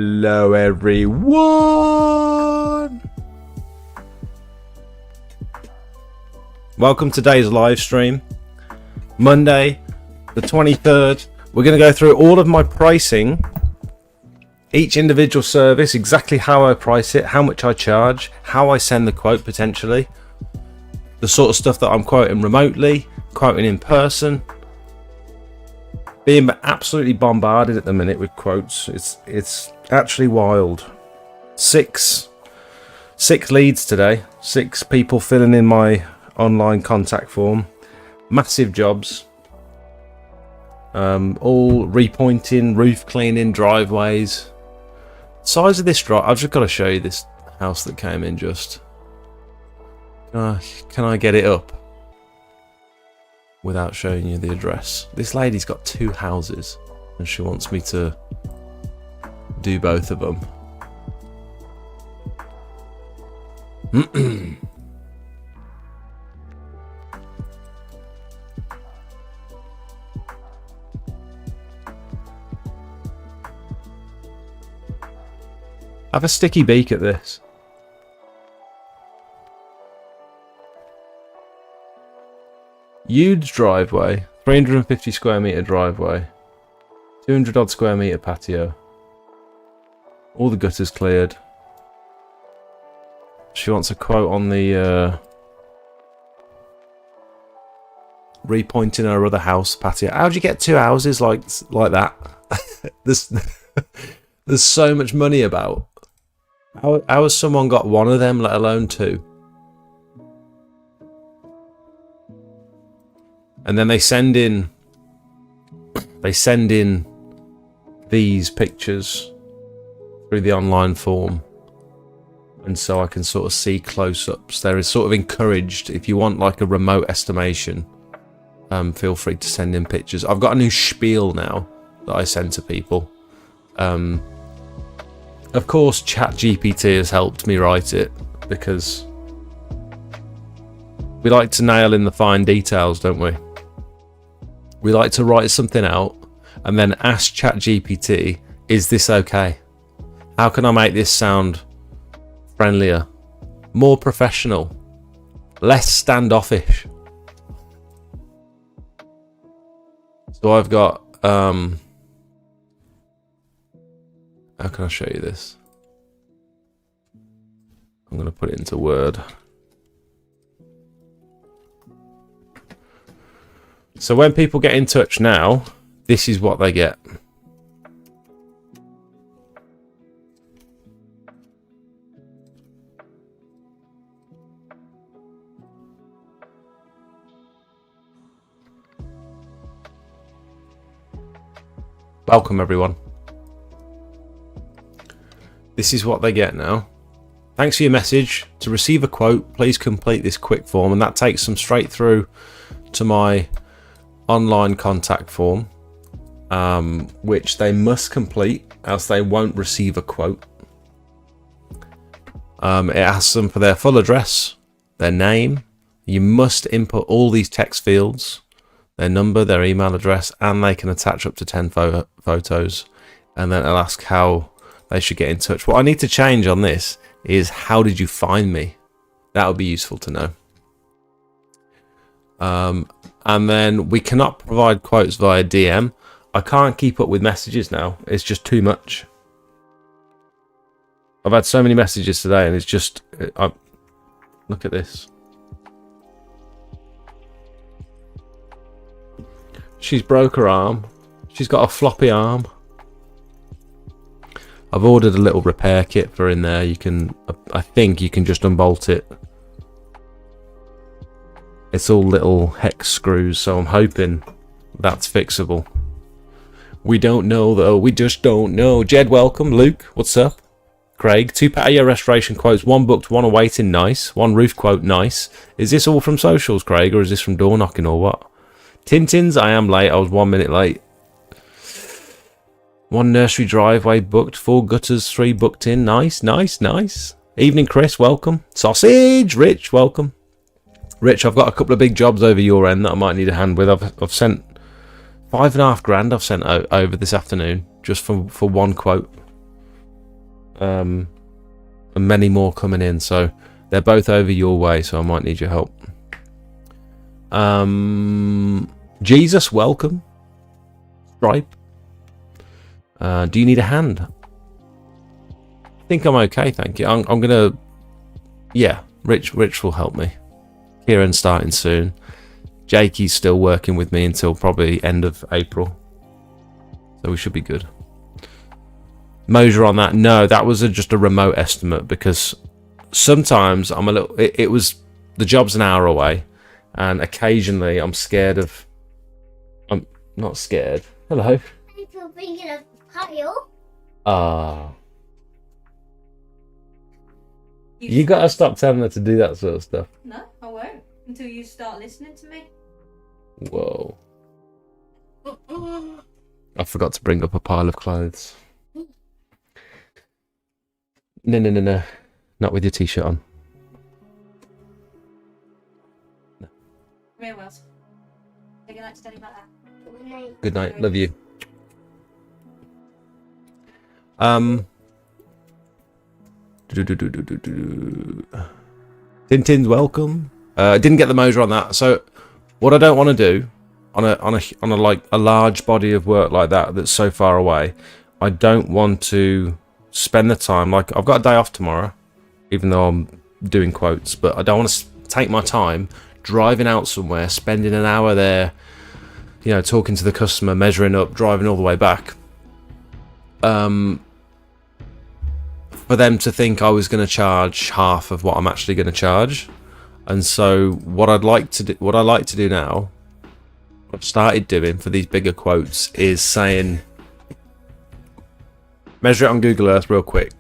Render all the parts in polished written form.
Hello everyone! Welcome to today's live stream. Monday, the 23rd. We're going to go through all of my pricing, each individual service, exactly how I price it, how much I charge, how I send the quote potentially, the sort of stuff that I'm quoting remotely, quoting in person. Being absolutely bombarded at the minute with quotes. It's actually wild. Six leads today. 6 people filling in my online contact form. Massive jobs. All repointing, roof cleaning, driveways. Size of this drive. I've just got to show you this house that came in just. Can I get it up without showing you the address? This lady's got 2 houses and she wants me to do both of them. Have a sticky beak at this. Huge driveway, 350 square metre driveway, 200 odd square metre patio. All the gutters cleared. She wants a quote on the repointing her other house patio. How'd you get 2 houses like that? There's so much money about. How has someone got 1 of them, let alone 2? And then they send in these pictures through the online form, and so I can sort of see close-ups. There is sort of encouraged, if you want like a remote estimation, feel free to send in pictures. I've got a new spiel now that I send to people. Of course ChatGPT has helped me write it, because we like to nail in the fine details, don't we? We like to write something out and then ask ChatGPT, is this okay? How can I make this sound friendlier, more professional, less standoffish? So I've got, how can I show you this? I'm going to put it into Word. So when people get in touch now, this is what they get. Welcome everyone. This is what they get now. Thanks for your message. To receive a quote, please complete this quick form, and that takes them straight through to my online contact form, which they must complete, else they won't receive a quote. It asks them for their full address, their name. You must input all these text fields, their number, their email address, and they can attach up to 10 photos. And then it'll ask how they should get in touch. What I need to change on this is, how did you find me? That would be useful to know. And then we cannot provide quotes via DM. I can't keep up with messages now. It's just too much. I've had so many messages today, and it's just... look at this. She's broke her arm. She's got a floppy arm. I've ordered a little repair kit for in there. You can... I think you can just unbolt it. It's all little hex screws, so I'm hoping that's fixable. We don't know though, we just don't know. Jed, welcome. Luke, what's up? Craig, 2 patio restoration quotes, 1 booked, 1 awaiting, nice. 1 roof quote, nice. Is this all from socials, Craig, or is this from door knocking or what? Tintins, I am late, I was 1 minute late. 1 nursery driveway booked, 4 gutters, 3 booked in, nice, nice, nice. Evening Chris, welcome. Sausage, Rich, welcome. Rich, I've got a couple of big jobs over your end that I might need a hand with. I've sent $5.5 grand I've sent over this afternoon just for 1 quote. and many more coming in. So they're both over your way, so I might need your help. Jesus, welcome. Stripe. Do you need a hand? I think I'm okay, thank you. I'm gonna, yeah, Rich will help me. Kieran's starting soon. Jakey's still working with me until probably end of April, so we should be good. Moser on that? No, that was just a remote estimate, because sometimes I'm a little. It was, the job's an hour away, and occasionally I'm scared of. I'm not scared. Hello. People thinking of Patio. Ah. You gotta stop telling her to do that sort of stuff. No, I won't until you start listening to me. Whoa. I forgot to bring up a pile of clothes. No. Not with your t-shirt on. Come here, Wells. Say good night to Daddy about that. Good night. Good night. Love you. Tintin's welcome. Didn't get the motor on that. So what I don't want to do on a like a large body of work like that that's so far away, I don't want to spend the time, like I've got a day off tomorrow, even though I'm doing quotes, but I don't want to take my time driving out somewhere, spending an hour there, you know, talking to the customer, measuring up, driving all the way back, for them to think I was going to charge half of what I'm actually going to charge. And so what I like to do now, what I've started doing for these bigger quotes, is saying, measure it on Google Earth real quick.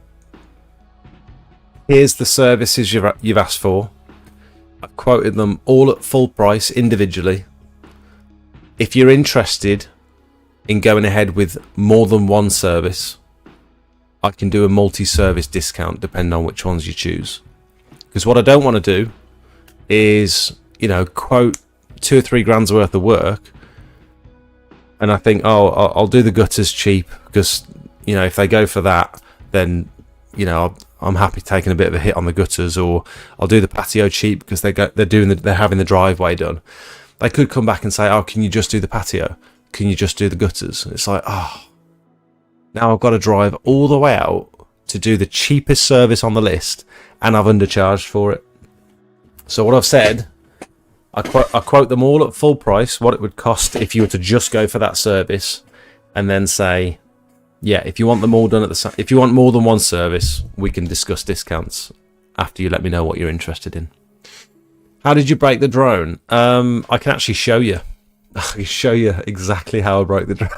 Here's the services you've asked for. I've quoted them all at full price individually. If you're interested in going ahead with more than one service, I can do a multi-service discount depending on which ones you choose. Because what I don't want to do is, you know, quote 2 or 3 grand's worth of work, and I think, oh, I'll do the gutters cheap because, you know, if they go for that, then, you know, I'm happy taking a bit of a hit on the gutters, or I'll do the patio cheap because they're having the driveway done. They could come back and say, oh, can you just do the patio? Can you just do the gutters? It's like, oh, now I've got to drive all the way out to do the cheapest service on the list, and I've undercharged for it. So what I've said, I quote them all at full price, what it would cost if you were to just go for that service, and then say, yeah, if you want them all done at if you want more than one service, we can discuss discounts after you let me know what you're interested in. How did you break the drone? I can actually show you. I can show you exactly how I broke the drone.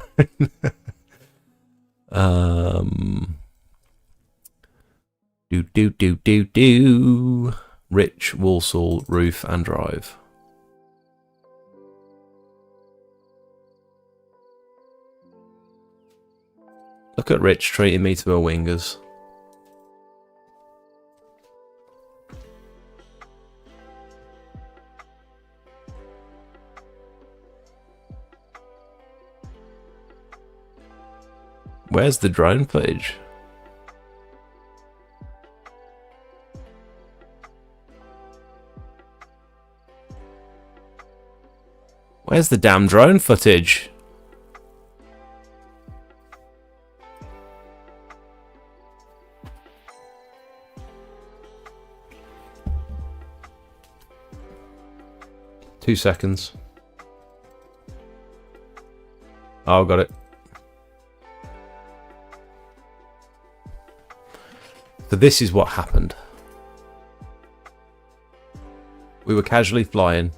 Rich, Walsall, roof and drive. Look at Rich treating me to a wingers. Where's the drone footage? Where's the damn drone footage? Two seconds. Oh, got it. So this is what happened. We were casually flying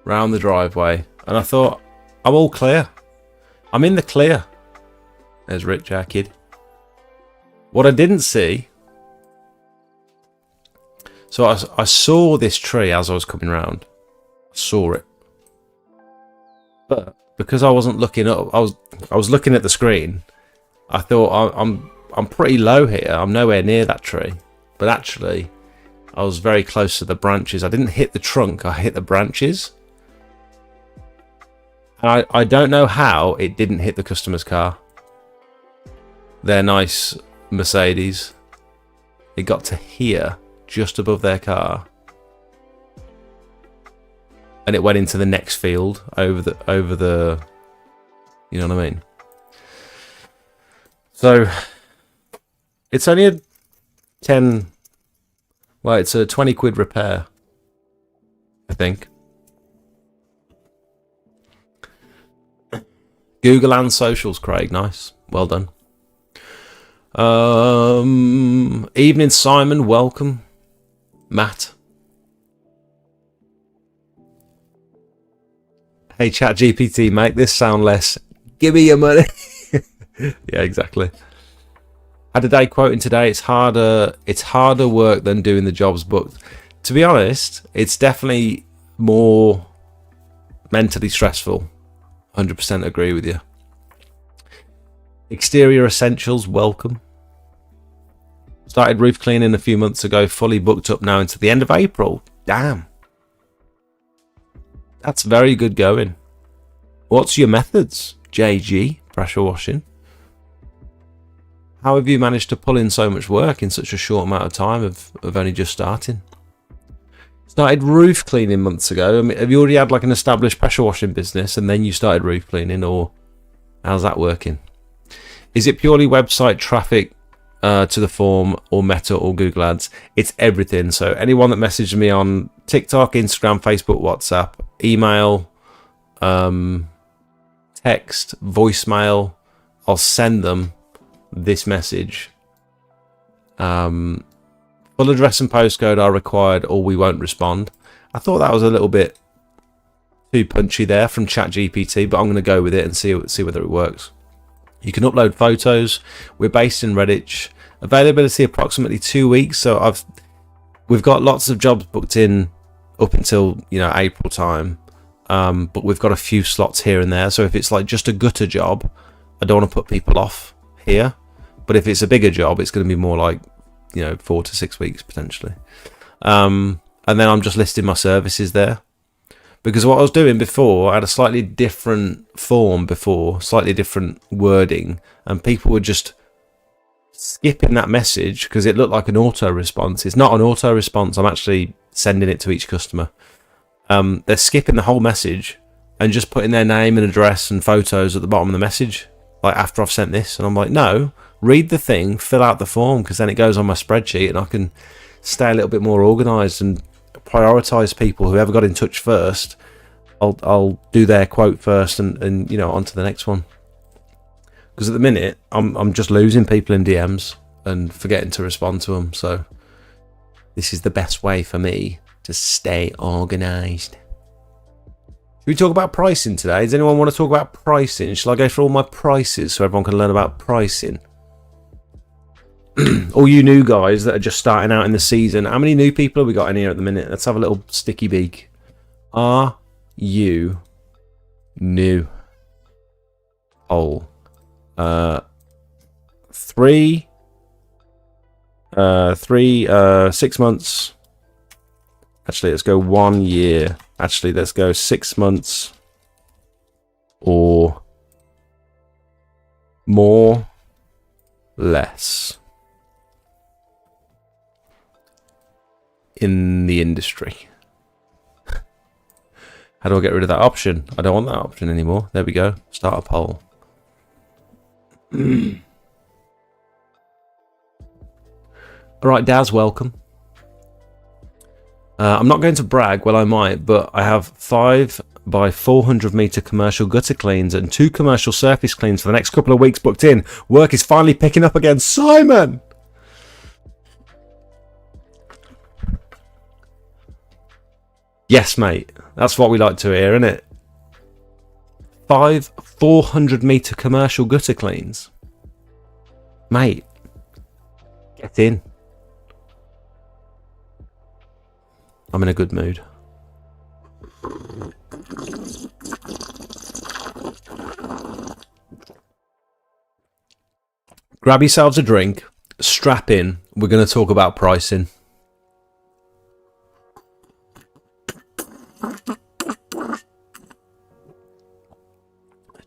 round the driveway, and I thought, I'm all clear. I'm in the clear. There's Rich, our kid. What I didn't see, so I saw this tree as I was coming round. I saw it, but because I wasn't looking up, I was looking at the screen. I thought I'm pretty low here. I'm nowhere near that tree, but actually, I was very close to the branches. I didn't hit the trunk. I hit the branches. And I don't know how it didn't hit the customer's car. Their nice Mercedes. It got to here, just above their car, and it went into the next field over the. You know what I mean? So it's only a 10. Well, it's a 20 quid repair, I think. Google and socials, Craig. Nice. Well done. Evening, Simon. Welcome. Matt. Hey, ChatGPT, make this sound less. Give me your money. Yeah, exactly. Had a day quoting today. It's harder work than doing the jobs booked. To be honest, it's definitely more mentally stressful. 100% agree with you. Exterior essentials, welcome. Started roof cleaning a few months ago, fully booked up now into the end of April. Damn. That's very good going. What's your methods, JG? Pressure washing. How have you managed to pull in so much work in such a short amount of time of only just starting? Started roof cleaning months ago. I mean, have you already had like an established pressure washing business and then you started roof cleaning, or how's that working? Is it purely website traffic to the form, or Meta or Google Ads? It's everything. So anyone that messaged me on TikTok, Instagram, Facebook, WhatsApp, email, text, voicemail, I'll send them this message. Full address and postcode are required or we won't respond. I thought that was a little bit too punchy there from ChatGPT, but I'm going to go with it and see whether it works. You can upload photos. We're based in Redditch. Availability approximately 2 weeks. So we've got lots of jobs booked in up until April time, but we've got a few slots here and there. So if it's like just a gutter job, I don't want to put people off here. But if it's a bigger job, it's going to be more like 4 to 6 weeks potentially. And then I'm just listing my services there. Because what I was doing before, I had a slightly different form before, slightly different wording, and people were just skipping that message because it looked like an auto response. It's not an auto response. I'm actually sending it to each customer. They're skipping the whole message and just putting their name and address and photos at the bottom of the message, like after I've sent this. And I'm like, no, read the thing, fill out the form, because then it goes on my spreadsheet and I can stay a little bit more organized and prioritize people. Whoever got in touch first, I'll do their quote first and on to the next one. Because at the minute I'm just losing people in DMs and forgetting to respond to them. So this is the best way for me to stay organized. Should we talk about pricing today? Does anyone want to talk about pricing? Shall I go through all my prices so everyone can learn about pricing? All you new guys that are just starting out in the season, how many new people have we got in here at the minute? Let's have a little sticky beak. Are you new? Oh, 6 months. Actually, let's go 1 year. Actually, let's go 6 months or more, less in the industry. How do I get rid of that option? I don't want that option anymore. There we go. Start a poll. Alright, Daz, welcome. I'm not going to brag, well I might, but I have 5 by 400 meter commercial gutter cleans and 2 commercial surface cleans for the next couple of weeks booked in. Work is finally picking up again. Simon! Yes, mate. That's what we like to hear, isn't it? 5 400 meter commercial gutter cleans. Mate, get in. I'm in a good mood. Grab yourselves a drink, strap in. We're going to talk about pricing.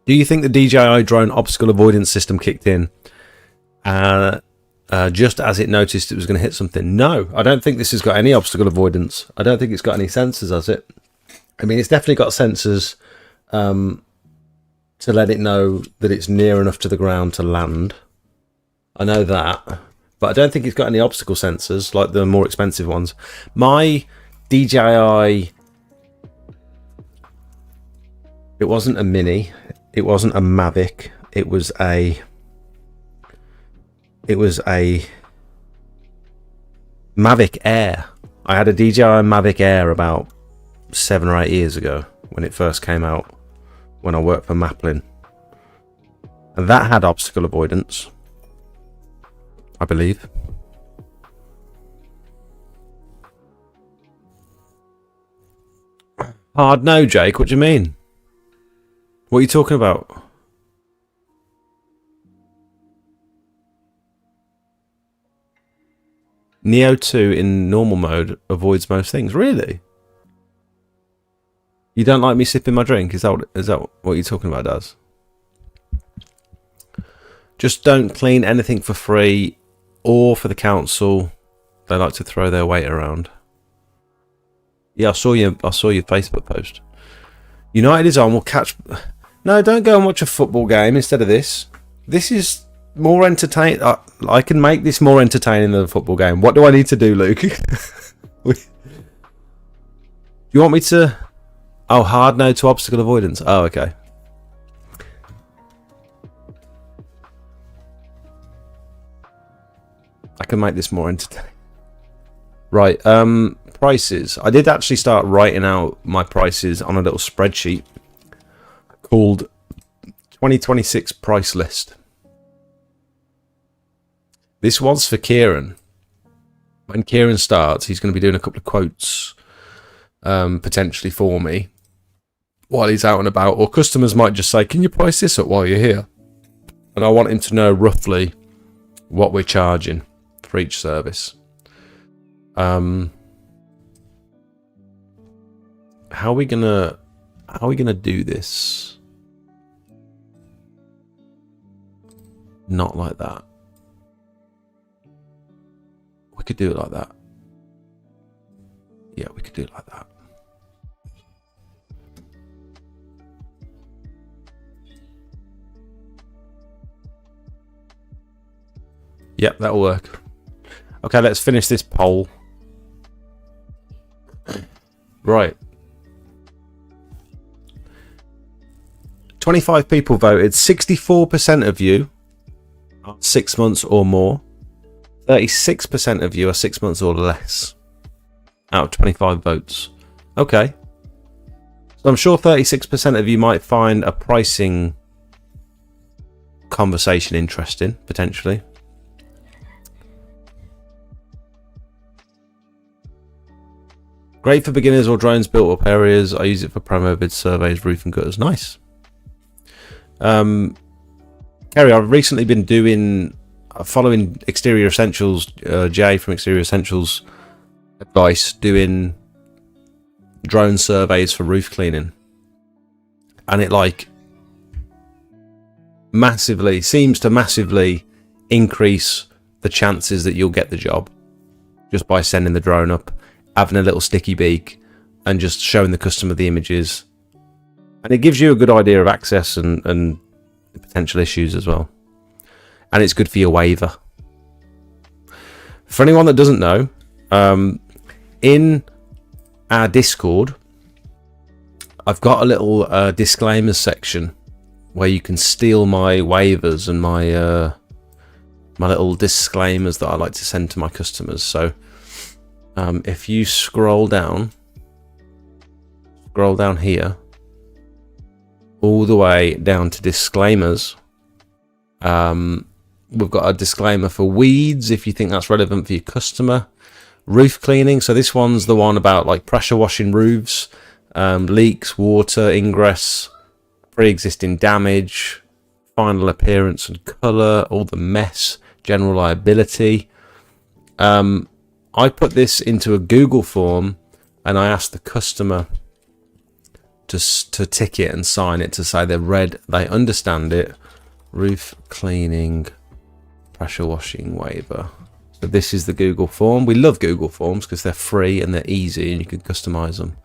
Do you think the DJI drone obstacle avoidance system kicked in? just as it noticed it was going to hit something. No, I don't think this has got any obstacle avoidance. I don't think it's got any sensors, has it? I mean, it's definitely got sensors to let it know that it's near enough to the ground to land. I know that. But I don't think it's got any obstacle sensors like the more expensive ones. My DJI, it wasn't a Mini, it wasn't a Mavic, it was a Mavic Air. I had a DJI Mavic Air about 7 or 8 years ago when it first came out, when I worked for Maplin. And that had obstacle avoidance, I believe. Hard no, Jake. What do you mean? What are you talking about? Neo 2 in normal mode avoids most things. Really? You don't like me sipping my drink? Is that what you're talking about, Daz? Just don't clean anything for free or for the council. They like to throw their weight around. Yeah, I saw your Facebook post. United is on. We'll catch. No, don't go and watch a football game instead of this. This is more entertaining. I can make this more entertaining than a football game. What do I need to do, Luke? Do you want me to? Oh, hard no to obstacle avoidance. Oh, okay. I can make this more entertaining. Right, prices. I did actually start writing out my prices on a little spreadsheet called 2026 price list. This was for Kieran. When Kieran starts, he's going to be doing a couple of quotes potentially for me while he's out and about, or customers might just say, can you price this up while you're here? And I want him to know roughly what we're charging for each service. How are we gonna do this? Not like that. We could do it like that. Yeah, we could do it like that. Yep, that'll work. Okay, let's finish this poll. Right. 25 people voted. 64% of you are 6 months or more. 36% of you are 6 months or less. Out of 25 votes. Okay. So I'm sure 36% of you might find a pricing conversation interesting, potentially. Great for beginners or drones built up areas. I use it for promo bids, surveys, roof and gutters. Nice. Kerry, I've recently been following Exterior Essentials, Jay from Exterior Essentials advice, doing drone surveys for roof cleaning. And it seems to massively increase the chances that you'll get the job just by sending the drone up, having a little sticky beak and just showing the customer the images. And it gives you a good idea of access and potential issues as well. And it's good for your waiver. For anyone that doesn't know, in our Discord, I've got a little disclaimers section where you can steal my waivers and my little disclaimers that I like to send to my customers. So if you scroll down here, all the way down to disclaimers, we've got a disclaimer for weeds if you think that's relevant for your customer. Roof cleaning, so this one's the one about like pressure washing roofs, leaks, water ingress, pre-existing damage, final appearance and colour, all the mess, general liability. I put this into a Google form and I asked the customer to tick it and sign it to say they've read, they understand it. Roof cleaning pressure washing waiver. So this is the Google form. We love Google Forms because they're free and they're easy and you can customize them.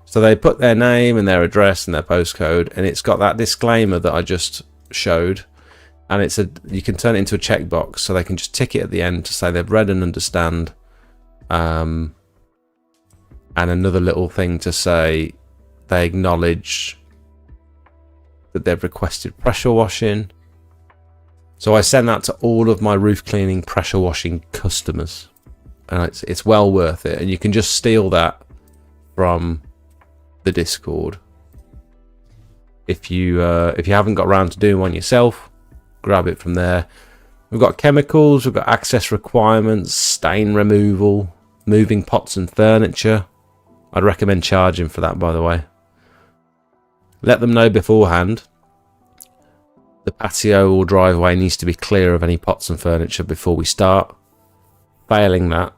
So they put their name and their address and their postcode, and it's got that disclaimer that I just showed, and you can turn it into a checkbox, so they can just tick it at the end to say they've read and understand, and another little thing to say they acknowledge that they've requested pressure washing. So I send that to all of my roof cleaning pressure washing customers, and it's well worth it. And you can just steal that from the Discord. If you haven't got around to doing one yourself, grab it from there. We've got chemicals, we've got access requirements, stain removal, moving pots and furniture. I'd recommend charging for that, by the way. Let them know beforehand. The patio or driveway needs to be clear of any pots and furniture before we start. Failing that,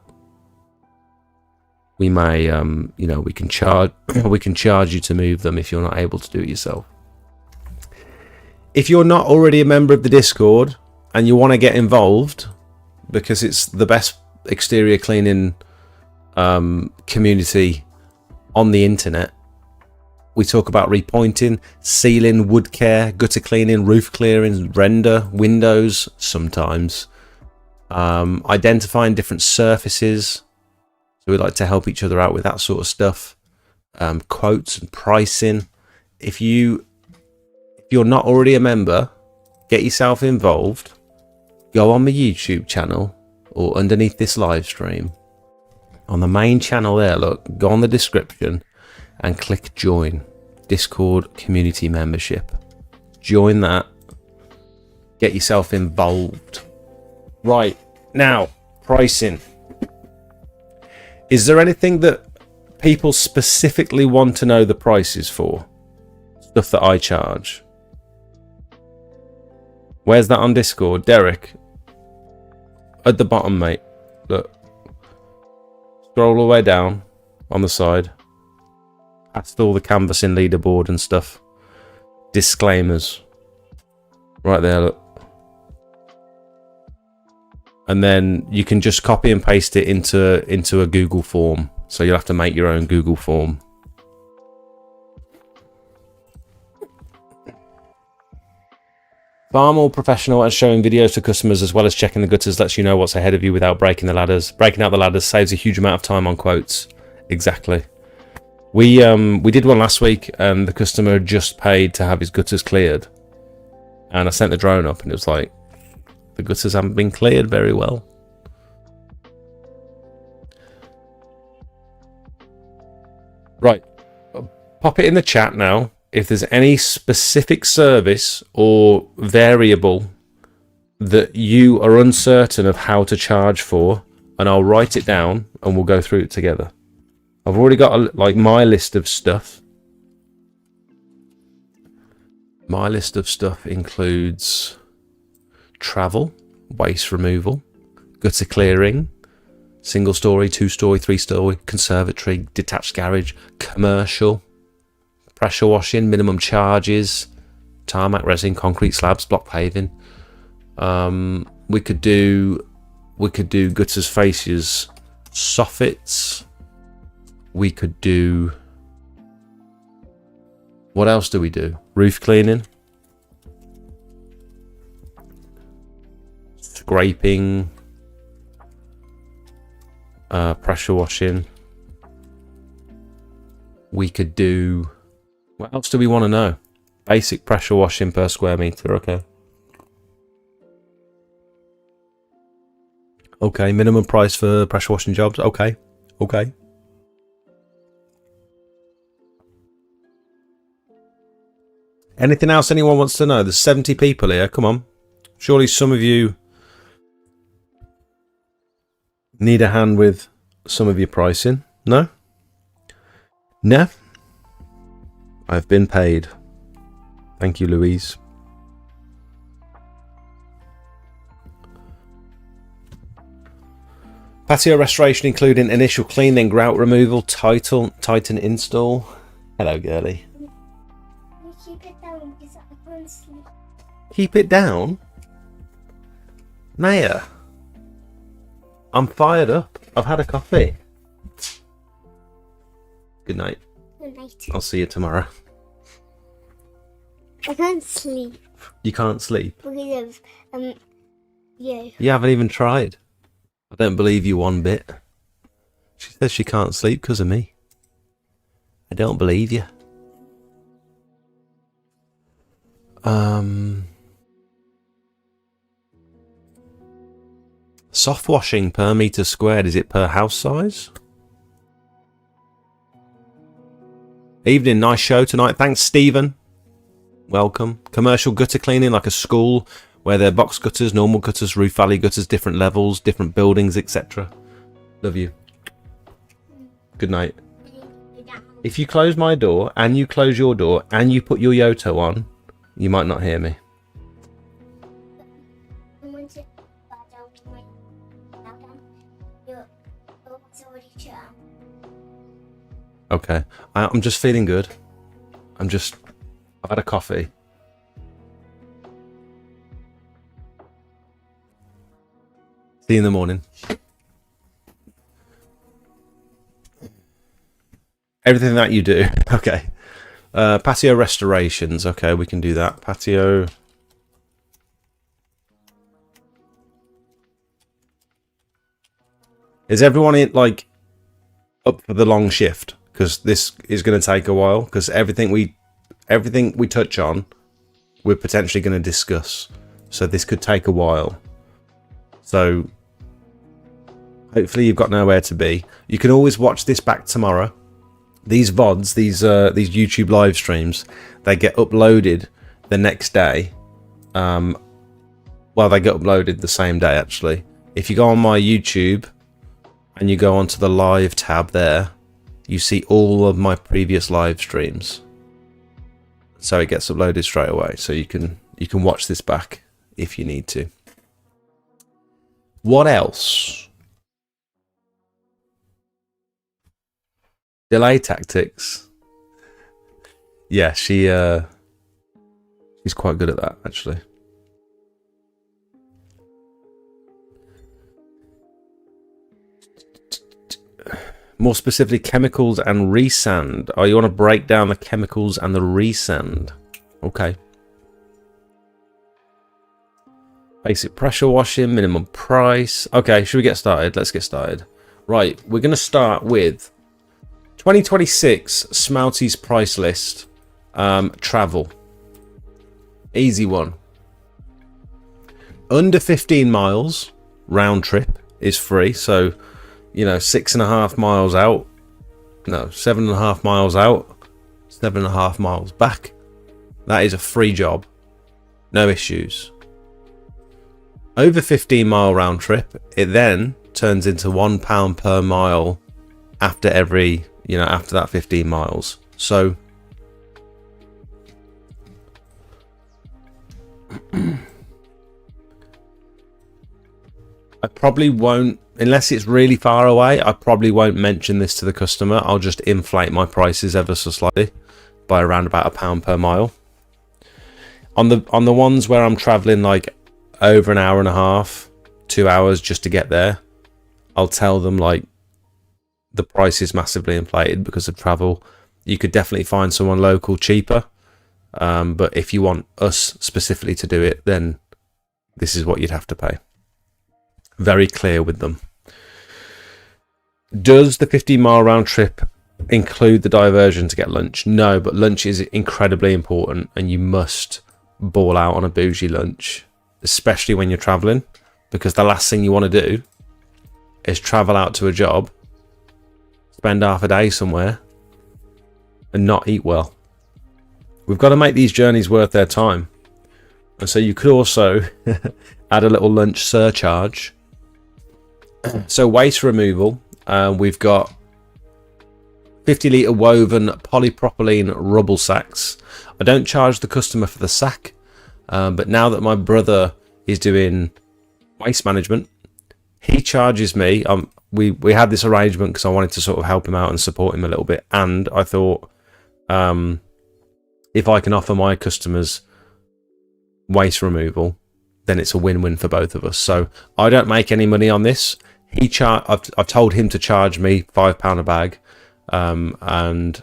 we may, we can charge you to move them if you're not able to do it yourself. If you're not already a member of the Discord and you want to get involved, because it's the best exterior cleaning community on the internet, we talk about repointing, sealing, wood care, gutter cleaning, roof clearing, render, windows sometimes, identifying different surfaces. So we like to help each other out with that sort of stuff. Quotes and pricing. If you're not already a member, get yourself involved. Go on my YouTube channel or underneath this live stream. On the main channel there, look, go on the description and click join. Discord community membership. Join that. Get yourself involved. Right, now, pricing. Is there anything that people specifically want to know the prices for? Stuff that I charge. Where's that on Discord? Derek. At the bottom, mate. Look. Scroll all the way down on the side. Past all the canvassing leaderboard and stuff. Disclaimers. Right there, look. And then you can just copy and paste it into a Google form. So you'll have to make your own Google form. Far more professional at showing videos to customers as well as checking the gutters lets you know what's ahead of you without breaking the ladders. Breaking out the ladders saves a huge amount of time on quotes. Exactly. We did one last week and the customer had just paid to have his gutters cleared. And I sent the drone up and it was like, the gutters haven't been cleared very well. Right. Pop it in the chat now. If there's any specific service or variable that you are uncertain of how to charge for, and I'll write it down and we'll go through it together. I've already got my list of stuff. My list of stuff includes travel, waste removal, gutter clearing, single story, 2-story, 3-story, conservatory, detached garage, commercial, pressure washing, minimum charges, tarmac, resin, concrete slabs, block paving. We could do gutters, fascias, soffits. We could do, what else do we do? Roof cleaning, scraping, pressure washing. We could do, what else do we want to know? Basic pressure washing per square meter, okay. Okay, minimum price for pressure washing jobs, okay. Okay. Anything else anyone wants to know? There's 70 people here, come on. Surely some of you need a hand with some of your pricing. No? No? I've been paid. Thank you, Louise. Patio restoration including initial cleaning, grout removal, Titan install. Hello, girly. You keep it down because I can't sleep. Keep it down? Naya, I'm fired up. I've had a coffee. Good night. Good night. I'll see you tomorrow. I can't sleep You can't sleep? because of you. You haven't even tried. I don't believe you one bit. She says she can't sleep because of me. I don't believe you. Soft washing per meter squared, is it per house size? Evening, nice show tonight. Thanks, Stephen. Welcome. Commercial gutter cleaning like a school where there are box gutters, normal gutters, roof valley gutters, different levels, different buildings, etc. Love you. Good night. If you close my door and you close your door and you put your Yoto on, you might not hear me. Okay. I'm just feeling good. I've had a coffee. See you in the morning. Everything that you do. Okay. Patio restorations. Okay, we can do that. Patio. Is everyone like up for the long shift? Because this is going to take a while. Because everything we touch on, we're potentially going to discuss. So this could take a while. So hopefully you've got nowhere to be. You can always watch this back tomorrow. These VODs, these YouTube live streams, they get uploaded the next day. Well, they get uploaded the same day actually. If you go on my YouTube and you go onto the live tab there, you see all of my previous live streams. So it gets uploaded straight away. So you can watch this back if you need to. What else? Delay tactics. Yeah, she's quite good at that actually. More specifically, chemicals and resand. Oh, you want to break down the chemicals and the resand? Okay. Basic pressure washing, minimum price. Okay, should we get started? Let's get started. Right, we're going to start with 2026 Smelty's price list. Travel. Easy one. Under 15 miles round trip is free. So, you know, 6.5 miles out. No, 7.5 miles out. 7.5 miles back. That is a free job. No issues. Over 15 mile round trip, it then turns into £1 per mile after every, you know, after that 15 miles. So I probably won't, unless it's really far away, I probably won't mention this to the customer. I'll just inflate my prices ever so slightly by around about £1 per mile. On the ones where I'm traveling like over an hour and a half, 2 hours just to get there, I'll tell them like the price is massively inflated because of travel. You could definitely find someone local cheaper, but if you want us specifically to do it, then this is what you'd have to pay. Very clear with them. Does the 15-mile round trip include the diversion to get lunch? No, but lunch is incredibly important, and you must ball out on a bougie lunch, especially when you're traveling, because the last thing you want to do is travel out to a job, spend half a day somewhere, and not eat well. We've got to make these journeys worth their time. And so you could also add a little lunch surcharge. So waste removal, we've got 50-litre woven polypropylene rubble sacks. I don't charge the customer for the sack, but now that my brother is doing waste management, he charges me. We had this arrangement because I wanted to sort of help him out and support him a little bit, and I thought if I can offer my customers waste removal then it's a win-win for both of us. So I don't make any money on this. I've told him to charge me £5 a bag, and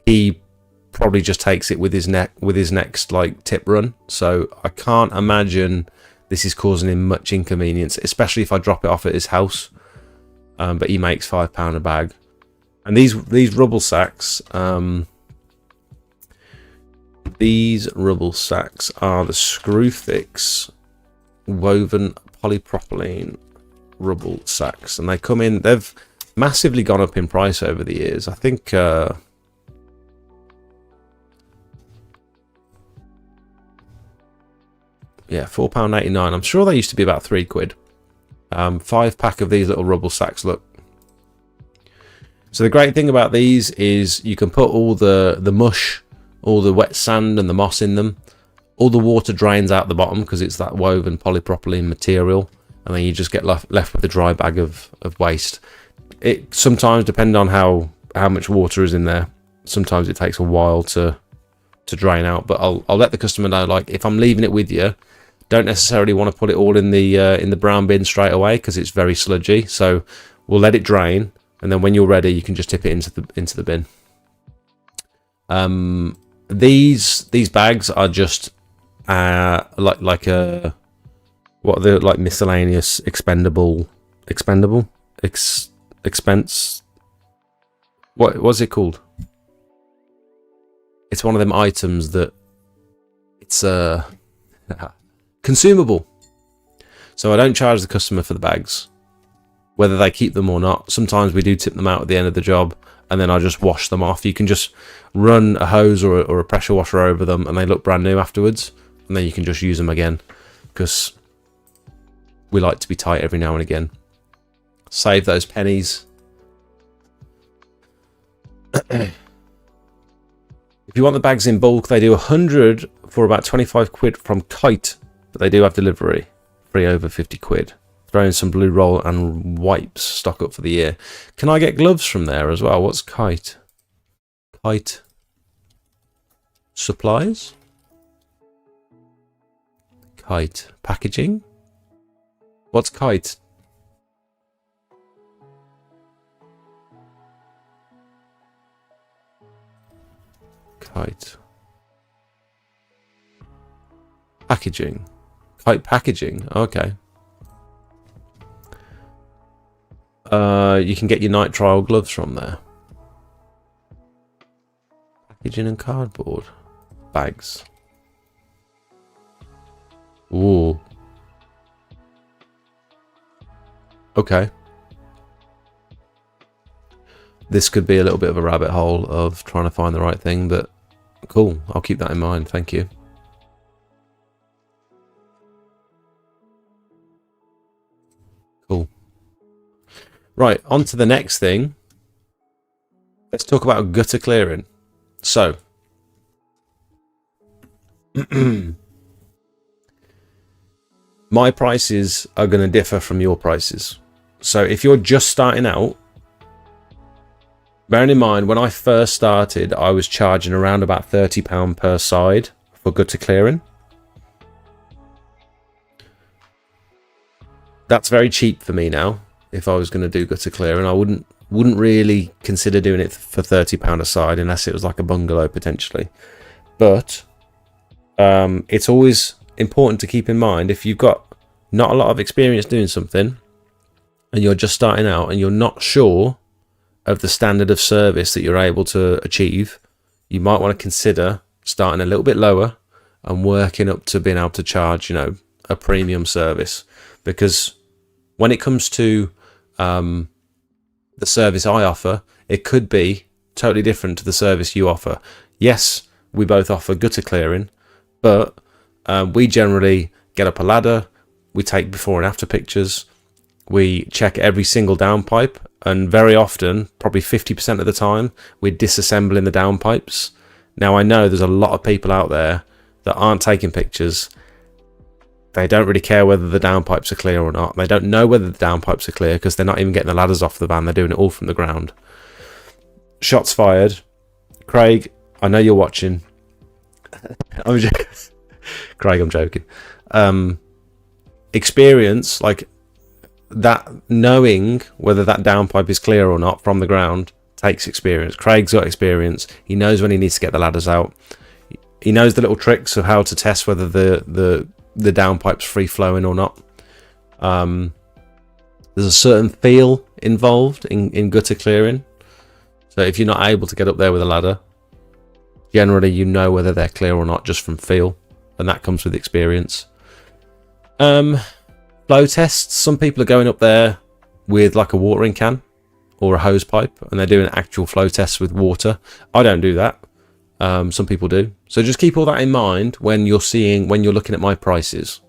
he probably just takes it with his next like tip run. So I can't imagine this is causing him much inconvenience, especially if I drop it off at his house. But he makes £5 a bag, and these rubble sacks. These rubble sacks are the Screwfix woven polypropylene rubble sacks, and they come in. They've massively gone up in price over the years. I think yeah, £4.89. I'm sure they used to be about £3. 5-pack of these little rubble sacks. Look. So the great thing about these is you can put all the mush, all the wet sand and the moss in them. All the water drains out the bottom because it's that woven polypropylene material, and then you just get left with a dry bag of waste. It sometimes, depending on how much water is in there, sometimes it takes a while to drain out. But I'll let the customer know, like, if I'm leaving it with you, don't necessarily want to put it all in the brown bin straight away because it's very sludgy. So we'll let it drain, and then when you're ready, you can just tip it into the bin. These bags are just like a, what are the, like, miscellaneous expense. What was it called? It's one of them items that it's consumable. So I don't charge the customer for the bags, whether they keep them or not. Sometimes we do tip them out at the end of the job, and then I just wash them off. You can just run a hose or a pressure washer over them, and they look brand new afterwards, and then you can just use them again, because we like to be tight every now and again. Save those pennies. If you want the bags in bulk, they do 100 for about 25 quid from Kite, but they do have delivery, free over 50 quid. Throw in some blue roll and wipes, stock up for the year. Can I get gloves from there as well? What's Kite? Kite supplies? Kite packaging? What's Kite? Kite packaging. Kite packaging. Okay. You can get your night trial gloves from there. Packaging and cardboard bags. Ooh. Okay. This could be a little bit of a rabbit hole of trying to find the right thing, but cool. I'll keep that in mind. Thank you. Cool. Right, on to the next thing. Let's talk about gutter clearing. So, my prices are going to differ from your prices. So if you're just starting out, bearing in mind, when I first started, I was charging around about £30 per side for gutter clearing. That's very cheap for me now. If I was going to do gutter clearing, I wouldn't really consider doing it for £30 a side unless it was like a bungalow potentially. But it's always important to keep in mind, if you've got not a lot of experience doing something and you're just starting out and you're not sure of the standard of service that you're able to achieve, you might want to consider starting a little bit lower and working up to being able to charge, a premium service. Because when it comes to the service I offer, it could be totally different to the service you offer. Yes, we both offer gutter clearing, but we generally get up a ladder, we take before and after pictures, we check every single downpipe, and very often, probably 50% of the time, we're disassembling the downpipes. Now, I know there's a lot of people out there that aren't taking pictures. They don't really care whether the downpipes are clear or not. They don't know whether the downpipes are clear because they're not even getting the ladders off the van. They're doing it all from the ground. Shots fired. Craig, I know you're watching. Craig, I'm joking. experience, like that, knowing whether that downpipe is clear or not from the ground takes experience. Craig's got experience. He knows when he needs to get the ladders out. He knows the little tricks of how to test whether the downpipe's free flowing or not. There's a certain feel involved in gutter clearing. So if you're not able to get up there with a ladder, generally you know whether they're clear or not just from feel, and that comes with experience. Flow tests. Some people are going up there with like a watering can or a hose pipe, and they're doing actual flow tests with water. I don't do that. Some people do. So just keep all that in mind when you're looking at my prices.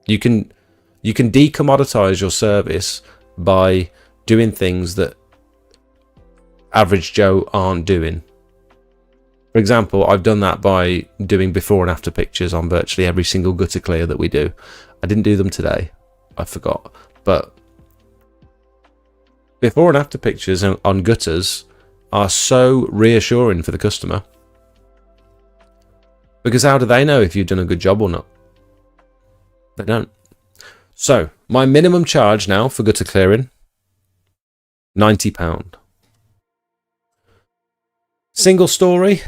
You can decommoditize your service by doing things that average Joe aren't doing. For example, I've done that by doing before and after pictures on virtually every single gutter clear that we do. I didn't do them today. I forgot. But before and after pictures on gutters are so reassuring for the customer. Because how do they know if you've done a good job or not? They don't. So, my minimum charge now for gutter clearing, £90. Single story,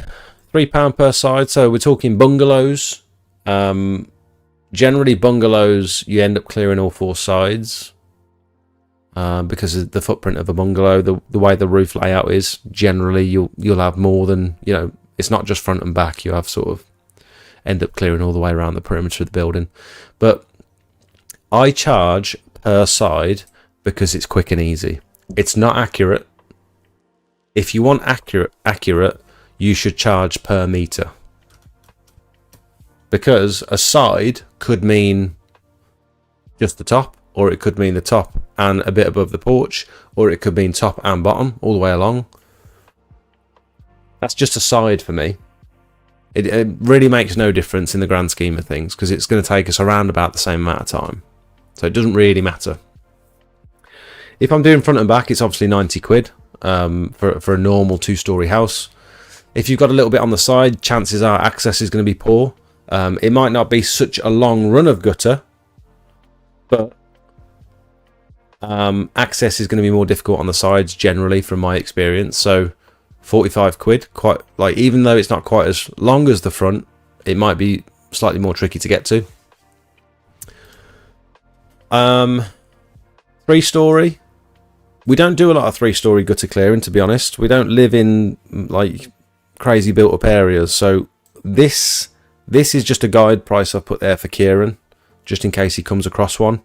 £3 per side. So we're talking bungalows. Generally bungalows, you end up clearing all four sides. Because of the footprint of a bungalow, the way the roof layout is, generally you'll have more than, it's not just front and back. You have sort of end up clearing all the way around the perimeter of the building. But I charge per side because it's quick and easy. It's not accurate. If you want accurate, you should charge per meter. Because a side could mean just the top, or it could mean the top and a bit above the porch, or it could mean top and bottom all the way along. That's just a side for me. It really makes no difference in the grand scheme of things, because it's going to take us around about the same amount of time. So it doesn't really matter. If I'm doing front and back, it's obviously 90 quid for a normal 2-story house. If you've got a little bit on the side, chances are access is going to be poor. It might not be such a long run of gutter, but access is going to be more difficult on the sides generally from my experience. So 45 quid, quite like, even though it's not quite as long as the front, it might be slightly more tricky to get to. 3-story, we don't do a lot of 3-story gutter clearing, to be honest. We don't live in like crazy built up areas, so this is just a guide price I've put there for Kieran, just in case he comes across one.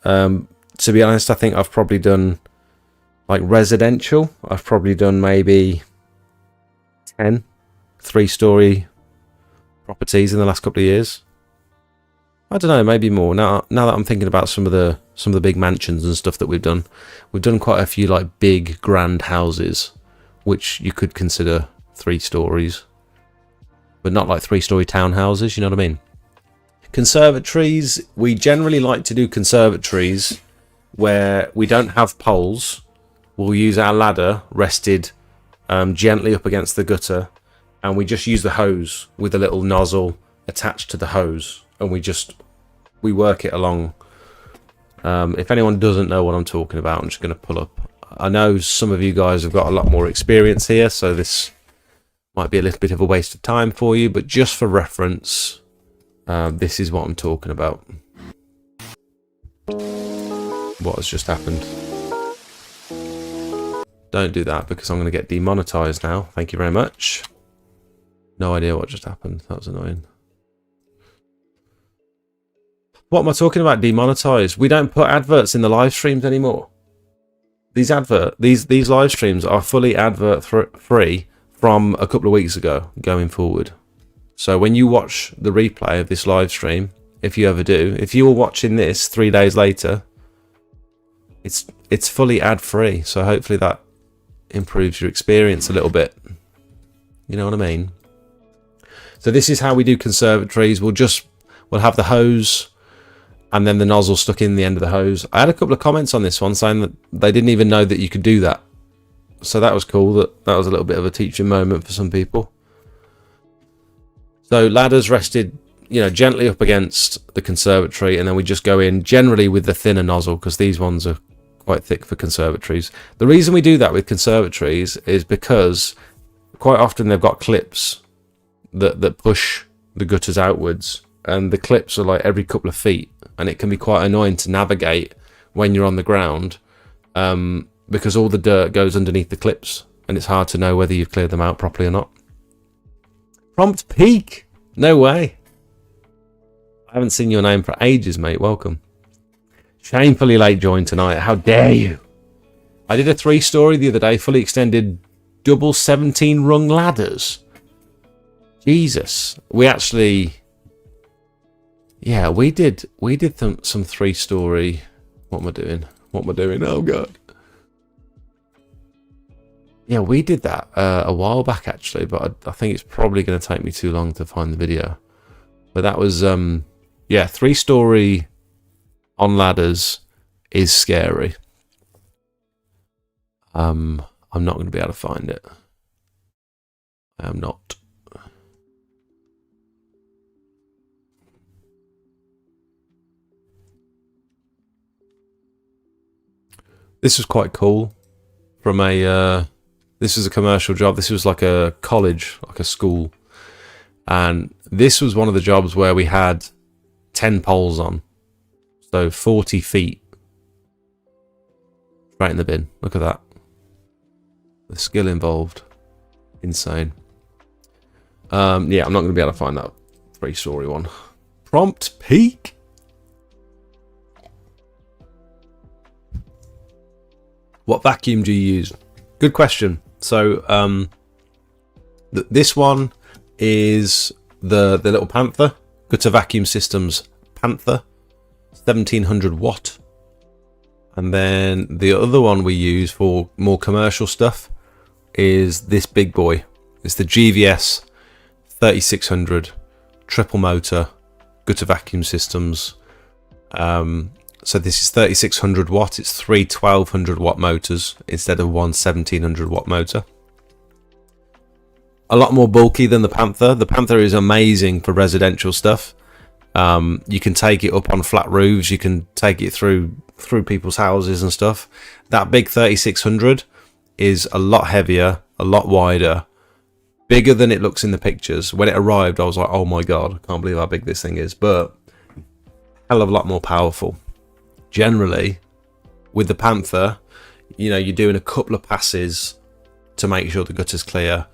To be honest, I think I've probably done, like residential, I've probably done maybe 10 3-story properties in the last couple of years. I don't know, maybe more. Now that I'm thinking about some of the big mansions and stuff that we've done quite a few like big grand houses, which you could consider 3 stories, but not like 3-story townhouses. You know what I mean? Conservatories, we generally like to do conservatories where we don't have poles. We'll use our ladder rested gently up against the gutter, and we just use the hose with a little nozzle attached to the hose, and we work it along. If anyone doesn't know what I'm talking about, I'm just going to pull up. I know some of you guys have got a lot more experience here, so this might be a little bit of a waste of time for you, but just for reference, this is what I'm talking about. What has just happened? Don't do that, because I'm going to get demonetized now. Thank you very much. No idea what just happened. That was annoying. What am I talking about? Demonetized? We don't put adverts in the live streams anymore. These live streams are fully advert free from a couple of weeks ago going forward. So when you watch the replay of this live stream, if you ever do, if you were watching this 3 days later, it's fully ad free. So hopefully that improves your experience a little bit. You know what I mean? So this is how we do conservatories. We'll have the hose and then the nozzle stuck in the end of the hose. I had a couple of comments on this one saying that they didn't even know that you could do that. So that was cool. That was a little bit of a teaching moment for some people. So ladders rested you know, gently up against the conservatory, and then we just go in generally with the thinner nozzle, because these ones are quite thick for conservatories. The reason we do that with conservatories is because quite often they've got clips that push the gutters outwards, and the clips are like every couple of feet, and it can be quite annoying to navigate when you're on the ground, because all the dirt goes underneath the clips, and it's hard to know whether you've cleared them out properly or not. Prompt Peak! No way! I haven't seen your name for ages, mate. Welcome. Shamefully late join tonight. How dare you? I did a 3-story the other day, fully extended double 17 rung ladders. Jesus. We actually... Yeah, we did some 3-story... What am I doing? What am I doing? Oh, God. Yeah, we did that a while back, actually, but I think it's probably going to take me too long to find the video. But that was, yeah, 3-story on ladders is scary. I'm not going to be able to find it. I am not. This was quite cool. From a, this was a commercial job. This was like a college, like a school. And this was one of the jobs where we had 10 poles on. So 40 feet. Right in the bin. Look at that. The skill involved. Insane. Yeah, I'm not going to be able to find that 3-story one. Prompt Peak. What vacuum do you use? Good question. So this one is the little Panther. Gutter Vacuum Systems Panther. 1700 watt. And then the other one we use for more commercial stuff is this big boy. It's the GVS 3600 triple motor Gutter Vacuum Systems. So this is 3600 watt. It's 3 1200 watt motors instead of one 1700 watt motor. A lot more bulky than the Panther. The Panther is amazing for residential stuff. You can take it up on flat roofs. You can take it through people's houses and stuff. That big 3600 is a lot heavier, a lot wider, bigger than it looks in the pictures. When it arrived, I was like, oh my God, I can't believe how big this thing is. But hell of a lot more powerful. Generally, with the Panther, you know, you're doing a couple of passes to make sure the gutter's clear.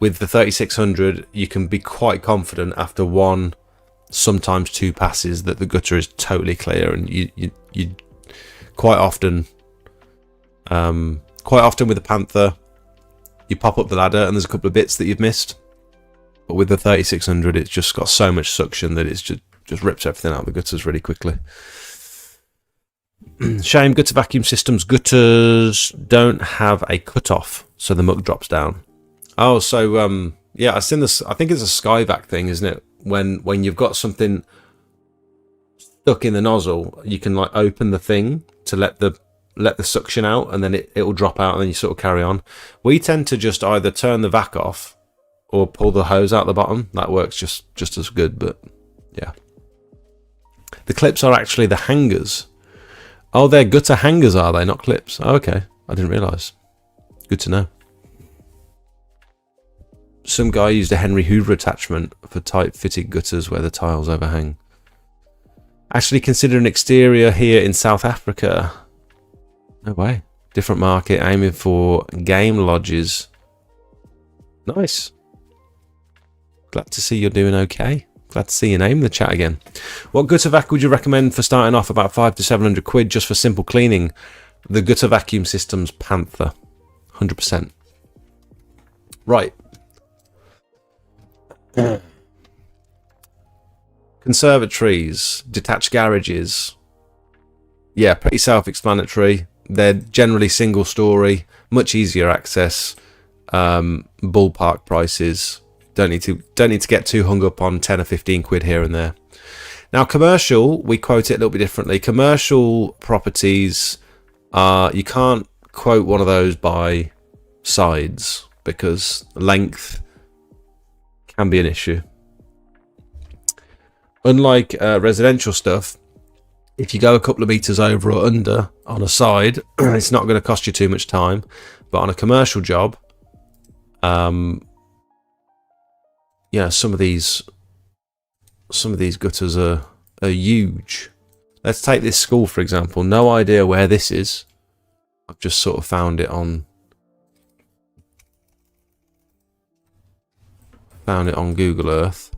With the 3600, you can be quite confident after one, sometimes 2 passes that the gutter is totally clear, and you quite often with the Panther, you pop up the ladder and there's a couple of bits that you've missed. But with the 3600, it's just got so much suction that it's just rips everything out of the gutters really quickly. Shame Gutter Vacuum Systems gutters don't have a cutoff, so the muck drops down. Oh, so yeah, I've seen this. I think it's a Skyvac thing, isn't it? When you've got something stuck in the nozzle, you can like open the thing to let the suction out, and then it will drop out, and then you sort of carry on. We tend to just either turn the vac off or pull the hose out the bottom. That works just as good, but yeah. The clips are actually the hangers. Oh, they're gutter hangers, are they? Not clips. Oh, okay. I didn't realise. Good to know. Some guy used a Henry Hoover attachment for tight-fitted gutters where the tiles overhang. Actually consider an exterior here in South Africa. No way. Different market, aiming for game lodges. Nice. Glad to see you're doing okay. Glad to see your name in the chat again. What gutter vac would you recommend for starting off? About 500 to 700 quid just for simple cleaning. The Gutter Vacuum Systems Panther. 100%. Right. Conservatories, detached garages. Yeah, pretty self-explanatory. They're generally single story, much easier access, ballpark prices. Don't need to get too hung up on 10 or 15 quid here and there. Now, commercial, we quote it a little bit differently. Commercial properties, you can't quote one of those by sides because length can be an issue. Unlike residential stuff, if you go a couple of meters over or under on a side, it's not going to cost you too much time. But on a commercial job, yeah, some of these gutters are huge. Let's take this school for example. No idea where this is. I've just sort of found it on Google Earth.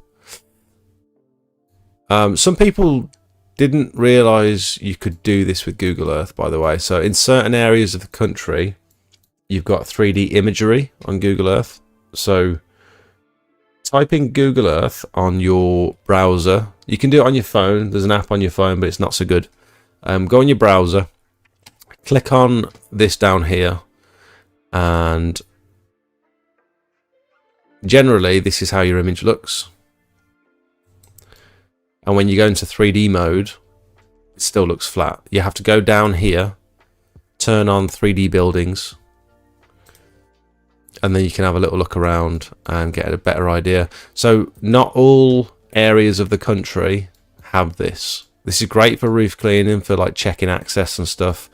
Some people didn't realize you could do this with Google Earth, by the way. So in certain areas of the country, you've got 3D imagery on Google Earth. So type in Google Earth on your browser. You can do it on your phone. There's an app on your phone, but it's not so good. Go on your browser, click on this down here, and generally this is how your image looks. And when you go into 3D mode, it still looks flat. You have to go down here, turn on 3D buildings, and then you can have a little look around and get a better idea. So not all areas of the country have this. This is great for roof cleaning, for like checking access and stuff.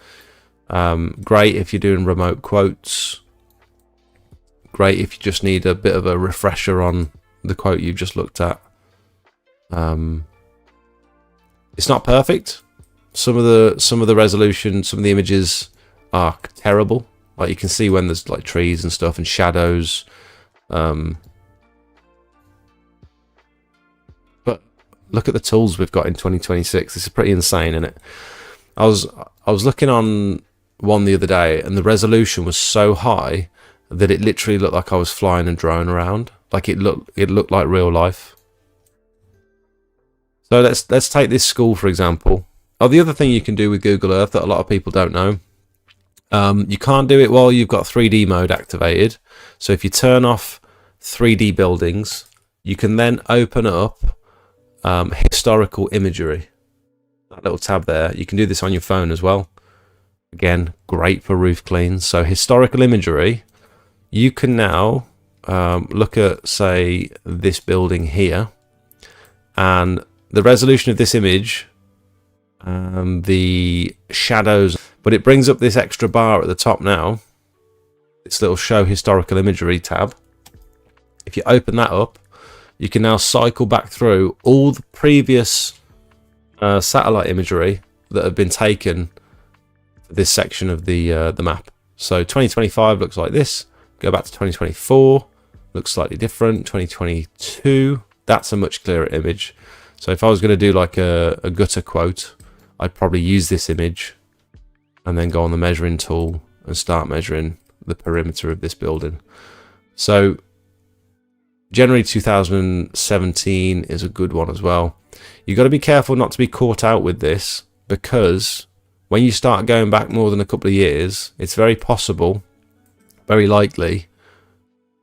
Great if you're doing remote quotes. Great if you just need a bit of a refresher on the quote you've just looked at. It's not perfect. Some of the resolution, some of the images are terrible. Like you can see when there's like trees and stuff and shadows. But look at the tools we've got in 2026. This is pretty insane, isn't it? I was looking on one the other day, and the resolution was so high that it literally looked like I was flying a drone around. Like it looked like real life. So let's take this school for example. Oh, the other thing you can do with Google Earth that a lot of people don't know, you can't do it while you've got 3D mode activated. So if you turn off 3D buildings, you can then open up historical imagery. That little tab there. You can do this on your phone as well. Again, great for roof cleans. So historical imagery, you can now look at, say, this building here, and the resolution of this image, the shadows, but it brings up this extra bar at the top now, this little show historical imagery tab. If you open that up, you can now cycle back through all the previous satellite imagery that have been taken for this section of the map. So 2025 looks like this. Go back to 2024, looks slightly different. 2022, that's a much clearer image. So if I was going to do like a gutter quote, I'd probably use this image and then go on the measuring tool and start measuring the perimeter of this building. So generally 2017 is a good one as well. You've got to be careful not to be caught out with this, because when you start going back more than a couple of years, it's very possible, very likely,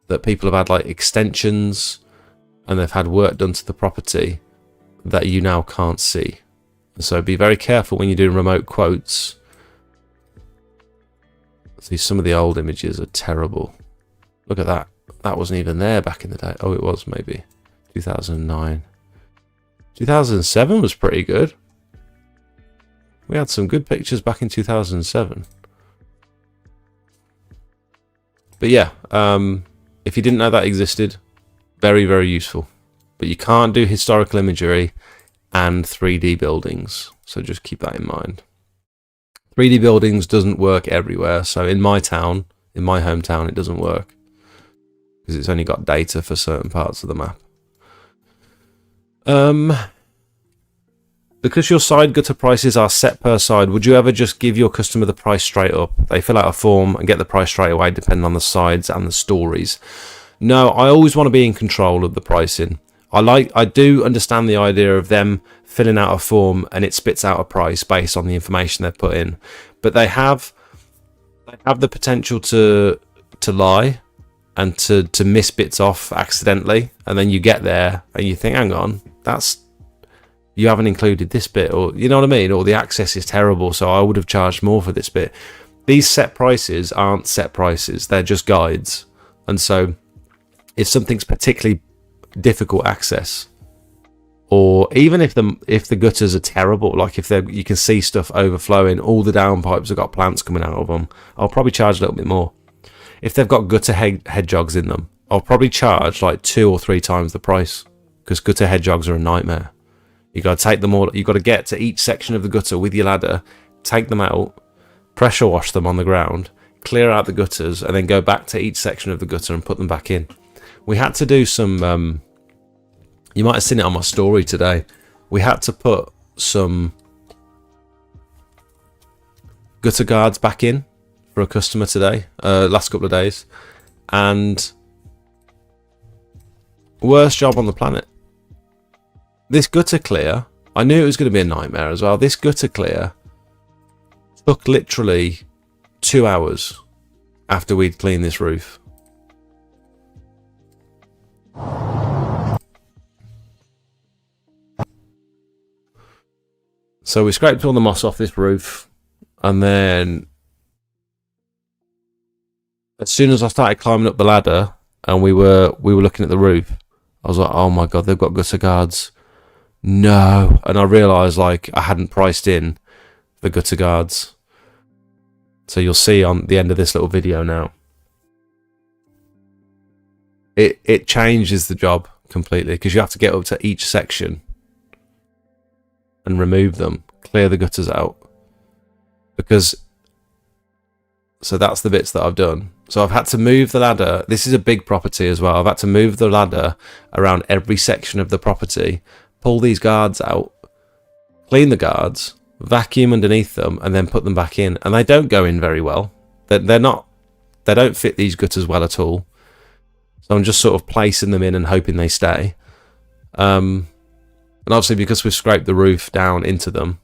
that people have had like extensions and they've had work done to the property that you now can't see. So be very careful when you're doing remote quotes. See, some of the old images are terrible. Look at that. That wasn't even there back in the day. Oh, it was maybe 2009. 2007 was pretty good. We had some good pictures back in 2007. But yeah, if you didn't know that existed, very, very useful. But you can't do historical imagery and 3D buildings, so just keep that in mind. 3D buildings doesn't work everywhere, so in my town, in my hometown, it doesn't work because it's only got data for certain parts of the map. Because your side gutter prices are set per side, would you ever just give your customer the price straight up? They fill out a form and get the price straight away depending on the sides and the stories. No, I always want to be in control of the pricing. I do understand the idea of them filling out a form and it spits out a price based on the information they've put in, but they have the potential to lie and to miss bits off accidentally, and then you get there and you think, hang on, you haven't included this bit, or you know what I mean, or the access is terrible, so I would have charged more for this bit. These set prices aren't set prices, they're just guides. And so if something's particularly difficult access, or even if the gutters are terrible, like if you can see stuff overflowing, all the downpipes have got plants coming out of them, I'll probably charge a little bit more. If they've got gutter hedgehogs in them, I'll probably charge like 2 or 3 times the price, because gutter hedgehogs are a nightmare. You got to take them all. You got to get to each section of the gutter with your ladder, take them out, pressure wash them on the ground, clear out the gutters, and then go back to each section of the gutter and put them back in. We had to do some. You might have seen it on my story today. We had to put some gutter guards back in for a customer today, last couple of days, and worst job on the planet. This gutter clear, I knew it was going to be a nightmare as well. This gutter clear took literally 2 hours after we'd cleaned this roof. So we scraped all the moss off this roof, and then as soon as I started climbing up the ladder and we were looking at the roof, I was like, oh my god, they've got gutter guards. No. And I realised like I hadn't priced in the gutter guards. So you'll see on the end of this little video now. It changes the job completely, because you have to get up to each section and remove them, clear the gutters out. So that's the bits that I've done. So I've had to move the ladder. This is a big property as well. I've had to move the ladder around every section of the property, pull these guards out, clean the guards, vacuum underneath them, and then put them back in. And they don't go in very well. They don't fit these gutters well at all. So I'm just sort of placing them in and hoping they stay. And obviously because we've scraped the roof down into them,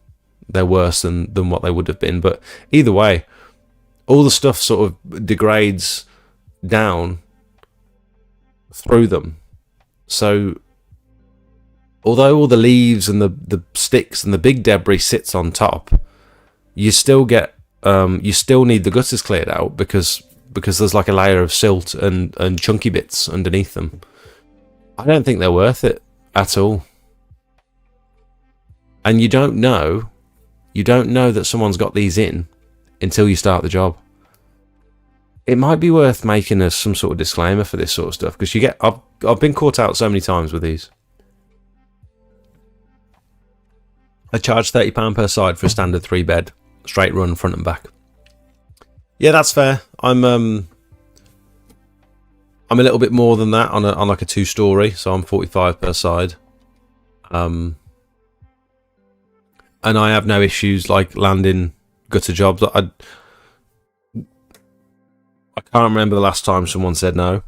they're worse than what they would have been. But either way, all the stuff sort of degrades down through them. So although all the leaves and the sticks and the big debris sits on top, you still get you still need the gutters cleared out, because there's like a layer of silt and chunky bits underneath them. I don't think they're worth it at all. And you don't know that someone's got these in until you start the job. It might be worth making some sort of disclaimer for this sort of stuff, because I've been caught out so many times with these. I charge £30 per side for a standard 3-bed, straight run front and back. Yeah, that's fair. I'm a little bit more than that on like a 2-story, so I'm 45 per side. And I have no issues like landing gutter jobs. I can't remember the last time someone said no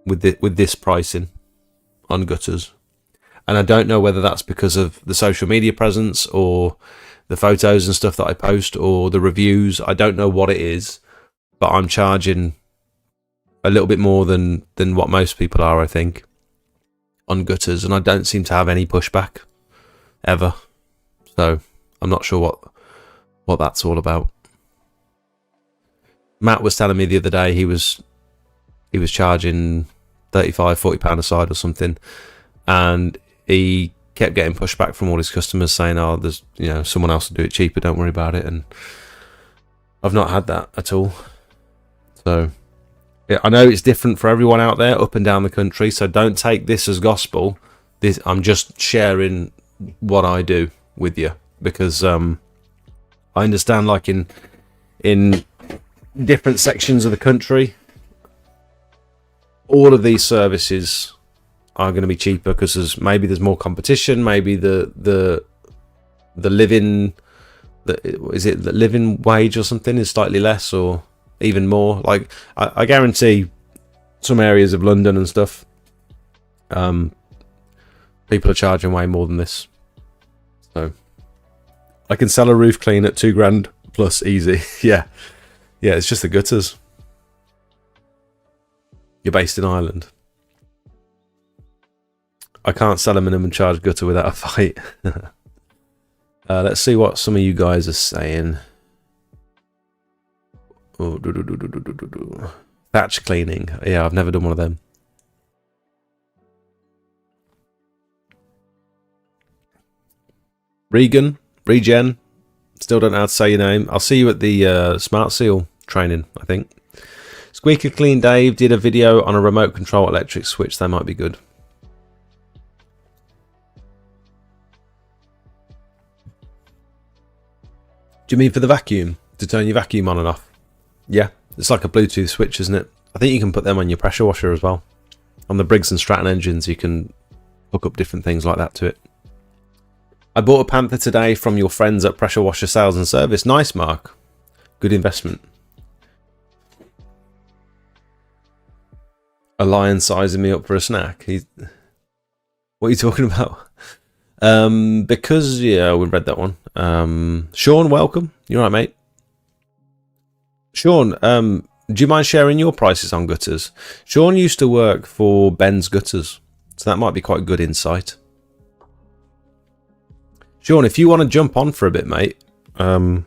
with this pricing on gutters. And I don't know whether that's because of the social media presence or the photos and stuff that I post or the reviews. I don't know what it is, but I'm charging a little bit more than what most people are, I think, on gutters, and I don't seem to have any pushback ever. So I'm not sure what that's all about. Matt was telling me the other day he was charging £35-40 a side or something, and he kept getting pushback from all his customers saying, oh, there's someone else will do it cheaper, don't worry about it. And I've not had that at all. So yeah, I know it's different for everyone out there up and down the country, so don't take this as gospel. I'm just sharing what I do with you, because I understand like in different sections of the country, all of these services are going to be cheaper because there's more competition. Maybe the living the living wage or something is slightly less, or even more. Like I guarantee some areas of London and stuff, people are charging way more than this. So I can sell a roof clean at £2,000 plus easy. yeah, it's just the gutters. You're based in Ireland. I can't sell a minimum charge gutter without a fight. Let's see what some of you guys are saying. Oh, thatch cleaning. Yeah, I've never done one of them. Regen. Still don't know how to say your name. I'll see you at the Smart Seal training, I think. Squeaker Clean Dave did a video on a remote control electric switch. That might be good. Do you mean for the vacuum? To turn your vacuum on and off? Yeah, it's like a Bluetooth switch, isn't it? I think you can put them on your pressure washer as well. On the Briggs and Stratton engines, you can hook up different things like that to it. I bought a Panther today from your friends at Pressure Washer Sales and Service. Nice, Mark. Good investment. A lion sizing me up for a snack. What are you talking about? Because, yeah, we read that one. Sean, welcome. You alright, mate? Sean, do you mind sharing your prices on gutters? Sean used to work for Ben's Gutters, so that might be quite good insight. Sean, if you want to jump on for a bit, mate, and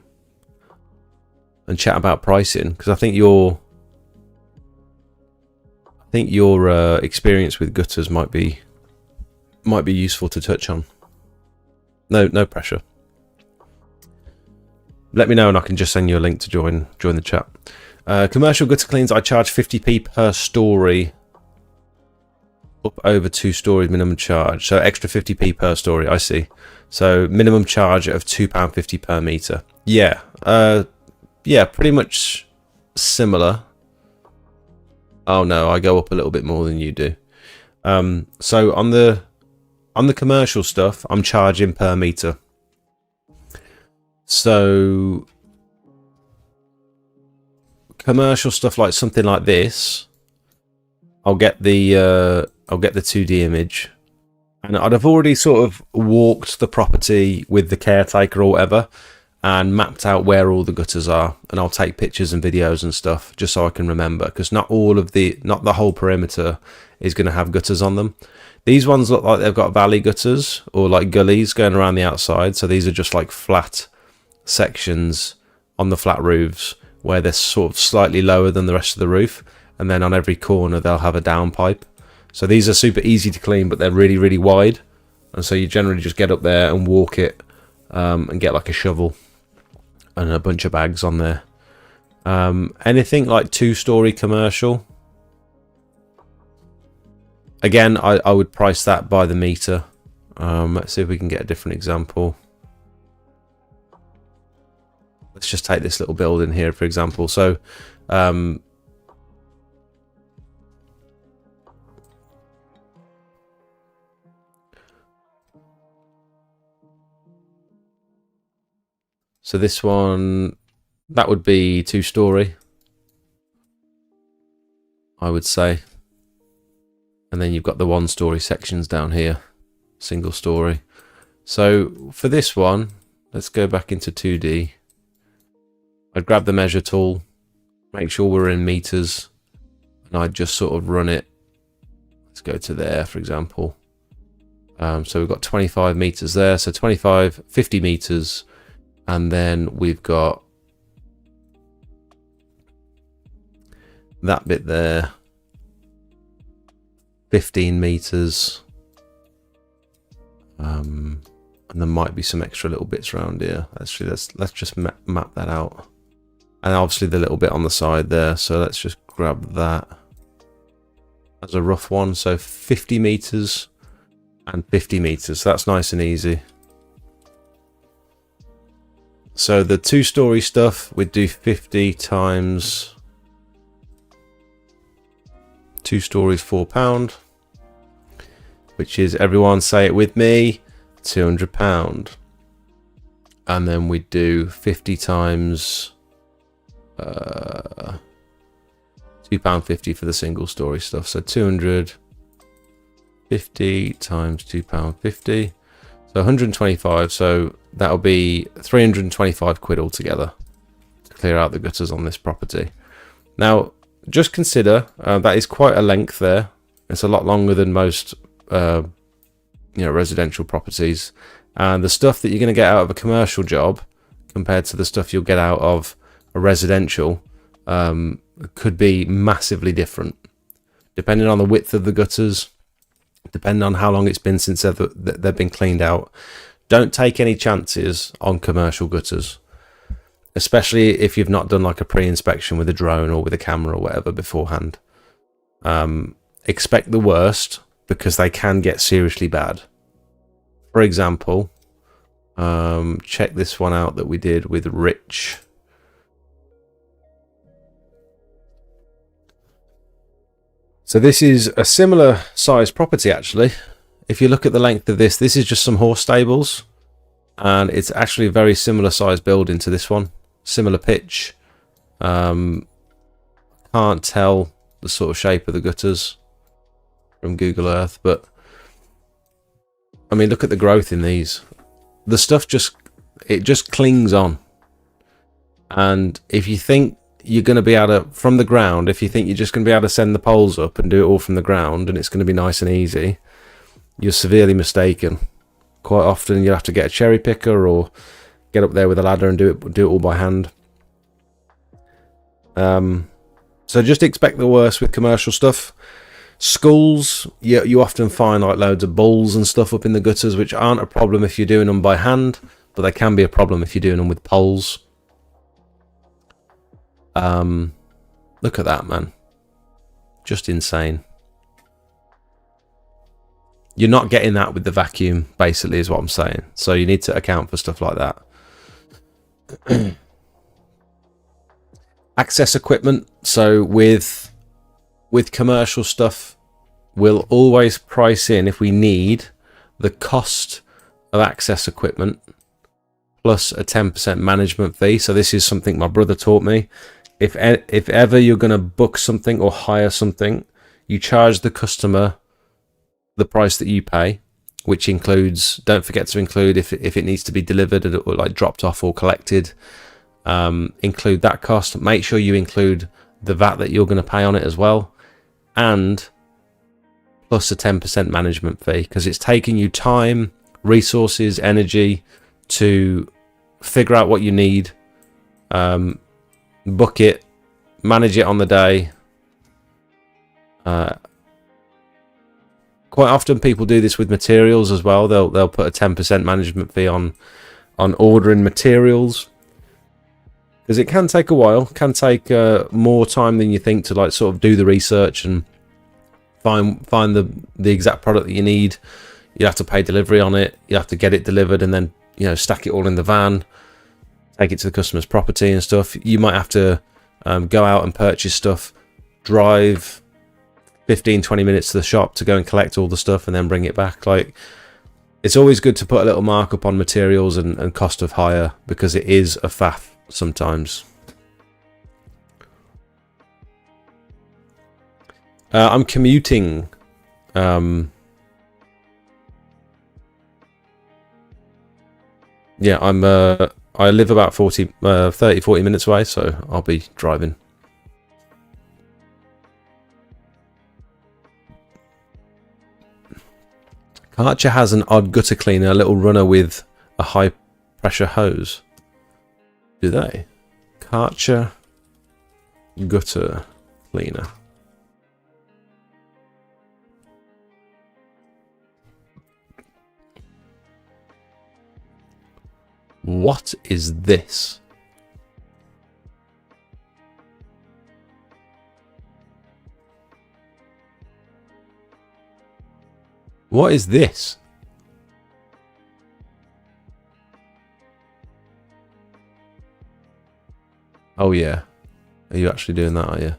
chat about pricing, because I think your experience with gutters might be useful to touch on. No pressure. Let me know and I can just send you a link to join the chat. Commercial gutter cleans, I charge 50p per story. Up over 2 stories minimum charge. So extra 50p per story, I see. So minimum charge of £2.50 per metre. Yeah. Yeah, pretty much similar. Oh no, I go up a little bit more than you do. So on the commercial stuff, I'm charging per metre. So commercial stuff like something like this, I'll get the 2D image, and I'd have already sort of walked the property with the caretaker or whatever and mapped out where all the gutters are, and I'll take pictures and videos and stuff just so I can remember, because not the whole perimeter is going to have gutters on them. These ones look like they've got valley gutters or like gullies going around the outside, so these are just like flat sections on the flat roofs where they're sort of slightly lower than the rest of the roof, and then on every corner they'll have a downpipe. So these are super easy to clean, but they're really, really wide, and so you generally just get up there and walk it, and get like a shovel and a bunch of bags on there. Anything like 2-story commercial, again, I would price that by the meter. Let's see if we can get a different example. Let's just take this little building here, for example. So, this one, that would be 2-story, I would say. And then you've got the 1-story sections down here, single story. So for this one, let's go back into 2D. I'd grab the measure tool, make sure we're in meters, and I'd just sort of run it. Let's go to there, for example. So we've got 25 meters there, so 50 meters, and then we've got that bit there, 15 meters, and there might be some extra little bits around here. Actually, let's just map that out. And obviously the little bit on the side there, so let's just grab that as a rough one. So 50 meters and 50 meters, so that's nice and easy. So the 2-story stuff, we'd do 50 times 2 stories, £4, which is, everyone say it with me, £200. And then we'd do 50 times £2.50 for the single story stuff. So 250 times £2.50, so 125. So that'll be 325 quid altogether to clear out the gutters on this property. Now, just consider that is quite a length there. It's a lot longer than most residential properties, and the stuff that you're going to get out of a commercial job compared to the stuff you'll get out of a residential could be massively different, depending on the width of the gutters, depending on how long it's been since they've been cleaned out, don't take any chances on commercial gutters, especially if you've not done like a pre-inspection with a drone or with a camera or whatever beforehand. Expect the worst, because they can get seriously bad. For example, check this one out that we did with Rich. So this is a similar size property actually. If you look at the length of this, this is just some horse stables, and it's actually a very similar size building to this one, similar pitch. Can't tell the sort of shape of the gutters from Google Earth, but I mean, look at the growth in these. The stuff just clings on. And if you think you're going to be able to, from the ground, if you think you're just going to be able to send the poles up and do it all from the ground and it's going to be nice and easy, you're severely mistaken. Quite often you'll have to get a cherry picker or get up there with a ladder and do it all by hand. So just expect the worst with commercial stuff. Schools, you often find like loads of balls and stuff up in the gutters, which aren't a problem if you're doing them by hand, but they can be a problem if you're doing them with poles. Look at that, man. Just insane. You're not getting that with the vacuum, basically, is what I'm saying. So you need to account for stuff like that. Access equipment. So with commercial stuff, we'll always price in, if we need, the cost of access equipment plus a 10% management fee. So this is something my brother taught me. If ever you're going to book something or hire something, you charge the customer the price that you pay, which includes, don't forget to include if it needs to be delivered or like dropped off or collected, include that cost. Make sure you include the VAT that you're going to pay on it as well, and plus a 10% management fee, because it's taking you time, resources, energy to figure out what you need, book it, manage it on the day. Quite often people do this with materials as well. They'll put a 10% management fee on ordering materials, because it can take a while, can take more time than you think to like sort of do the research and find the exact product that you need. You have to pay delivery on it, you have to get it delivered, and then, you know, stack it all in the van, take it to the customer's property and stuff. You might have to go out and purchase stuff, drive 15-20 minutes to the shop to go and collect all the stuff and then bring it back. Like, it's always good to put a little markup on materials and cost of hire, because it is a faff sometimes. I'm commuting. Yeah, I live about 30-40 minutes away, so I'll be driving. Karcher has an odd gutter cleaner, a little runner with a high pressure hose. Do they? Karcher gutter cleaner. What is this? What is this? Oh yeah. Are you actually doing that, are you?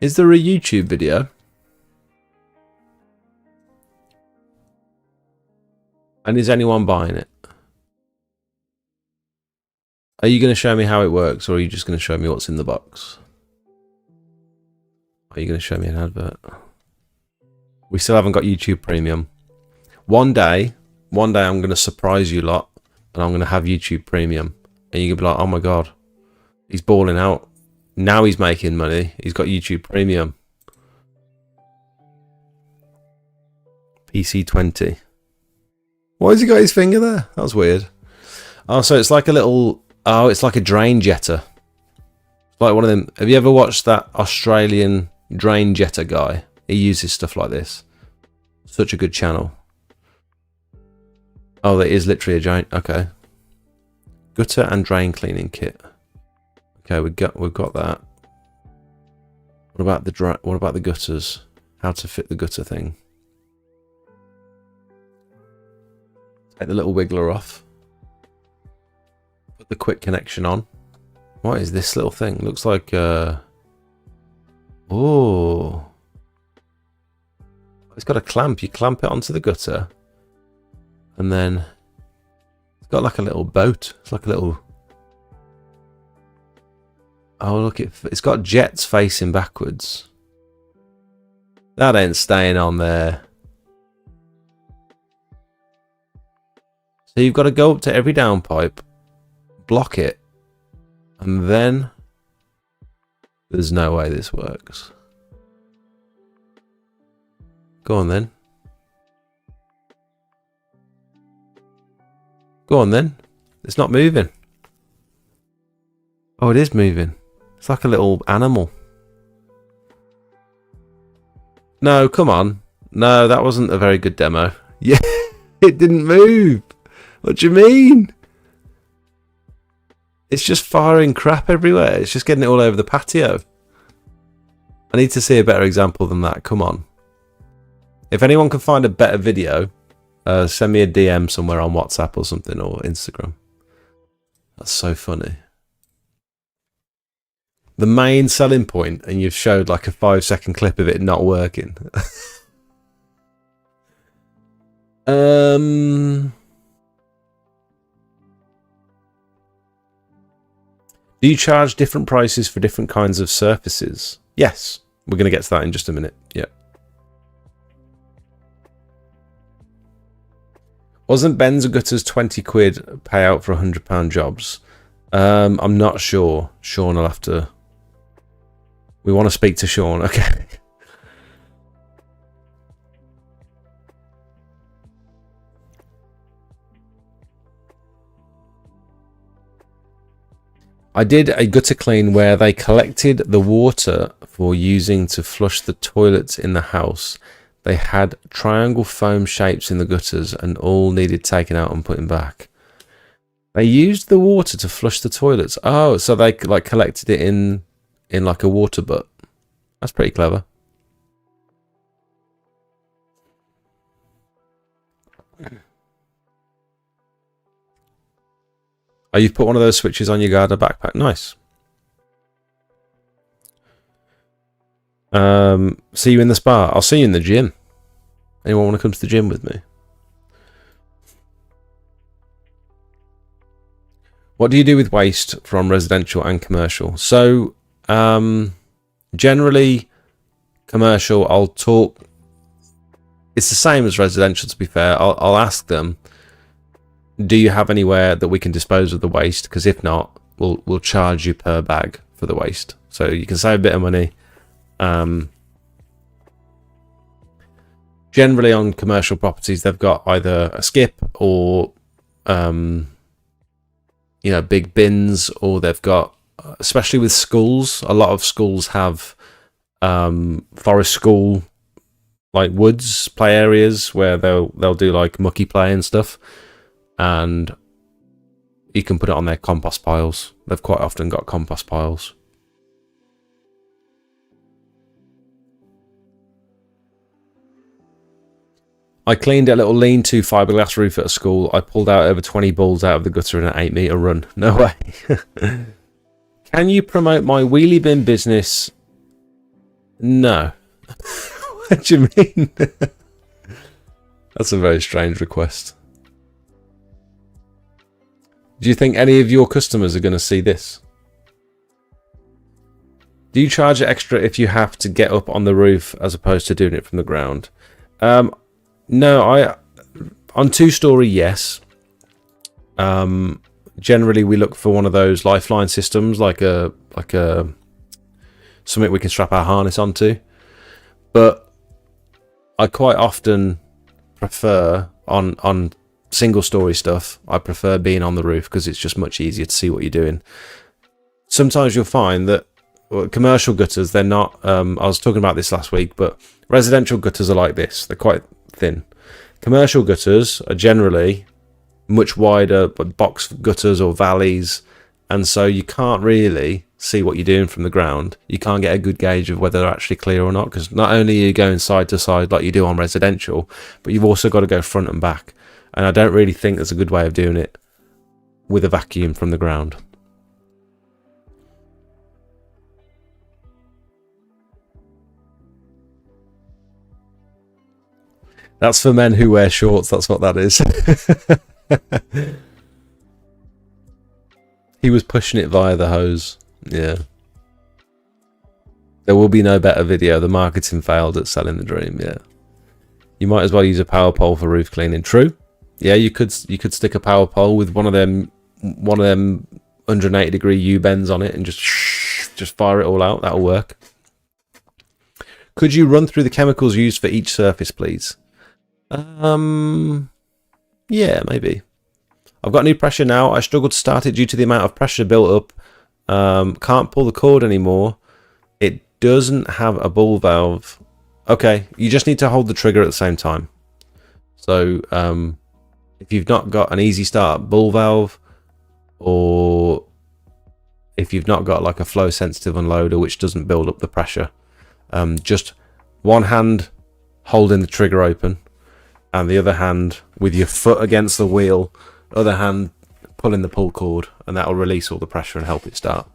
Is there a YouTube video? And is anyone buying it? Are you going to show me how it works, or are you just going to show me what's in the box? Are you going to show me an advert? We still haven't got YouTube Premium. One day I'm going to surprise you lot, and I'm going to have YouTube Premium. And you're going to be like, oh my God, he's balling out. Now he's making money. He's got YouTube Premium. PC20. Why has he got his finger there? That was weird. Oh, so it's like a little... Oh, it's like a drain jetter. Like one of them. Have you ever watched that Australian drain jetter guy? He uses stuff like this. Such a good channel. Oh, that is literally a giant. Okay. Gutter and drain cleaning kit. Okay, we've got that. What about the gutters? How to fit the gutter thing? Take the little wiggler off. Put the quick connection on. What is this little thing? Looks like oh. It's got a clamp. You clamp it onto the gutter. And then it's got like a little boat. It's like a little... Oh, look, it's got jets facing backwards. That ain't staying on there. So you've got to go up to every downpipe, block it, and then there's no way this works. Go on then. Go on then. It's not moving. Oh, it is moving. It's like a little animal. No, come on. No, that wasn't a very good demo. Yeah, it didn't move. What do you mean? It's just firing crap everywhere. It's just getting it all over the patio. I need to see a better example than that. Come on. If anyone can find a better video, send me a DM somewhere on WhatsApp or something, or Instagram. That's so funny. The main selling point, and you've showed like a 5-second clip of it not working. Do you charge different prices for different kinds of surfaces? Yes. We're going to get to that in just a minute. Yeah. Wasn't Ben's and Gutters 20 quid payout for £100 jobs? I'm not sure. Sean will have to... We want to speak to Sean. Okay. I did a gutter clean where they collected the water for using to flush the toilets in the house. They had triangle foam shapes in the gutters and all needed taken out and putting back. They used the water to flush the toilets. Oh, so they like collected it in like a water butt. That's pretty clever. Oh, you've put one of those switches on your Garda backpack. Nice. See you in the spa. I'll see you in the gym. Anyone want to come to the gym with me? What do you do with waste from residential and commercial? So, generally, commercial, I'll talk... It's the same as residential, to be fair. I'll ask them, do you have anywhere that we can dispose of the waste? Because if not, we'll charge you per bag for the waste. So you can save a bit of money. Generally on commercial properties, they've got either a skip or, big bins, or they've got, especially with schools, a lot of schools have forest school, like woods play areas where they'll do like mucky play and stuff. And you can put it on their compost piles. They've quite often got compost piles. I cleaned a little lean-to fiberglass roof at a school. I pulled out over 20 balls out of the gutter in an 8-meter run. No way. Can you promote my wheelie bin business? No. What do you mean? That's a very strange request. Do you think any of your customers are going to see this? Do you charge extra if you have to get up on the roof as opposed to doing it from the ground? No, on 2-story, yes. Generally, we look for one of those lifeline systems, like a something we can strap our harness onto. But I quite often prefer on single-story stuff. I prefer being on the roof because it's just much easier to see what you're doing. Sometimes you'll find that well, commercial gutters, they're not, I was talking about this last week, but residential gutters are like this. They're quite thin. Commercial gutters are generally much wider, but box gutters or valleys, and so you can't really see what you're doing from the ground. You can't get a good gauge of whether they're actually clear or not, because not only are you going side to side like you do on residential, but you've also got to go front and back, and I don't really think there's a good way of doing it with a vacuum from the ground. That's for men who wear shorts, that's what that is. He was pushing it via the hose. Yeah. There will be no better video. The marketing failed at selling the dream. Yeah. You might as well use a power pole for roof cleaning. True. Yeah, you could stick a power pole with one of them 180-degree U-bends on it and just fire it all out. That'll work. Could you run through the chemicals used for each surface, please? Yeah, maybe. I've got new pressure now. I struggled to start it due to the amount of pressure built up. Can't pull the cord anymore. It doesn't have a ball valve. Okay, you just need to hold the trigger at the same time. So if you've not got an easy start ball valve, or if you've not got like a flow sensitive unloader which doesn't build up the pressure, just one hand holding the trigger open and the other hand with your foot against the wheel, other hand pulling the pull cord, and that will release all the pressure and help it start.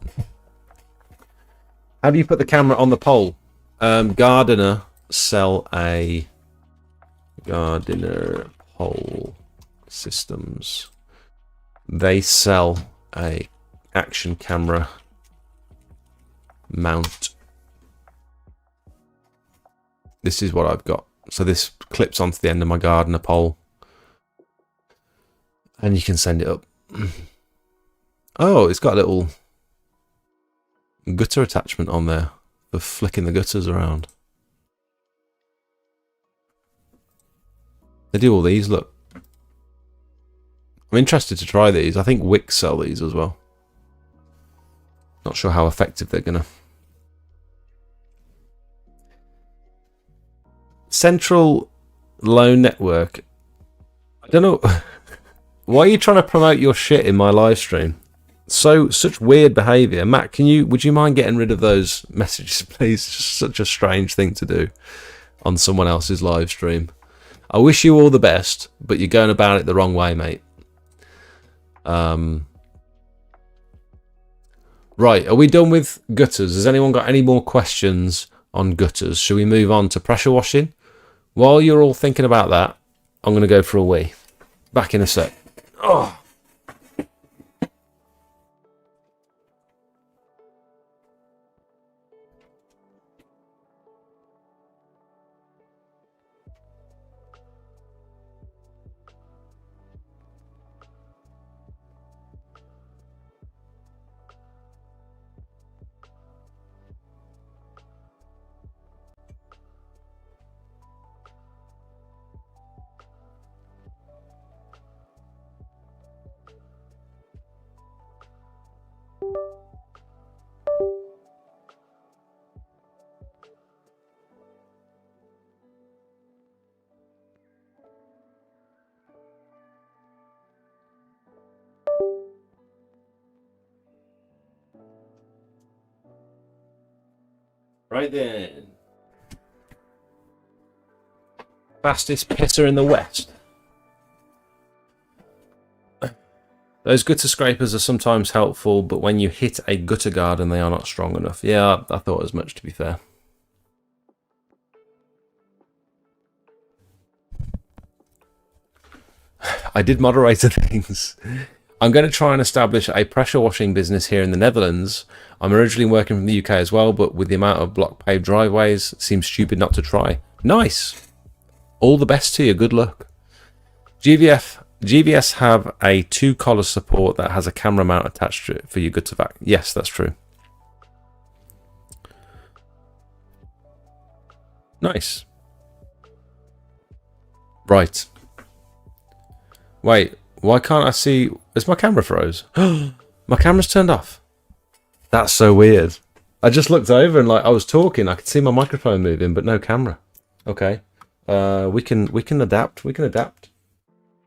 How do you put the camera on the pole? Gardiner sell a Gardiner pole systems. They sell a action camera mount. This is what I've got. So this clips onto the end of my Gardiner pole, and you can send it up. Oh, it's got a little gutter attachment on there for flicking the gutters around. They do all these, look. I'm interested to try these. I think Wix sell these as well. Not sure how effective they're gonna. Central Loan Network. I don't know. Why are you trying to promote your shit in my live stream? Such weird behaviour. Matt, would you mind getting rid of those messages, please? It's just such a strange thing to do on someone else's live stream. I wish you all the best, but you're going about it the wrong way, mate. Right, are we done with gutters? Has anyone got any more questions on gutters? Shall we move on to pressure washing? While you're all thinking about that, I'm going to go for a wee. Back in a sec. Oh. Right then. Fastest pisser in the West. Those gutter scrapers are sometimes helpful, but when you hit a gutter garden, they are not strong enough. Yeah, I thought as much, to be fair. I did moderator things. I'm going to try and establish a pressure washing business here in the Netherlands. I'm originally working from the UK as well, but with the amount of block paved driveways, it seems stupid not to try. Nice. All the best to you. Good luck. GVS have a 2-collar support that has a camera mount attached to it for your gutter vac. Yes, that's true. Nice. Right. Wait, why can't I see? Is my camera froze? My camera's turned off. That's so weird. I just looked over and like I was talking, I could see my microphone moving, but no camera. Okay. We can adapt. We can adapt.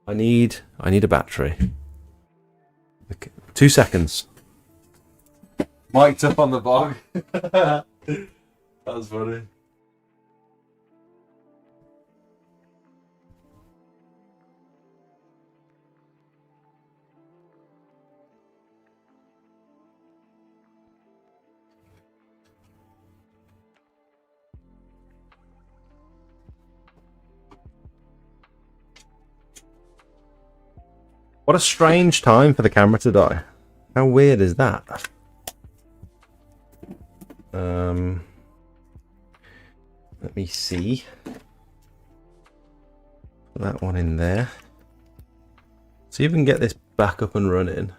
I need a battery. Okay. 2 seconds. Mic'd up on the bog. That was funny. What a strange time for the camera to die. How weird is that? Let me see. Put that one in there. See if we can get this back up and running.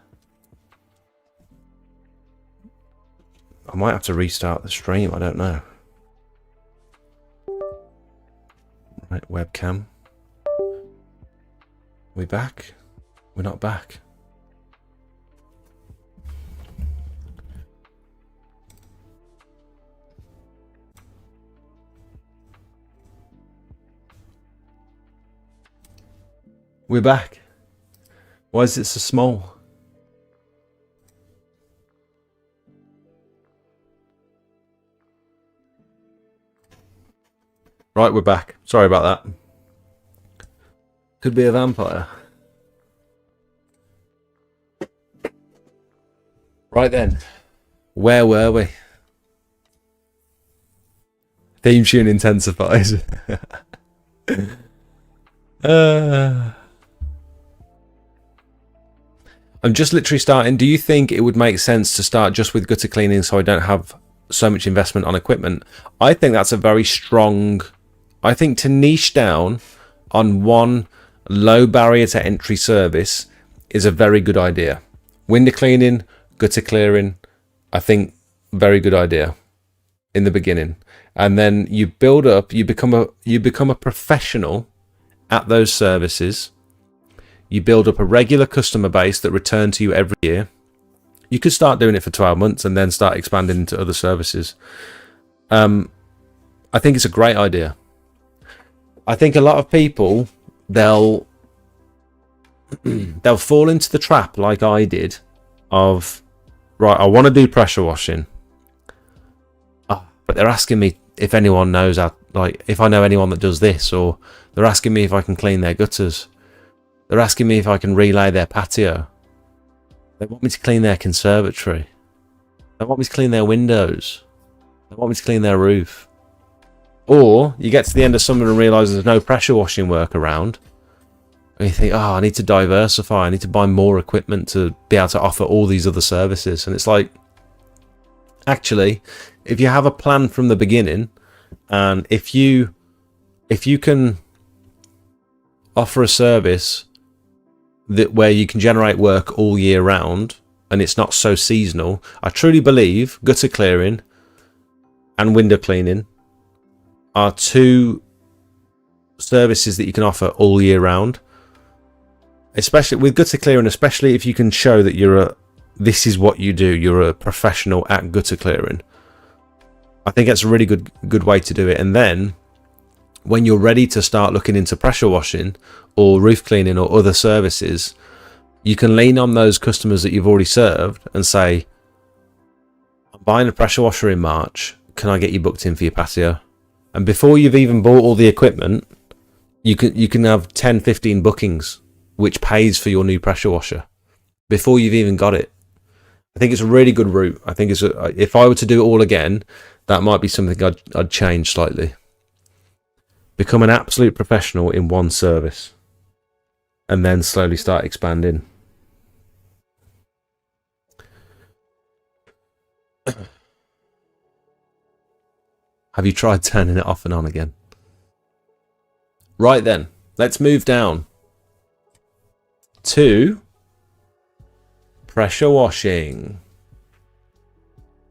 I might have to restart the stream, I don't know. Right, webcam. We back? We're not back. We're back. Why is it so small? Right, we're back. Sorry about that. Could be a vampire. Right then. Where were we? Theme tune intensifies. I'm just literally starting. Do you think it would make sense to start just with gutter cleaning so I don't have so much investment on equipment? I think that's a very strong... I think to niche down on one low barrier to entry service is a very good idea. Window cleaning, gutter clearing, I think very good idea in the beginning. And then you build up, you become a professional at those services. You build up a regular customer base that return to you every year. You could start doing it for 12 months and then start expanding into other services. I think it's a great idea. I think a lot of people, they'll fall into the trap like I did of, right, I want to do pressure washing. But they're asking me if anyone knows how, like, if I know anyone that does this, or they're asking me if I can clean their gutters. They're asking me if I can relay their patio. They want me to clean their conservatory. They want me to clean their windows. They want me to clean their roof. Or you get to the end of summer and realise there's no pressure washing work around. And you think, oh, I need to diversify. I need to buy more equipment to be able to offer all these other services. And it's like, actually, if you have a plan from the beginning, and if you can offer a service that where you can generate work all year round and it's not so seasonal, I truly believe gutter clearing and window cleaning are two services that you can offer all year round. Especially with gutter clearing, especially if you can show that this is what you do, you're a professional at gutter clearing. I think that's a really good way to do it. And then when you're ready to start looking into pressure washing or roof cleaning or other services, you can lean on those customers that you've already served and say, I'm buying a pressure washer in March, can I get you booked in for your patio? And before you've even bought all the equipment, you can have 10, 15 bookings, which pays for your new pressure washer before you've even got it. I think it's a really good route. I think if I were to do it all again, that might be something I'd change slightly. Become an absolute professional in one service and then slowly start expanding. Have you tried turning it off and on again? Right then, let's move down to pressure washing.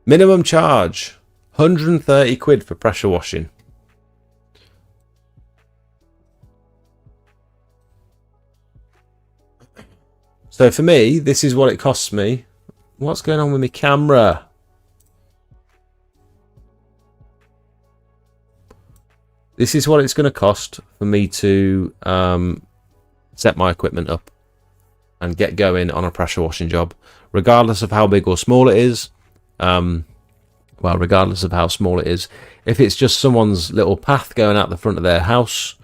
Minimum charge, 130 quid for pressure washing. So for me, this is what it costs me. What's going on with my camera? this is what it's going to cost for me to set my equipment up and get going on a pressure washing job, regardless of how big or small it is. Well, regardless of how small it is, if it's just someone's little path going out the front of their house,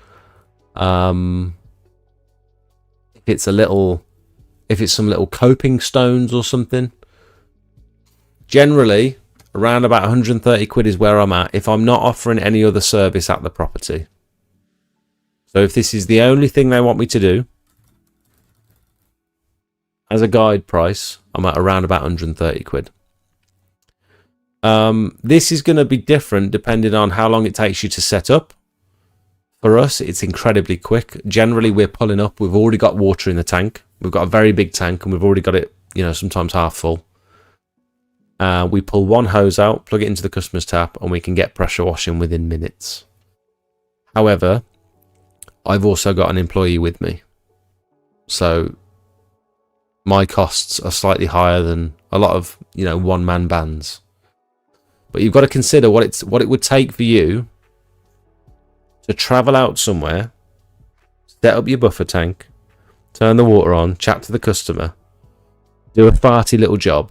if it's some little coping stones or something, generally around about 130 quid is where I'm at if I'm not offering any other service at the property. So if this is the only thing they want me to do, as a guide price, I'm at around about 130 quid. This is going to be different depending on how long it takes you to set up. For us, it's incredibly quick. Generally, we're pulling up. We've already got water in the tank. We've got a very big tank, and we've already got it, sometimes half full. We pull one hose out, plug it into the customer's tap, and we can get pressure washing within minutes. However, I've also got an employee with me. So my costs are slightly higher than a lot of, one-man bands. But you've got to consider what it would take for you to travel out somewhere, set up your buffer tank, turn the water on, chat to the customer, do a farty little job,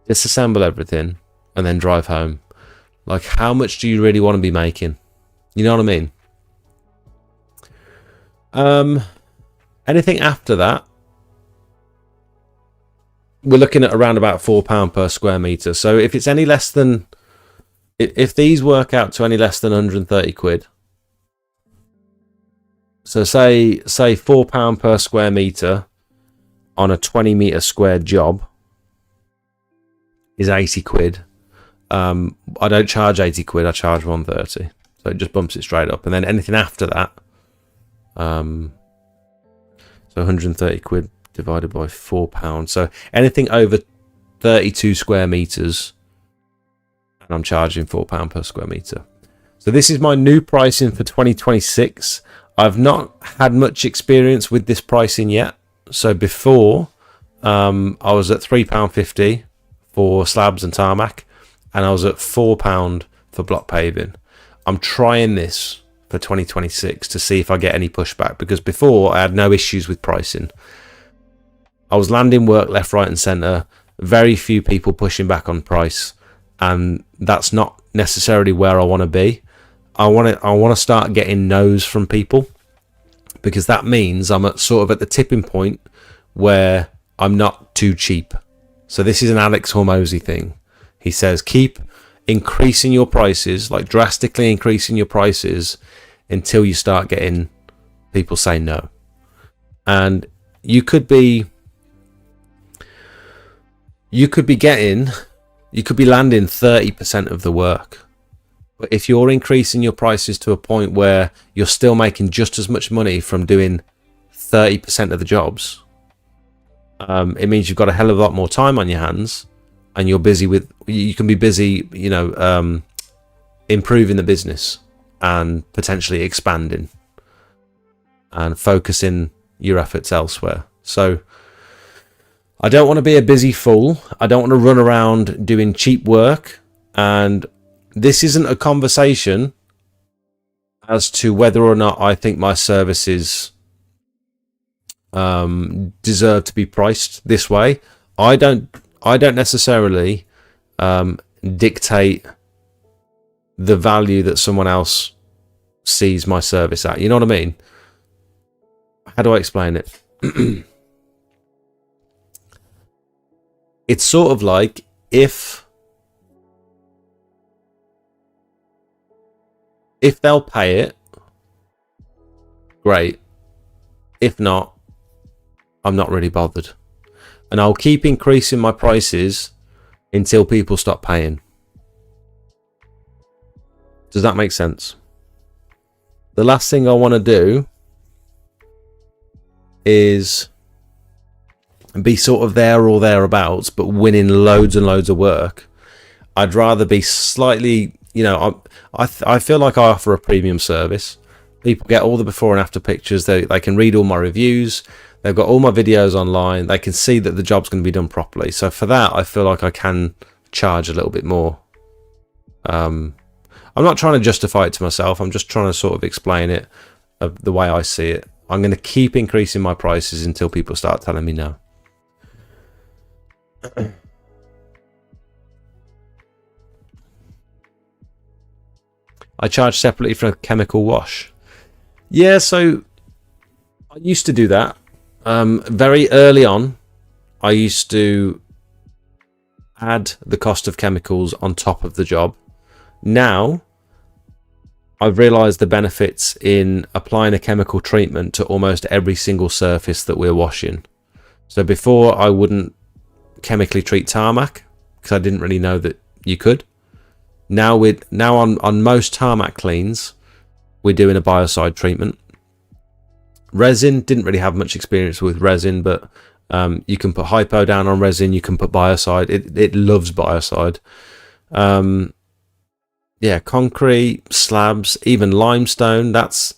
disassemble everything, and then drive home. Like, how much do you really want to be making? You know what I mean? Anything after that, we're looking at around about £4 per square metre. So if it's any less than... If these work out to any less than 130 quid, so say £4 per square metre on a 20 metre squared job is 80 quid. I don't charge 80 quid, I charge 130. So it just bumps it straight up. And then anything after that, so 130 quid divided by £4. So anything over 32 square metres, and I'm charging £4 per square metre. So this is my new pricing for 2026. I've not had much experience with this pricing yet. So before, I was at £3.50 for slabs and tarmac, and I was at £4 for block paving. I'm trying this for 2026 to see if I get any pushback, because before I had no issues with pricing. I was landing work left, right and centre, very few people pushing back on price, and that's not necessarily where I want to be. I want to start getting no's from people, because that means I'm at the tipping point where I'm not too cheap. So this is an Alex Hormozy thing. He says keep increasing your prices, like drastically increasing your prices, until you start getting people say no. And you could be landing 30% of the work. But if you're increasing your prices to a point where you're still making just as much money from doing 30% of the jobs, it means you've got a hell of a lot more time on your hands, and you can be busy, improving the business and potentially expanding and focusing your efforts elsewhere. So I don't want to be a busy fool. I don't want to run around doing cheap work. And this isn't a conversation as to whether or not I think my services deserve to be priced this way. I don't necessarily dictate the value that someone else sees my service at. You know what I mean? How do I explain it? It's sort of like if they'll pay it, great. If not, I'm not really bothered. And I'll keep increasing my prices until people stop paying. Does that make sense? The last thing I want to do is be sort of there or thereabouts, but winning loads and loads of work. I'd rather be slightly, I feel like I offer a premium service. People get all the before and after pictures. They can read all my reviews. They've got all my videos online. They can see that the job's going to be done properly. So for that, I feel like I can charge a little bit more. I'm not trying to justify it to myself. I'm just trying to sort of explain it the way I see it. I'm going to keep increasing my prices until people start telling me no. I charge separately for a chemical wash. Yeah, so I used to do that. Very early on, I used to add the cost of chemicals on top of the job. Now, I've realised the benefits in applying a chemical treatment to almost every single surface that we're washing. So before, I wouldn't chemically treat tarmac because I didn't really know that you could. Now on most tarmac cleans, we're doing a biocide treatment. Resin, didn't really have much experience with resin, but you can put hypo down on resin, you can put biocide. It loves biocide. Yeah, concrete, slabs, even limestone. That's,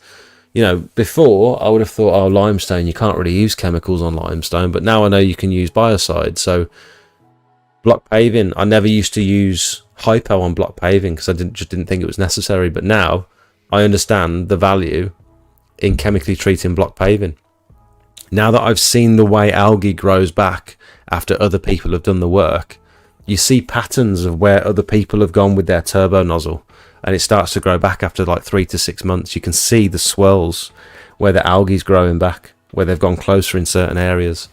you know, before I would have thought, oh, limestone, you can't really use chemicals on limestone, but now I know you can use biocide. So block paving, I never used to use hypo on block paving because I just didn't think it was necessary, but now I understand the value in chemically treating block paving. Now that I've seen the way algae grows back after other people have done the work, you see patterns of where other people have gone with their turbo nozzle, and it starts to grow back after like 3 to 6 months. You can see the swirls where the algae's growing back, where they've gone closer in certain areas.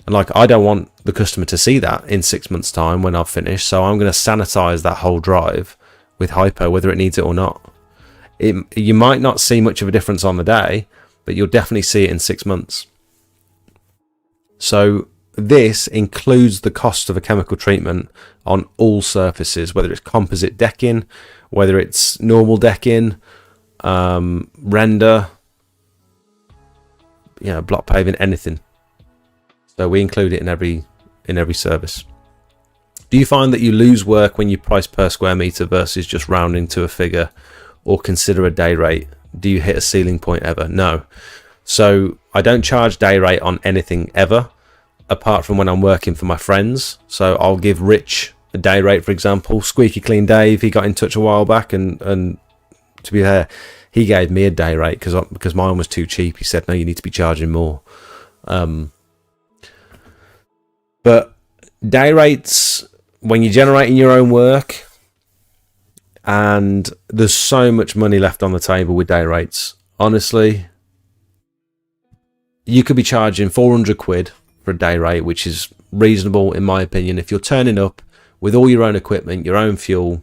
And like, I don't want the customer to see that in 6 months' time when I've finished, so I'm going to sanitize that whole drive with hypo, whether it needs it or not. You might not see much of a difference on the day, but you'll definitely see it in 6 months. So this includes the cost of a chemical treatment on all surfaces, whether it's composite decking, whether it's normal decking, render, you know, block paving, anything. So we include it in every service. Do you find that you lose work when you price per square meter versus just rounding to a figure, or consider a day rate? Do you hit a ceiling point ever? No. So I don't charge day rate on anything ever, apart from when I'm working for my friends. So I'll give Rich a day rate, for example. Squeaky Clean Dave, he got in touch a while back, and to be fair, he gave me a day rate because mine was too cheap. He said, no, you need to be charging more. But day rates, when you're generating your own work, and there's so much money left on the table with day rates, honestly, you could be charging 400 quid for a day rate, which is reasonable in my opinion. If you're turning up with all your own equipment, your own fuel,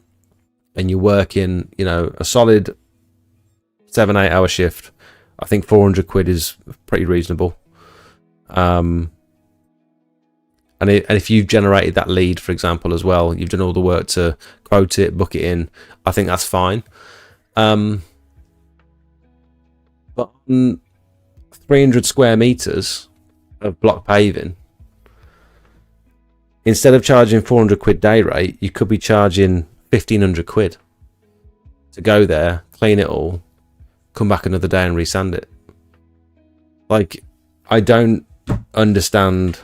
and you're working, you know, a solid 7-8 hour shift, I think 400 quid is pretty reasonable. And if you've generated that lead, for example, as well, you've done all the work to quote it, book it in, I think that's fine. But on 300 square meters of block paving, instead of charging 400 quid day rate, you could be charging 1,500 quid to go there, clean it all, come back another day and resand it. Like, I don't understand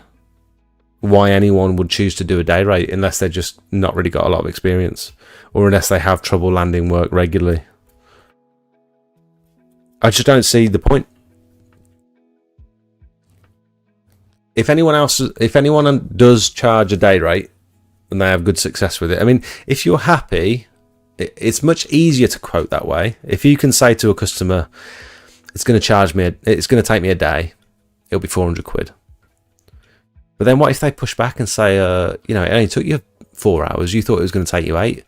why anyone would choose to do a day rate unless they're just not really got a lot of experience, or unless they have trouble landing work regularly. I just don't see the point. If anyone does charge a day rate and they have good success with it, I mean, if you're happy, it's much easier to quote that way. If you can say to a customer, it's going to take me a day, it'll be 400 quid. But then what if they push back and say, you know, it only took you 4 hours, you thought it was going to take you 8.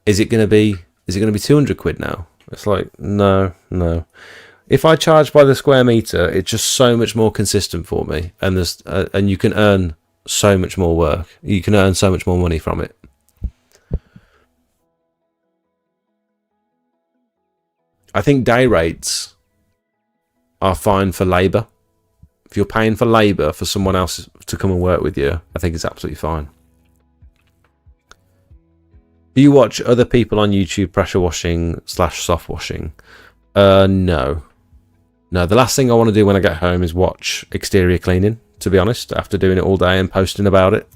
Is it going to be 200 quid now? It's like, no. If I charge by the square meter, it's just so much more consistent for me, and and you can earn so much more work. You can earn so much more money from it. I think day rates are fine for labour. If you're paying for labour for someone else to come and work with you, I think it's absolutely fine. Do you watch other people on YouTube pressure washing / soft washing? No. The last thing I want to do when I get home is watch exterior cleaning, to be honest, after doing it all day and posting about it.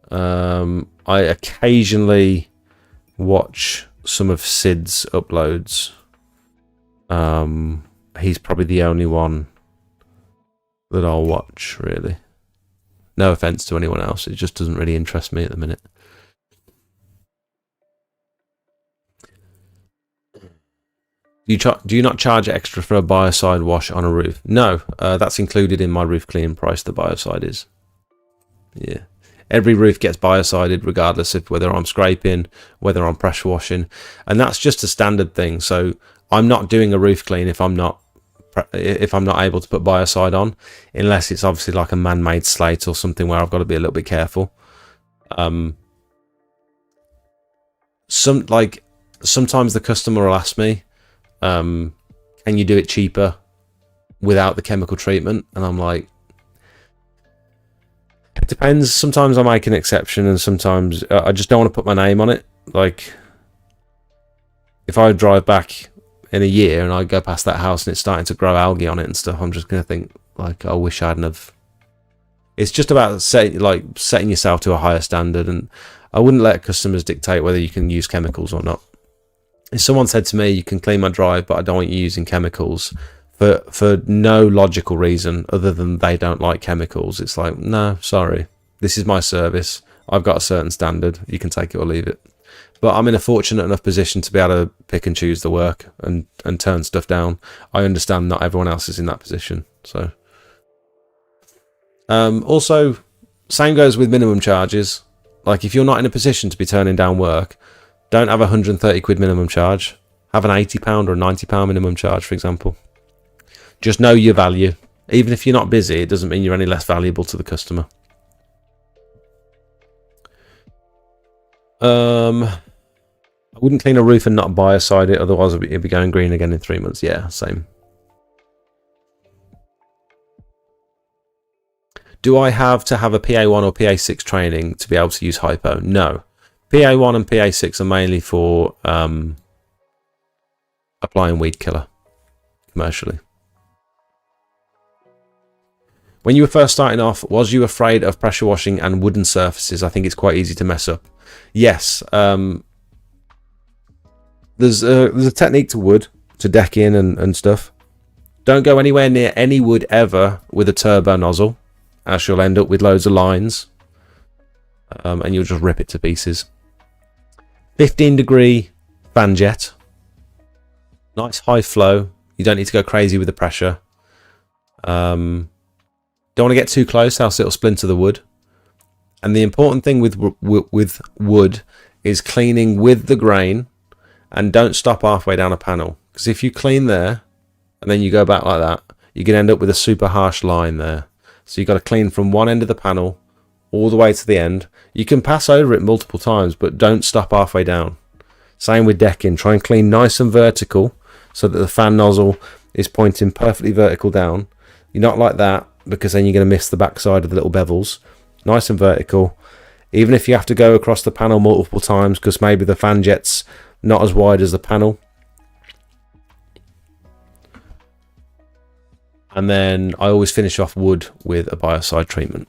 I occasionally watch some of Sid's uploads. He's probably the only one that I'll watch, really. No offense to anyone else, it just doesn't really interest me at the minute. Do you not charge extra for a biocide wash on a roof? No, that's included in my roof cleaning price, the biocide is. Yeah. Every roof gets biocided regardless of whether I'm scraping, whether I'm pressure washing. And that's just a standard thing. So I'm not doing a roof clean if I'm not able to put biocide on, unless it's obviously like a man-made slate or something where I've got to be a little bit careful. Sometimes the customer will ask me, can you do it cheaper without the chemical treatment? And I'm like, it depends. Sometimes I make an exception, and sometimes I just don't want to put my name on it. Like, if I drive back in a year and I go past that house and it's starting to grow algae on it and stuff, I'm just going to think, like, I wish I hadn't have. It's just about setting yourself to a higher standard, and I wouldn't let customers dictate whether you can use chemicals or not. If someone said to me, you can clean my drive, but I don't want you using chemicals, for no logical reason other than they don't like chemicals, it's like, no, sorry, this is my service, I've got a certain standard, you can take it or leave it. But I'm in a fortunate enough position to be able to pick and choose the work and turn stuff down. I understand not everyone else is in that position. So also, same goes with minimum charges. Like, if you're not in a position to be turning down work, don't have a 130 quid minimum charge. Have an £80 or a £90 minimum charge, for example. Just know your value. Even if you're not busy, it doesn't mean you're any less valuable to the customer. I wouldn't clean a roof and not biocide it, otherwise it'd be going green again in 3 months. Yeah, same. Do I have to have a PA1 or PA6 training to be able to use hypo? No. PA1 and PA6 are mainly for applying weed killer commercially. When you were first starting off, was you afraid of pressure washing and wooden surfaces? I think it's quite easy to mess up. Yes. There's a technique to wood, to deck in and stuff. Don't go anywhere near any wood ever with a turbo nozzle, as you'll end up with loads of lines. And you'll just rip it to pieces. 15-degree fan jet. Nice high flow. You don't need to go crazy with the pressure. Don't want to get too close, else it'll splinter the wood. And the important thing with wood is cleaning with the grain, and don't stop halfway down a panel. Because if you clean there and then you go back like that, you can end up with a super harsh line there. So you've got to clean from one end of the panel all the way to the end. You can pass over it multiple times, but don't stop halfway down. Same with decking. Try and clean nice and vertical so that the fan nozzle is pointing perfectly vertical down. You're not like that, because then you're going to miss the backside of the little bevels. Nice and vertical. Even if you have to go across the panel multiple times because maybe the fan jet's not as wide as the panel. And then I always finish off wood with a biocide treatment.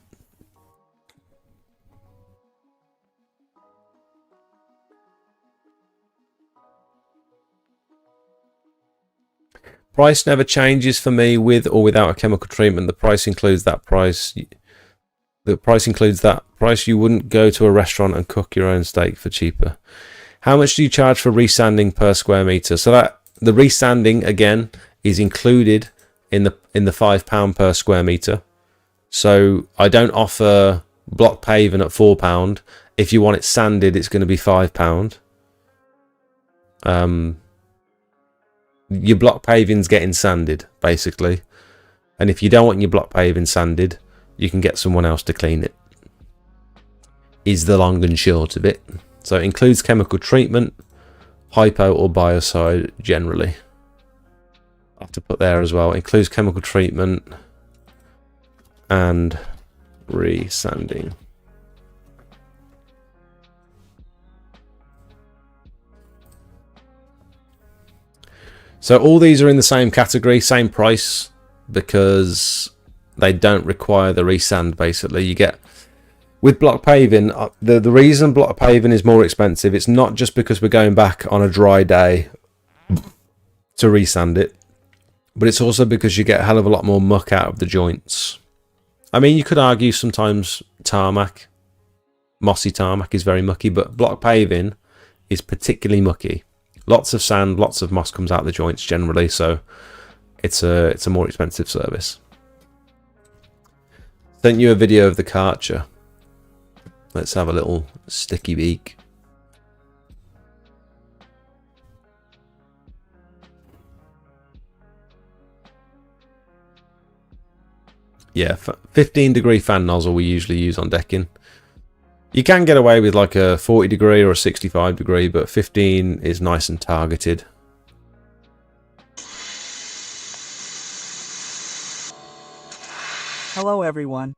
Price never changes for me with or without a chemical treatment. The price includes that price. The price includes that price. You wouldn't go to a restaurant and cook your own steak for cheaper. How much do you charge for resanding per square meter? So that the resanding again is included in the £5 per square meter. So I don't offer block paving at £4. If you want it sanded, it's going to be £5. Your block paving's getting sanded, basically. And if you don't want your block paving sanded, you can get someone else to clean it. Is the long and short of it. So it includes chemical treatment, hypo or biocide generally. I have to put there as well. It includes chemical treatment and resanding. So all these are in the same category, same price, because they don't require the resand. Basically, you get with block paving, the reason block paving is more expensive, it's not just because we're going back on a dry day to resand it, but it's also because you get a hell of a lot more muck out of the joints. I mean, you could argue sometimes tarmac, mossy tarmac is very mucky, but block paving is particularly mucky. Lots of sand, lots of moss comes out of the joints generally, so it's a more expensive service. Sent you a video of the Karcher. Let's have a little sticky beak. Yeah, 15-degree fan nozzle we usually use on decking. You can get away with like a 40-degree or a 65-degree, but 15 is nice and targeted. Hello everyone.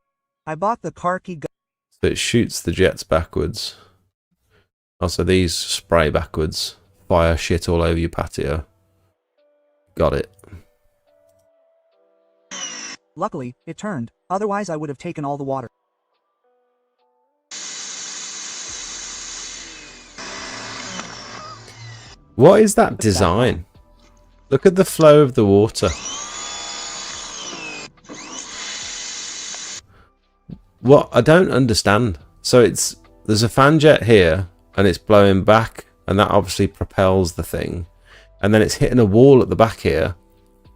I bought the Karki gun. So it shoots the jets backwards. Also, these spray backwards. Fire shit all over your patio. Got it. Luckily, it turned. Otherwise I would have taken all the water. What is that design? Look at the flow of the water. What? I don't understand. So there's a fan jet here and it's blowing back, and that obviously propels the thing, and then it's hitting a wall at the back here,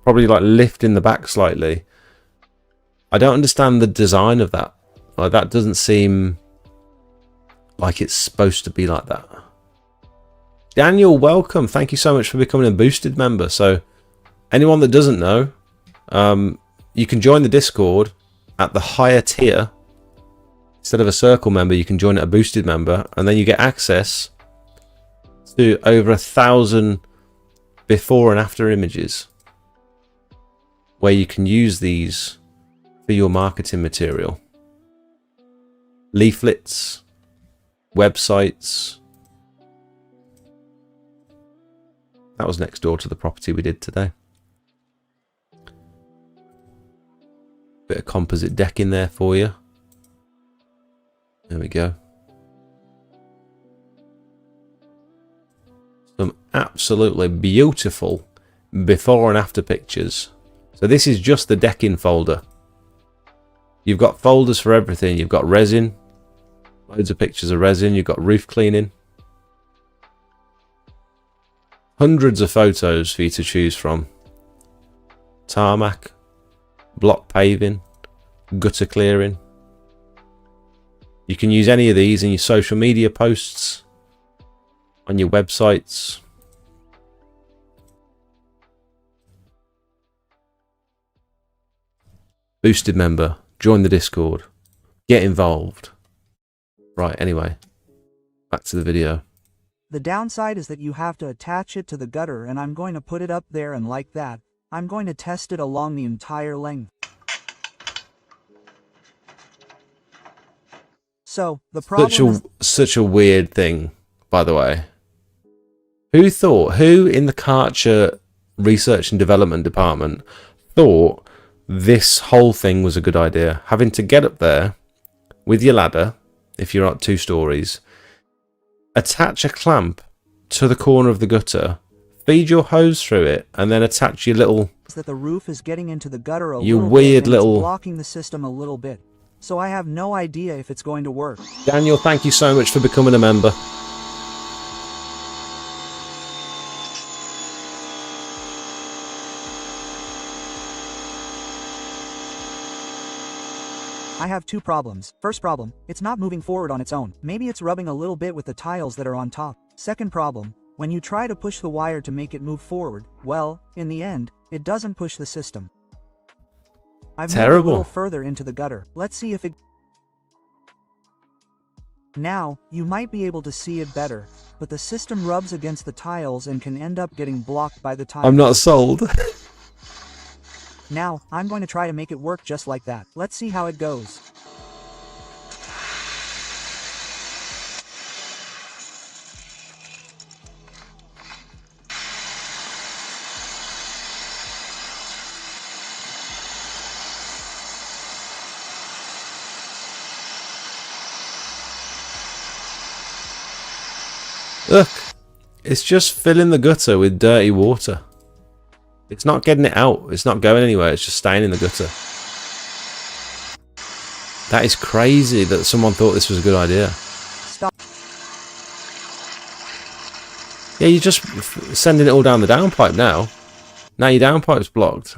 probably like lifting the back slightly. I don't understand the design of that. Like, that doesn't seem like it's supposed to be like that. Daniel, welcome. Thank you so much for becoming a boosted member. So anyone that doesn't know, you can join the Discord at the higher tier. Instead of a circle member, you can join at a boosted member, and then you get access to over 1,000 before and after images, where you can use these for your marketing material. Leaflets, websites. That was next door to the property we did today. Bit of composite deck in there for you. There we go. Some absolutely beautiful before and after pictures. So this is just the decking folder. You've got folders for everything. You've got resin, loads of pictures of resin. You've got roof cleaning. Hundreds of photos for you to choose from. Tarmac, block paving, gutter clearing. You can use any of these in your social media posts, on your websites. Boosted member, join the Discord, get involved. Right, anyway, back to the video. The downside is that you have to attach it to the gutter, and I'm going to put it up there, and like that, I'm going to test it along the entire length. So, the problem such a weird thing, by the way. Who in the Karcher research and development department thought this whole thing was a good idea? Having to get up there with your ladder, if you're at 2 stories, attach a clamp to the corner of the gutter, feed your hose through it, and then attach your little... that the roof is getting into the gutter a you little weird bit, and little... it's blocking the system a little bit. So I have no idea if it's going to work. Daniel, thank you so much for becoming a member. I have 2 problems. First problem, it's not moving forward on its own. Maybe it's rubbing a little bit with the tiles that are on top. Second problem, when you try to push the wire to make it move forward, well, in the end, it doesn't push the system. I've moved a little further into the gutter. Let's see if it... Now, you might be able to see it better, but the system rubs against the tiles and can end up getting blocked by the tiles. I'm not sold. Now, I'm going to try to make it work just like that. Let's see how it goes. Look, it's just filling the gutter with dirty water. It's not getting it out. It's not going anywhere. It's just staying in the gutter. That is crazy that someone thought this was a good idea. Stop. Yeah, you're just sending it all down the downpipe now. Now your downpipe's blocked.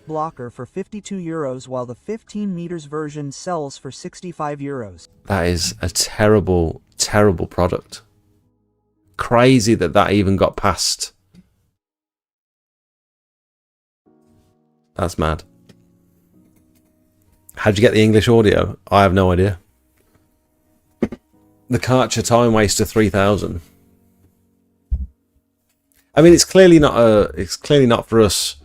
Blocker for 52 euros while the 15 meters version sells for 65 euros. That is a terrible, terrible product. Crazy that that even got past. That's mad. How'd you get the English audio? I have no idea. The Karcher time waster 3000. I mean, it's clearly not for us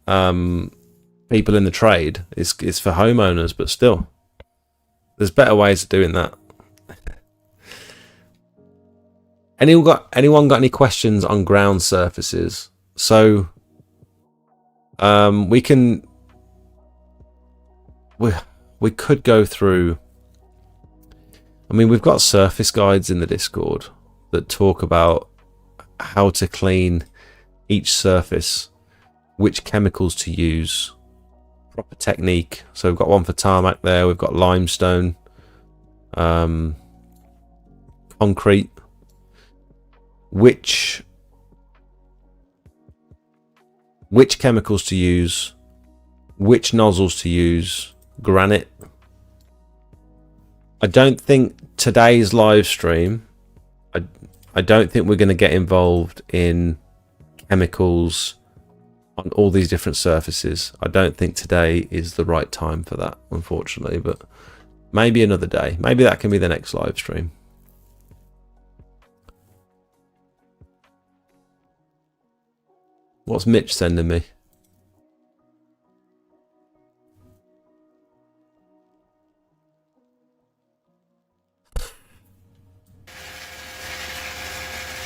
people in the trade. It's for homeowners, but still, there's better ways of doing that. Anyone got any questions on ground surfaces? So we could go through. I mean, we've got surface guides in the Discord that talk about how to clean each surface, which chemicals to use, proper technique. So we've got one for tarmac there, we've got limestone, concrete, which chemicals to use, which nozzles to use, granite. I don't think today's live stream, I don't think we're going to get involved in chemicals on all these different surfaces. I don't think today is the right time for that, unfortunately, but maybe another day. Maybe that can be the next live stream. What's Mitch sending me?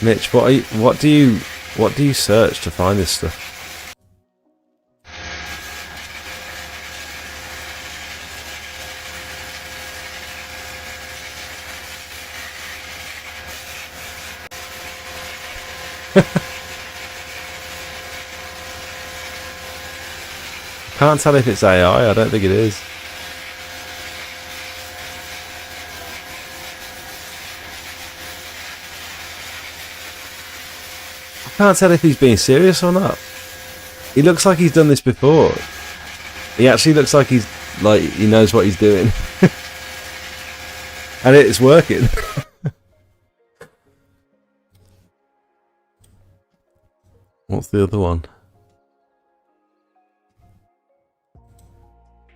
Mitch, what do you search to find this stuff? Can't tell if it's AI. I don't think it is. I can't tell if he's being serious or not. He looks like he's done this before. He actually looks like he knows what he's doing. And it's working. What's the other one?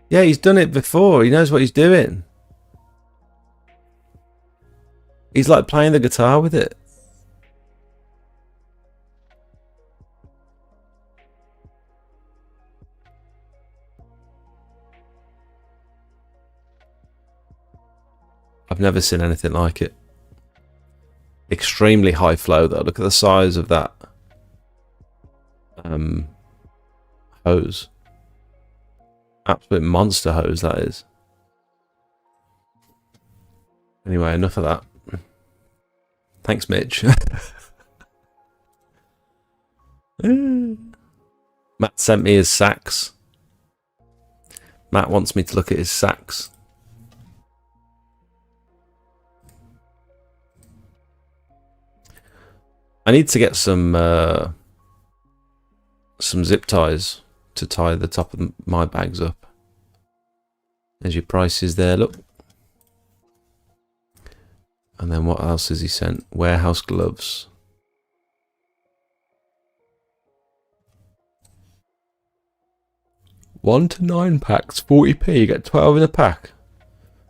Yeah, he's done it before. He knows what he's doing. He's like playing the guitar with it. I've never seen anything like it. Extremely high flow though. Look at the size of that hose. Absolute monster hose that is. Anyway, enough of that. Thanks, Mitch. Matt sent me his sax. Matt wants me to look at his sax. I need to get some zip ties to tie the top of my bags up. There's your prices there, look. And then what else has he sent? Warehouse gloves. One to 9 packs, 40p. You get 12 in a pack.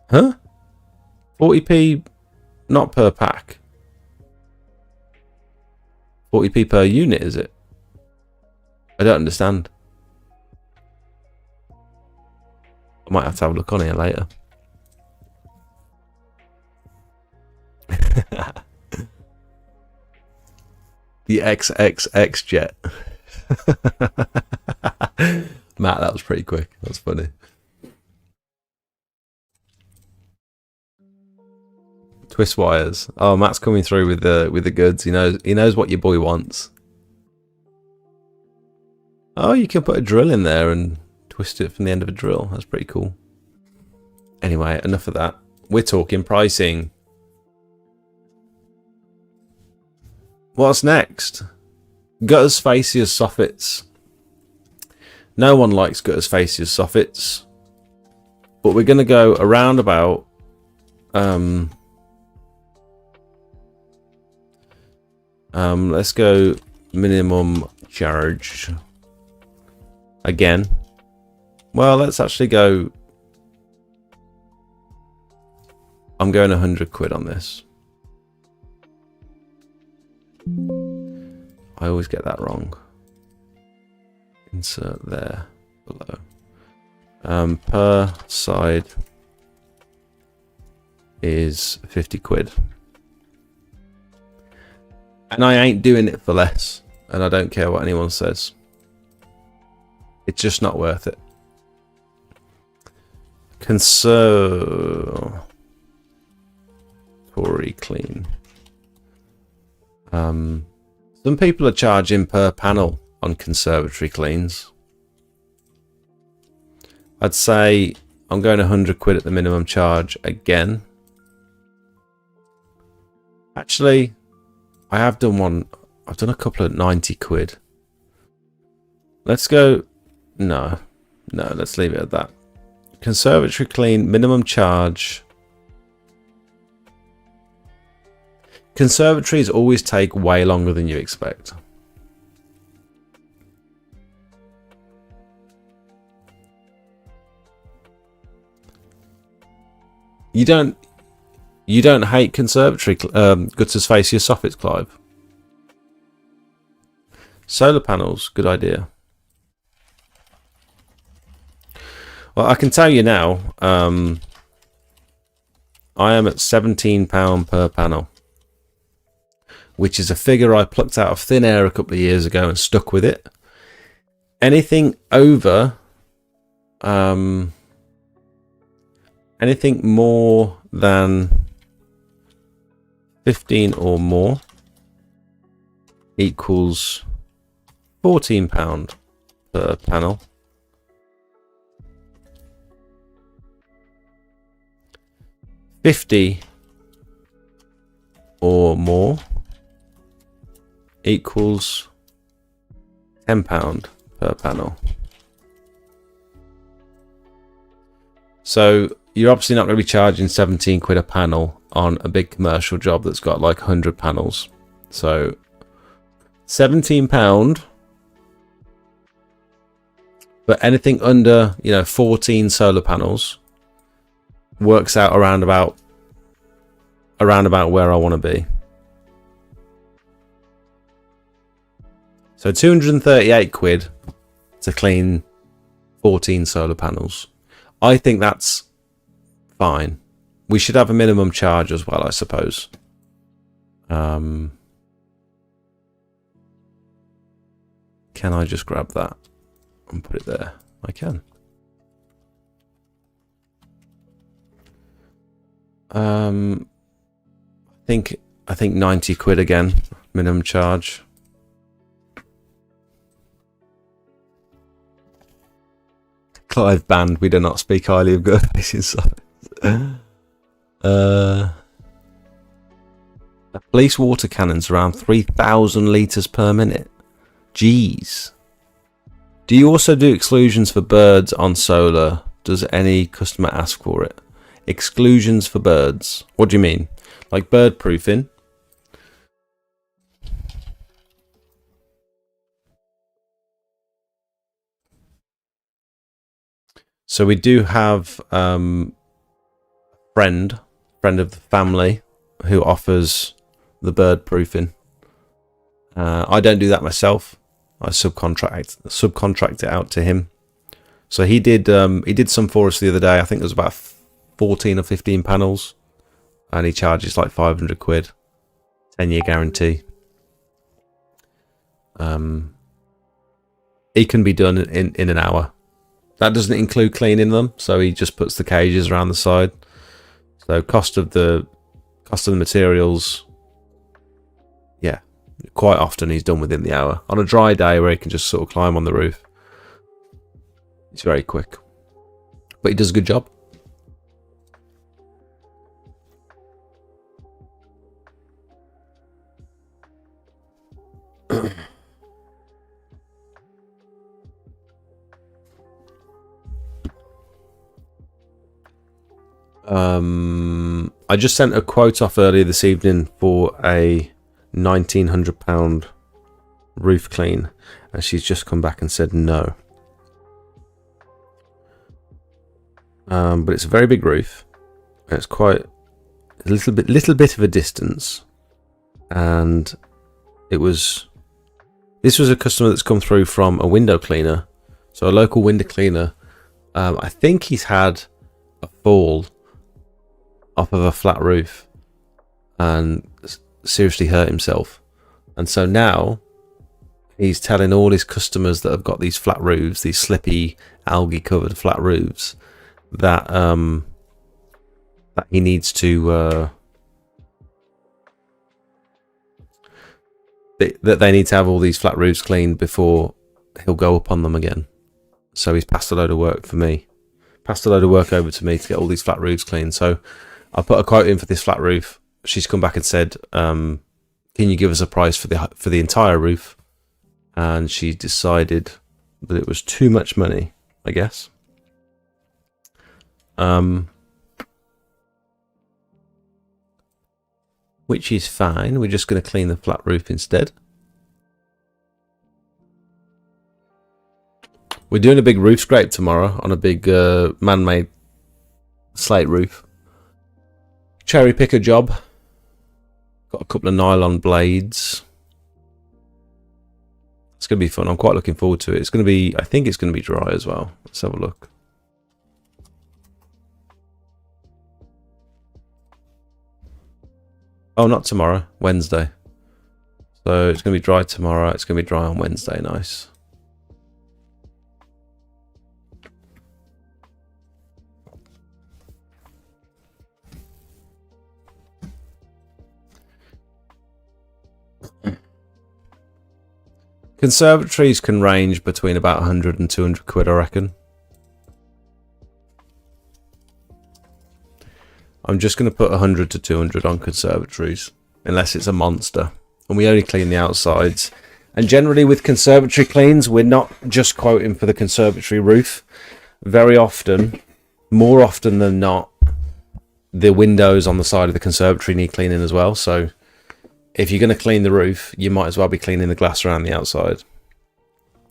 Huh? 40p not per pack. 40p per unit, is it? I don't understand. I might have to have a look on here later. The XXX jet. Matt, that was pretty quick. That's funny. Twist wires. Oh, Matt's coming through with the goods. He knows what your boy wants. Oh, you can put a drill in there and twist it from the end of a drill. That's pretty cool. Anyway, enough of that. We're talking pricing. What's next? Gutters, fascias, soffits. No one likes gutters, fascias, soffits. But we're going to go around about... let's go minimum charge. Again. Well, let's actually go... I'm going 100 quid on this. I always get that wrong. Insert there below. Per side is 50 quid. And I ain't doing it for less. And I don't care what anyone says. It's just not worth it. Conservatory clean. Some people are charging per panel on conservatory cleans. I'd say I'm going 100 quid at the minimum charge again. Actually, I have done one. I've done a couple at 90 quid. Let's go. No, let's leave it at that. Conservatory clean, minimum charge. Conservatories always take way longer than you expect. You don't hate conservatory gutters, fascia, soffits, Clive? Solar panels, good idea. Well, I can tell you now, I am at £17 per panel, which is a figure I plucked out of thin air a couple of years ago and stuck with it. Anything over, anything more than 15 or more equals £14 per panel. $50 or more equals £10 per panel. So you're obviously not going to be charging 17 quid a panel on a big commercial job that's got like 100 panels. So £17, but anything under 14 solar panels works out around about where I want to be. So 238 quid to clean 14 solar panels. I think that's fine. We should have a minimum charge as well, I suppose. Can I just grab that and put it there? I can. I think 90 quid again, minimum charge. Clive banned. We do not speak highly of good faces. Police water cannons around 3,000 litres per minute. Jeez. Do you also do exclusions for birds on solar? Does any customer ask for it? Exclusions for birds. What do you mean? Like bird proofing? So we do have friend of the family who offers the bird proofing. I don't do that myself. I subcontract it out to him. So he did some for us the other day. I think it was about 14 or 15 panels, and he charges like 500 quid, 10-year guarantee. It can be done in an hour. That doesn't include cleaning them, so he just puts the cages around the side. So cost of the cost of the materials, yeah, quite often he's done within the hour. On a dry day where he can just sort of climb on the roof, it's very quick. But he does a good job. I just sent a quote off earlier this evening for a £1,900 roof clean, and she's just come back and said no. But it's a very big roof. It's quite a little bit of a distance, and this was a customer that's come through from a window cleaner, so a local window cleaner. I think he's had a fall off of a flat roof and seriously hurt himself, and so now he's telling all his customers that have got these flat roofs, these slippy algae covered flat roofs, that that he needs to that they need to have all these flat roofs cleaned before he'll go up on them again. So he's passed a load of work for me, passed a load of work over to me to get all these flat roofs cleaned. So I put a quote in for this flat roof. She's come back and said, can you give us a price for the entire roof? And she decided that it was too much money, I guess. Which is fine. We're just going to clean the flat roof instead. We're doing a big roof scrape tomorrow on a big man-made slate roof. Cherry picker job. Got a couple of nylon blades. It's going to be fun. I'm quite looking forward to it. It's going to be, I think it's going to be dry as well. Let's have a look. Oh, not tomorrow. Wednesday. So it's going to be dry tomorrow. It's going to be dry on Wednesday. Nice. Conservatories can range between about 100 and 200 quid, I reckon. I'm just going to put 100 to 200 on conservatories, unless it's a monster. And we only clean the outsides. And generally with conservatory cleans, we're not just quoting for the conservatory roof. Very often, more often than not, the windows on the side of the conservatory need cleaning as well. So if you're going to clean the roof, you might as well be cleaning the glass around the outside.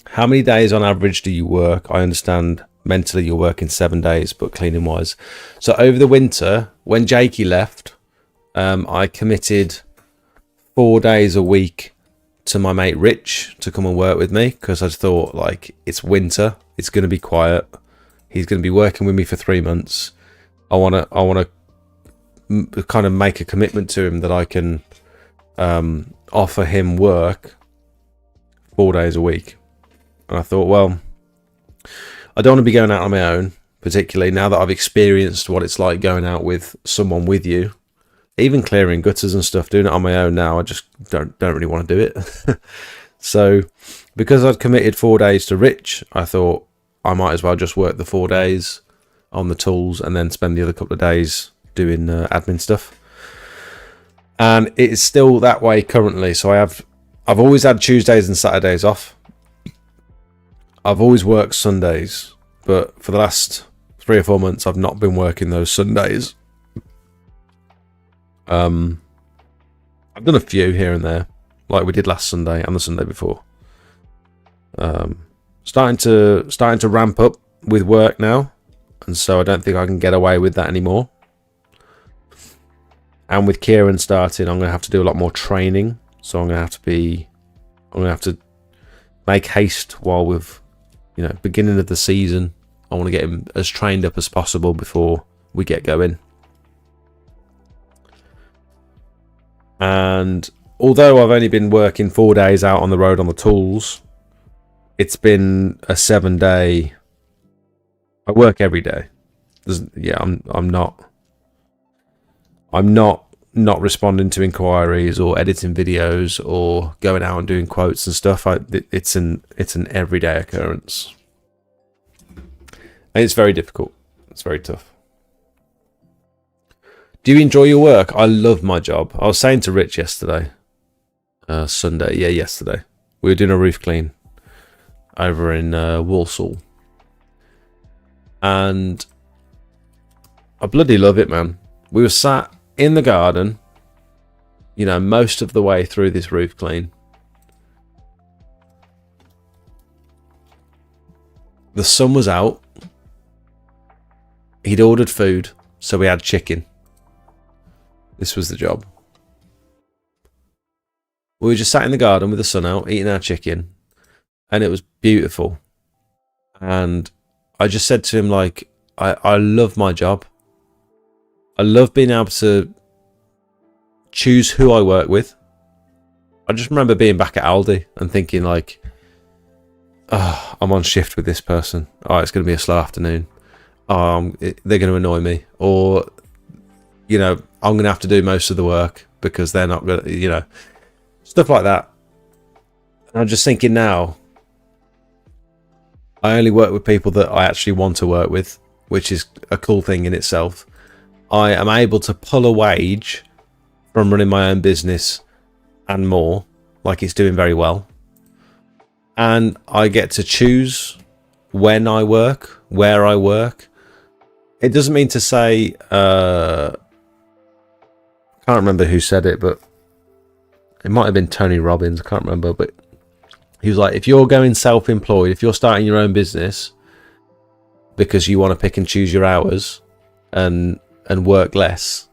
How many days on average do you work? I understand mentally you're working 7 days, but cleaning wise. So over the winter, when Jakey left, I committed 4 days a week to my mate Rich to come and work with me, because I thought, like, it's winter, it's going to be quiet. He's going to be working with me for 3 months. I want to kind of make a commitment to him that I can offer him work 4 days a week. And I thought, well, I don't want to be going out on my own, particularly now that I've experienced what it's like going out with someone with you. Even clearing gutters and stuff, doing it on my own now, I just don't really want to do it. So because I'd committed 4 days to Rich, I thought I might as well just work the 4 days on the tools and then spend the other couple of days doing admin stuff. And it is still that way currently. So I've always had Tuesdays and Saturdays off. I've always worked Sundays, but for the last 3 or 4 months, I've not been working those Sundays. I've done a few here and there, like we did last Sunday and the Sunday before. Starting to ramp up with work now, and so I don't think I can get away with that anymore. And with Kieran starting, I'm going to have to do a lot more training, so I'm going to have to make haste while we've, beginning of the season. I want to get him as trained up as possible before we get going. And although I've only been working 4 days out on the road on the tools, it's been a 7-day. I work every day. I'm not not responding to inquiries or editing videos or going out and doing quotes and stuff. It's an everyday occurrence, and it's very difficult. It's very tough. Do you enjoy your work? I love my job. I was saying to Rich yesterday, Sunday, yesterday, we were doing a roof clean over in Walsall, and I bloody love it, man. We were sat in the garden, you know, most of the way through this roof clean. The sun was out. He'd ordered food, so we had chicken. This was the job. We were just sat in the garden with the sun out, eating our chicken, and it was beautiful. And I just said to him, like, I love my job. I love being able to choose who I work with. I just remember being back at Aldi and thinking, like, oh, I'm on shift with this person. Oh, it's going to be a slow afternoon. Oh, they're going to annoy me. Or, you know, I'm going to have to do most of the work because they're not going to, you know, stuff like that. And I'm just thinking now, I only work with people that I actually want to work with, which is a cool thing in itself. I am able to pull a wage from running my own business and more, like it's doing very well. And I get to choose when I work, where I work. It doesn't mean to say, I can't remember who said it, but it might have been Tony Robbins, I can't remember, but he was like, if you're going self-employed, if you're starting your own business because you want to pick and choose your hours and work less,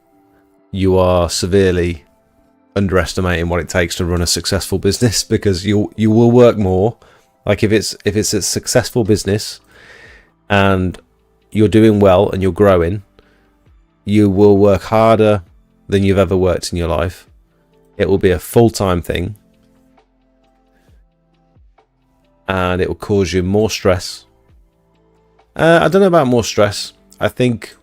you are severely underestimating what it takes to run a successful business, because you will work more. Like if it's a successful business and you're doing well and you're growing, you will work harder than you've ever worked in your life. It will be a full-time thing, and it will cause you more stress. I don't know about more stress. I think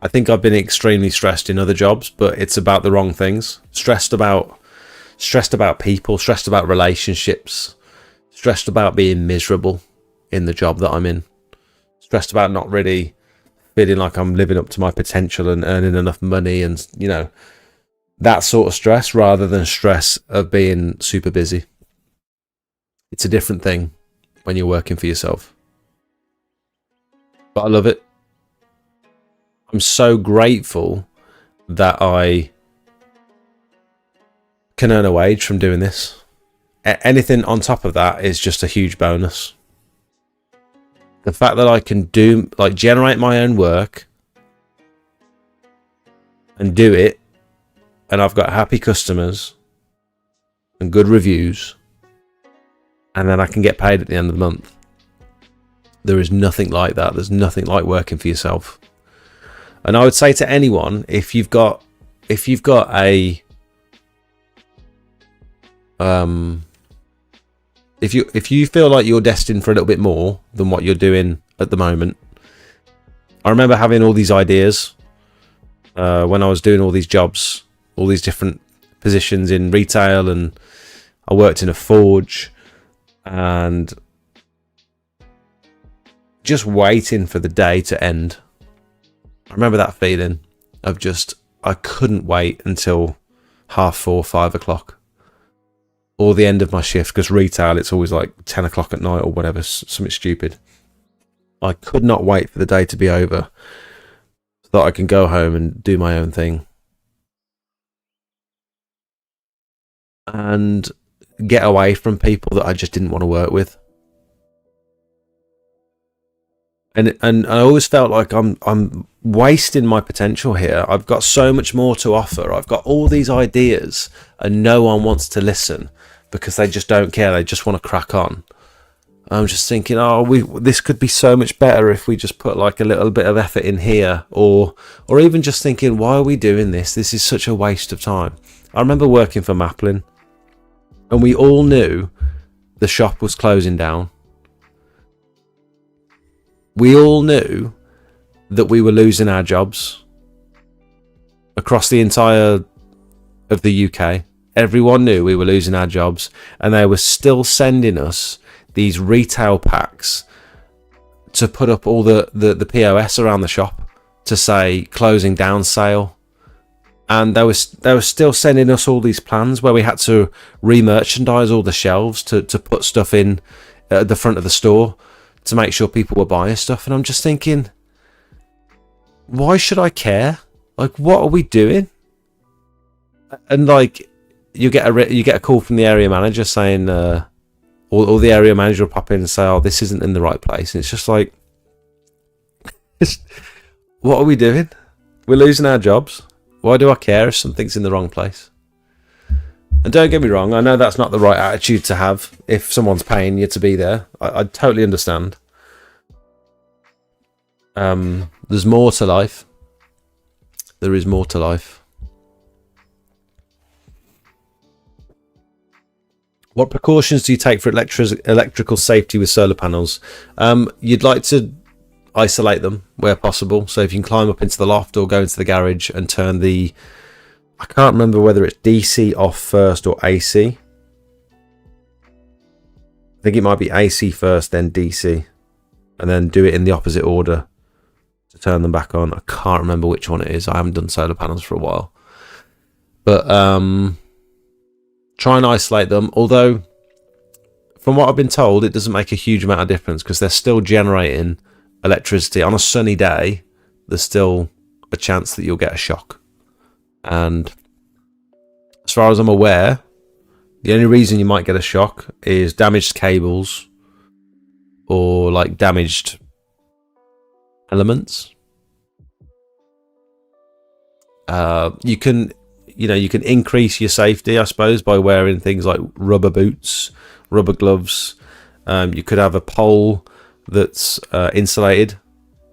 I've been extremely stressed in other jobs, but it's about the wrong things. Stressed about people, stressed about relationships, stressed about being miserable in the job that I'm in, stressed about not really feeling like I'm living up to my potential and earning enough money, and, you know, that sort of stress, rather than stress of being super busy. It's a different thing when you're working for yourself. But I love it. I'm so grateful that I can earn a wage from doing this. Anything on top of that is just a huge bonus. The fact that I can generate my own work and do it, and I've got happy customers and good reviews, and then I can get paid at the end of the month. There is nothing like that. There's nothing like working for yourself. And I would say to anyone, if you've got a if you feel like you're destined for a little bit more than what you're doing at the moment. I remember having all these ideas when I was doing all these jobs, all these different positions in retail, and I worked in a forge, and just waiting for the day to end. I remember that feeling of just, I couldn't wait until 4:30, 5 o'clock, or the end of my shift, because retail, it's always like 10 o'clock at night or whatever, something stupid. I could not wait for the day to be over so that I can go home and do my own thing and get away from people that I just didn't want to work with. And I always felt like I'm wasting my potential here. I've got so much more to offer. I've got all these ideas, and no one wants to listen because they just don't care. They just want to crack on. I'm just thinking, this could be so much better if we just put like a little bit of effort in here, or even just thinking, why are we doing this? This is such a waste of time. I remember working for Maplin, and we all knew the shop was closing down. We all knew that we were losing our jobs. across the entire of the UK. Everyone knew we were losing our jobs, and they were still sending us these retail packs to put up all the POS around the shop to say closing down sale. And they were still sending us all these plans where we had to re-merchandise all the shelves to put stuff in at the front of the store to make sure people were buying stuff. And I'm just thinking, why should I care? Like, what are we doing? And like, you get a call from the area manager saying, or the area manager will pop in and say, "Oh, this isn't in the right place." And it's just like, what are we doing? We're losing our jobs. Why do I care if something's in the wrong place? And don't get me wrong, I know that's not the right attitude to have if someone's paying you to be there. I totally understand. There's more to life. There is more to life. What precautions do you take for electrical safety with solar panels? You'd like to isolate them where possible. So if you can climb up into the loft or go into the garage and turn the... I can't remember whether it's DC off first or AC. I think it might be AC first, then DC. And then do it in the opposite order to turn them back on. I can't remember which one it is. I haven't done solar panels for a while. But try and isolate them. Although, from what I've been told, it doesn't make a huge amount of difference because they're still generating electricity. On a sunny day, there's still a chance that you'll get a shock. And as far as I'm aware, the only reason you might get a shock is damaged cables or like damaged elements. You can increase your safety, I suppose, by wearing things like rubber boots, rubber gloves. You could have a pole that's insulated.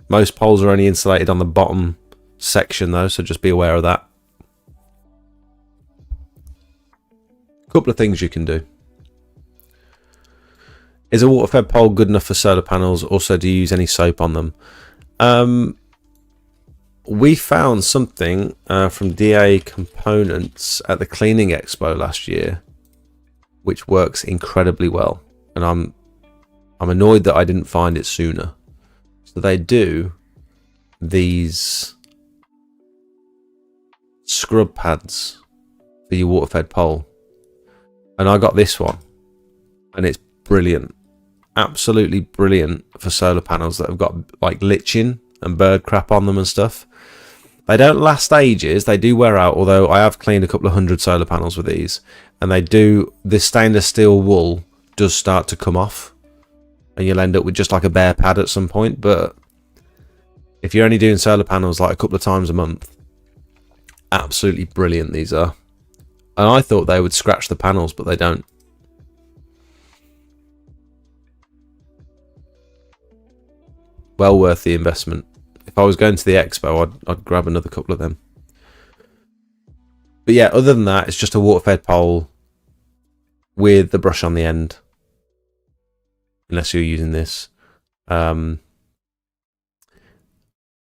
Most poles are only insulated on the bottom section though, so just be aware of that. Couple of things you can do. Is a water-fed pole good enough for solar panels? Also, do you use any soap on them? We found something from DA Components at the Cleaning Expo last year, which works incredibly well, and I'm annoyed that I didn't find it sooner. So they do these scrub pads for your water-fed pole. And I got this one, and it's brilliant, absolutely brilliant for solar panels that have got like liching and bird crap on them and stuff. They don't last ages, they do wear out, although I have cleaned a couple of hundred solar panels with these, and this stainless steel wool does start to come off, and you'll end up with just like a bare pad at some point. But if you're only doing solar panels like a couple of times a month, absolutely brilliant these are. And I thought they would scratch the panels, but they don't. Well worth the investment. If I was going to the expo, I'd grab another couple of them. But yeah, other than that, it's just a water-fed pole with the brush on the end. Unless you're using this. I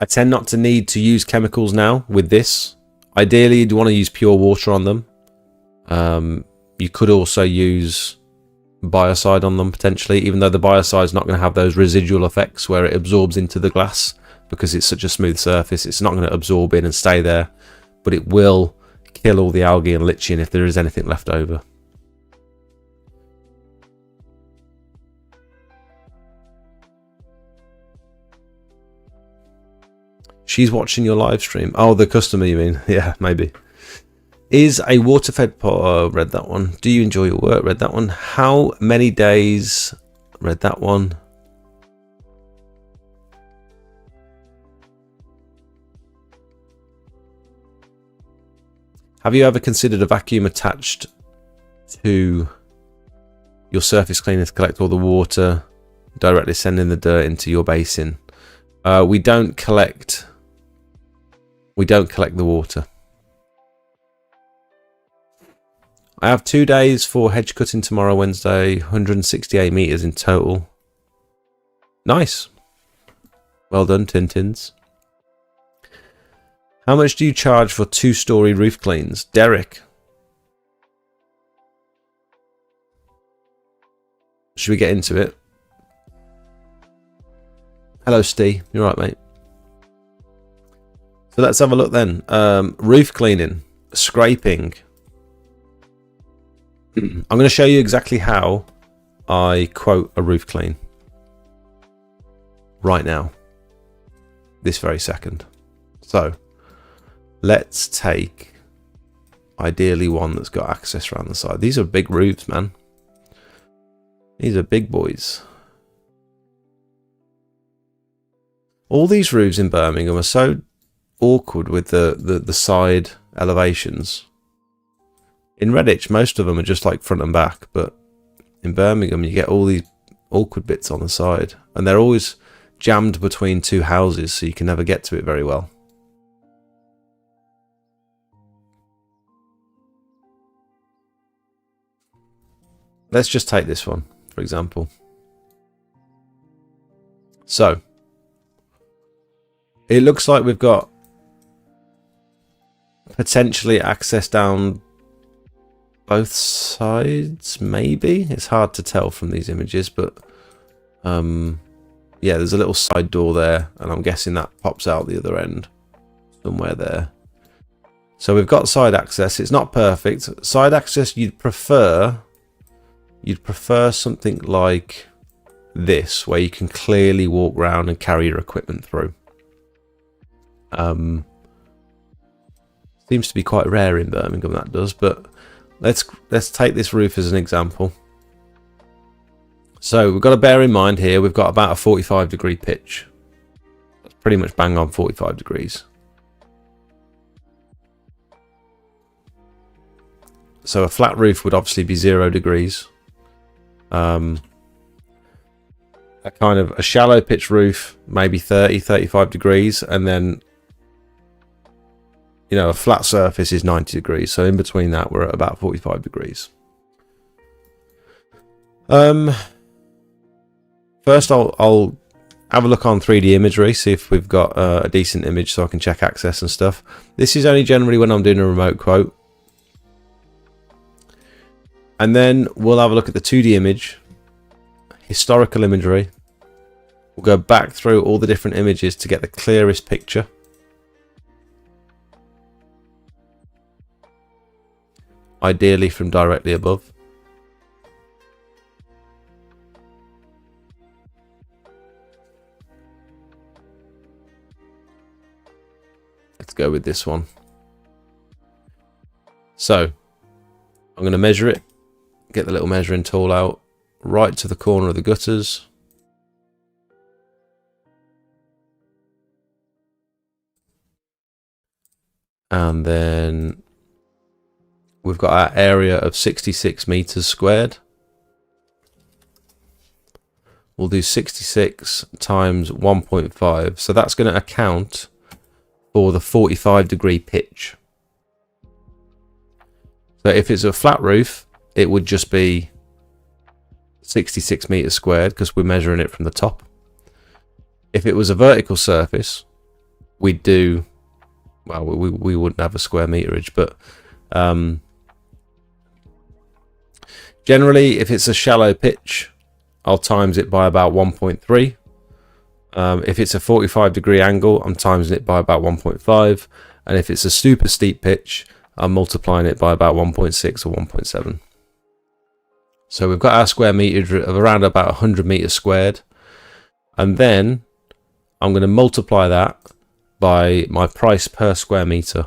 tend not to need to use chemicals now with this. Ideally, you'd want to use pure water on them. You could also use biocide on them potentially, even though the biocide is not going to have those residual effects where it absorbs into the glass because it's such a smooth surface. It's not going to absorb in and stay there, but it will kill all the algae and liching if there is anything left over. She's watching your live stream. Oh, the customer, you mean? Yeah, maybe. Is a water-fed pot... read that one. Do you enjoy your work? Read that one. How many days? Read that one. Have you ever considered a vacuum attached to your surface cleaner to collect all the water, directly sending the dirt into your basin? We don't collect the water. I have 2 days for hedge cutting tomorrow, Wednesday, 168 meters in total. Nice. Well done, Tintins. How much do you charge for 2-story roof cleans? Derek. Should we get into it? Hello, Steve. You're right, mate. So let's have a look then. Roof cleaning, scraping. I'm going to show you exactly how I quote a roof clean right now, this very second. So let's take ideally one that's got access around the side. These are big roofs, man. These are big boys. All these roofs in Birmingham are so awkward with the side elevations. In Redditch, most of them are just like front and back, but in Birmingham, you get all these awkward bits on the side, and they're always jammed between two houses, so you can never get to it very well. Let's just take this one, for example. So, it looks like we've got potentially access down both sides, maybe. It's hard to tell from these images, but yeah, there's a little side door there, and I'm guessing that pops out the other end somewhere there. So we've got side access. It's not perfect. Side access, you'd prefer something like this, where you can clearly walk around and carry your equipment through. Seems to be quite rare in Birmingham, that does, but let's take this roof as an example. So we've got to bear in mind here, we've got about a 45-degree pitch. That's pretty much bang on 45 degrees. So a flat roof would obviously be 0 degrees. A kind of a shallow pitch roof, maybe 30-35 degrees, and then, you know, a flat surface is 90 degrees. So in between that, we're at about 45 degrees. First, I'll have a look on 3D imagery, see if we've got a decent image so I can check access and stuff. This is only generally when I'm doing a remote quote. And then we'll have a look at the 2D image, historical imagery. We'll go back through all the different images to get the clearest picture. Ideally from directly above. Let's go with this one. So I'm going to measure it, get the little measuring tool out, right to the corner of the gutters. And then we've got our area of 66 meters squared. We'll do 66 times 1.5. So that's going to account for the 45-degree pitch. So if it's a flat roof, it would just be 66 meters squared because we're measuring it from the top. If it was a vertical surface, we'd do, well, we wouldn't have a square meterage, but generally, if it's a shallow pitch, I'll times it by about 1.3. If it's a 45-degree angle, I'm timesing it by about 1.5. And if it's a super steep pitch, I'm multiplying it by about 1.6 or 1.7. So we've got our square meterage of around about 100 meters squared. And then I'm going to multiply that by my price per square meter,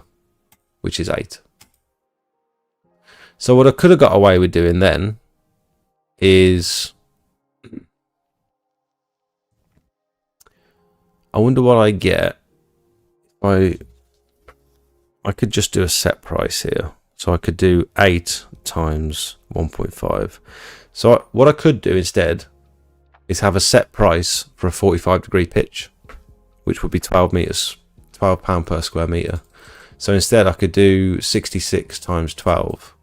which is 8. So what I could have got away with doing then is, I wonder what I get if I could just do a set price here. So I could do 8 times 1.5. So what I could do instead is have a set price for a 45-degree pitch, which would be 12 meters, £12 per square meter. So instead I could do 66 times 12,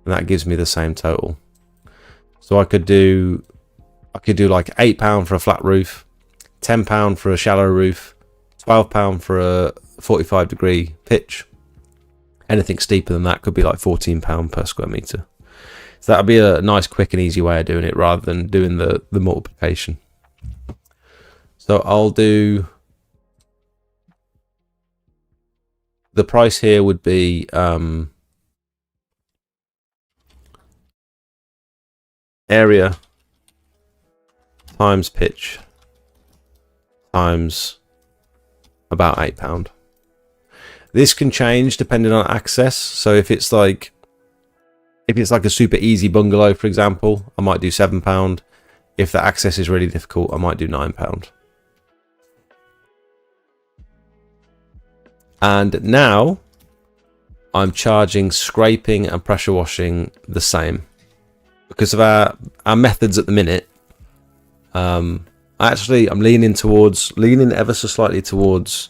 and that gives me the same total. So I could do like £8 for a flat roof, £10 for a shallow roof, £12 for a 45-degree pitch. Anything steeper than that could be like £14 per square metre. So that'll be a nice, quick and easy way of doing it rather than doing the multiplication. So I'll do... The price here would be area times pitch times about £8. This can change depending on access. So if it's like a super easy bungalow, for example, I might do £7. If the access is really difficult, I might do £9. And now I'm charging scraping and pressure washing the same because of our methods at the minute. I'm leaning ever so slightly towards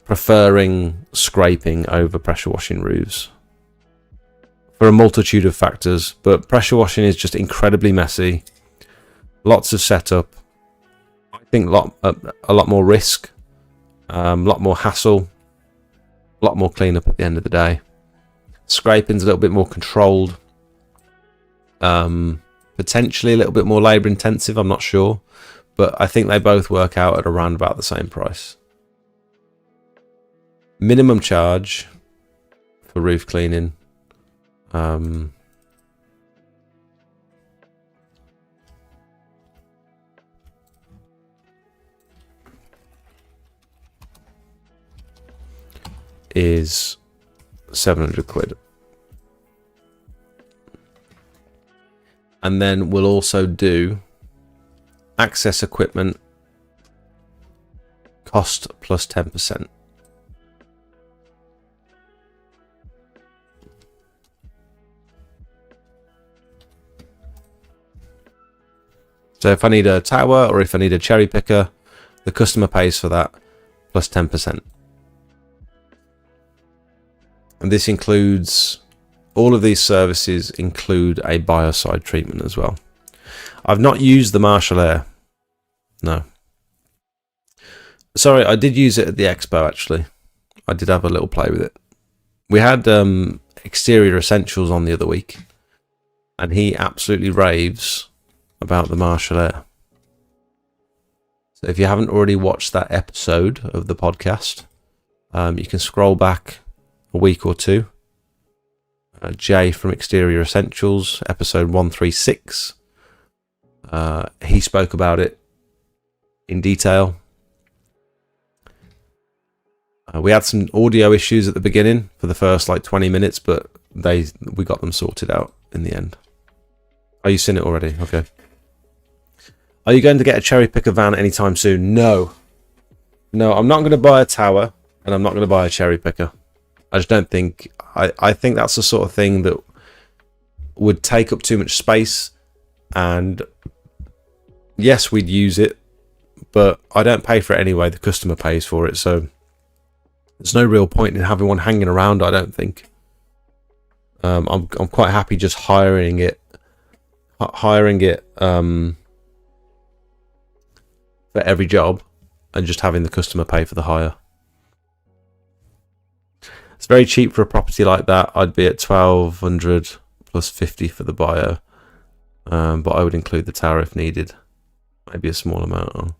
preferring scraping over pressure washing roofs for a multitude of factors, but pressure washing is just incredibly messy, lots of setup, I think a lot more risk, a lot more hassle, a lot more cleanup at the end of the day. Scraping's a little bit more controlled, potentially a little bit more labour intensive, I'm not sure, but I think they both work out at around about the same price. Minimum charge for roof cleaning, is £700. And then we'll also do access equipment cost plus 10%. So if I need a tower or if I need a cherry picker, the customer pays for that plus 10%. And this includes, all of these services include a biocide treatment as well. I've not used the Marshall Air. No. Sorry, I did use it at the expo actually. I did have a little play with it. We had Exterior Essentials on the other week, and he absolutely raves about the Marshall Air. So if you haven't already watched that episode of the podcast, you can scroll back a week or two. Jay from Exterior Essentials, episode 136. He spoke about it in detail. We had some audio issues at the beginning for the first like 20 minutes, but we got them sorted out in the end. Oh, you've seen it already? Okay. Are you going to get a cherry picker van anytime soon? No. No, I'm not going to buy a tower, and I'm not going to buy a cherry picker. I just don't think... I think that's the sort of thing that would take up too much space, and yes, we'd use it, but I don't pay for it anyway. The customer pays for it, so there's no real point in having one hanging around, I don't think. I'm quite happy just hiring it for every job and just having the customer pay for the hire. It's very cheap for a property like that. I'd be at 1,200 plus 50 for the bio, but I would include the tower if needed. Maybe a small amount.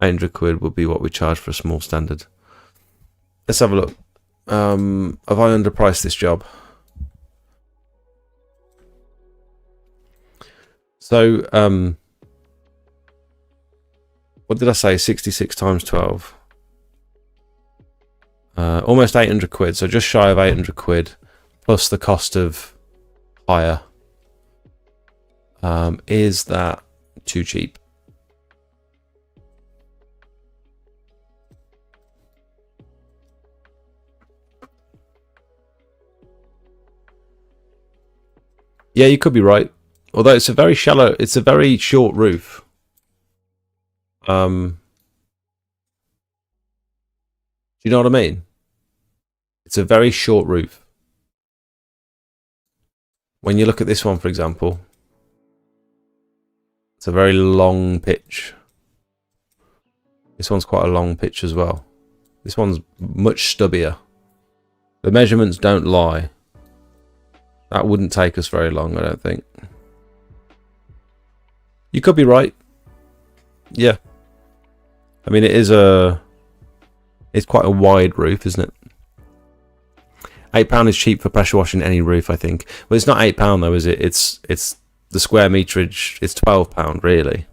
£800 would be what we charge for a small standard. Let's have a look. Have I underpriced this job? So, what did I say? 66 times 12. Almost £800, so just shy of £800 plus the cost of hire. Is that too cheap? Yeah, you could be right. Although it's a very shallow, it's a very short roof. Do you know what I mean? It's a very short roof. When you look at this one, for example, it's a very long pitch. This one's quite a long pitch as well. This one's much stubbier. The measurements don't lie. That wouldn't take us very long, I don't think. You could be right. Yeah. I mean, it's quite a wide roof, isn't it? £8 is cheap for pressure washing any roof, I think. Well, it's not £8 though, is it? It's the square meterage. It's £12 really,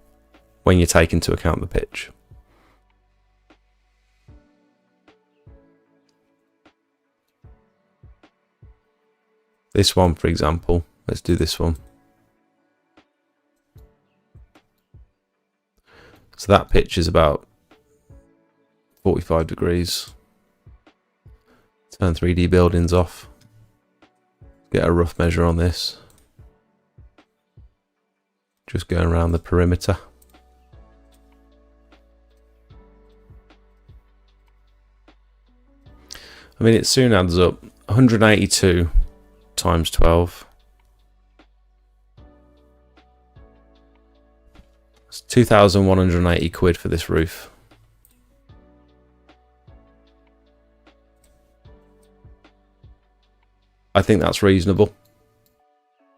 when you take into account the pitch. This one, for example, let's do this one. So that pitch is about 45 degrees. Turn 3D buildings off. Get a rough measure on this. Just going around the perimeter. I mean, it soon adds up. 182 times 12. It's 2,180 quid for this roof. I think that's reasonable.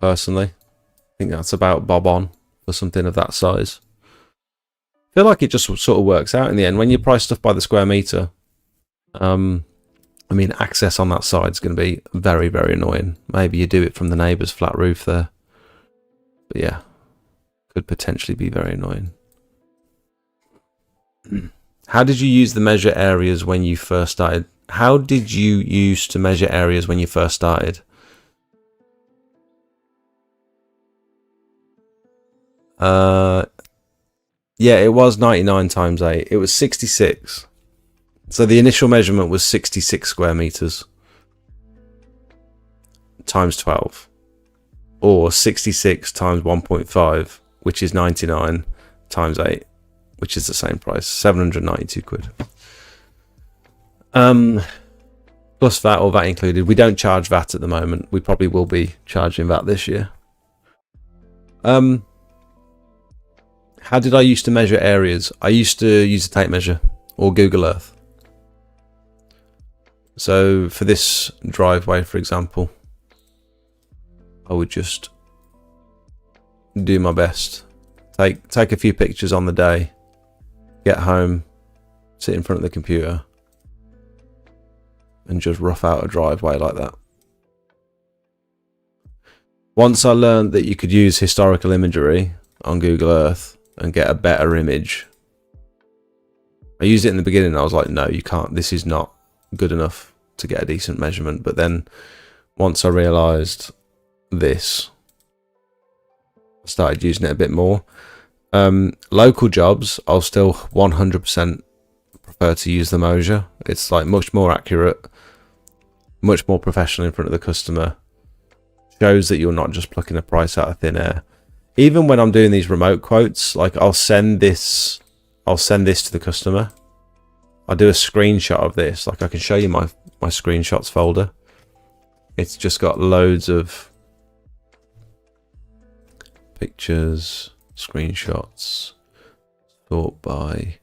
Personally, I think that's about bob on for something of that size. I feel like it just sort of works out in the end when you price stuff by the square meter. I mean, access on that side is going to be very, very annoying. Maybe you do it from the neighbour's flat roof there. But yeah, could potentially be very annoying. How did you use the measure areas when you first started? How did you use to measure areas when you first started? Yeah, it was 99 times 8. It was 66. So the initial measurement was 66 square meters times 12, or 66 times 1.5, which is 99 times 8, which is the same price, 792 quid. Plus VAT or VAT included. We don't charge VAT at the moment. We probably will be charging VAT this year. How did I used to measure areas? I used to use a tape measure or Google Earth. So for this driveway, for example, I would just do my best. Take a few pictures on the day, get home, sit in front of the computer, and just rough out a driveway like that. Once I learned that you could use historical imagery on Google Earth and get a better image, I used it in the beginning. I was like, no, you can't. This is not good enough to get a decent measurement. But then once I realized this, I started using it a bit more. Local jobs, I'll still 100% prefer to use the Moser. It's like much more accurate, much more professional in front of the customer. Shows that you're not just plucking a price out of thin air. Even when I'm doing these remote quotes, like I'll send this to the customer. I'll do a screenshot of this. Like I can show you my screenshots folder. It's just got loads of pictures, screenshots, sort by.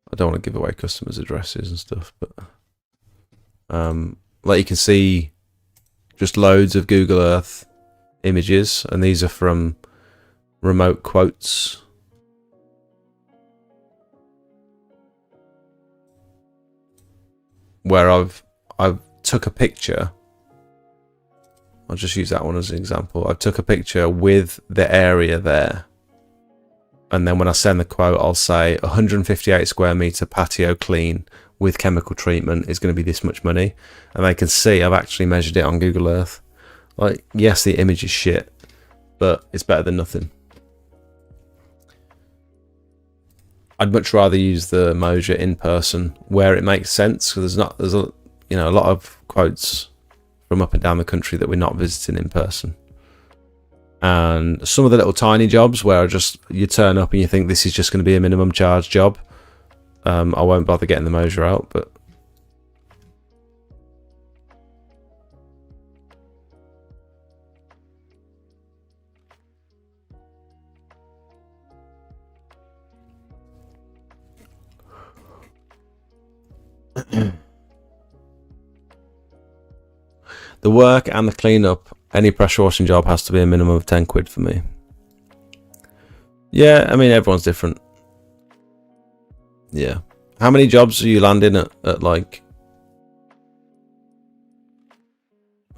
I don't want to give away customers' addresses and stuff, but like you can see, just loads of Google Earth images, and these are from remote quotes. Where I've took a picture. I'll just use that one as an example. I took a picture with the area there. And then when I send the quote, I'll say 158 square meter patio clean with chemical treatment is going to be this much money. And they can see I've actually measured it on Google Earth. Like, yes, the image is shit, but it's better than nothing. I'd much rather use the Moser in person where it makes sense, because there's a lot of quotes from up and down the country that we're not visiting in person. And some of the little tiny jobs where you turn up and you think this is just going to be a minimum charge job, I won't bother getting the Moser out. But The work and the cleanup, any pressure washing job has to be a minimum of 10 quid for me. Yeah, I mean, everyone's different. Yeah. How many jobs are you landing at like,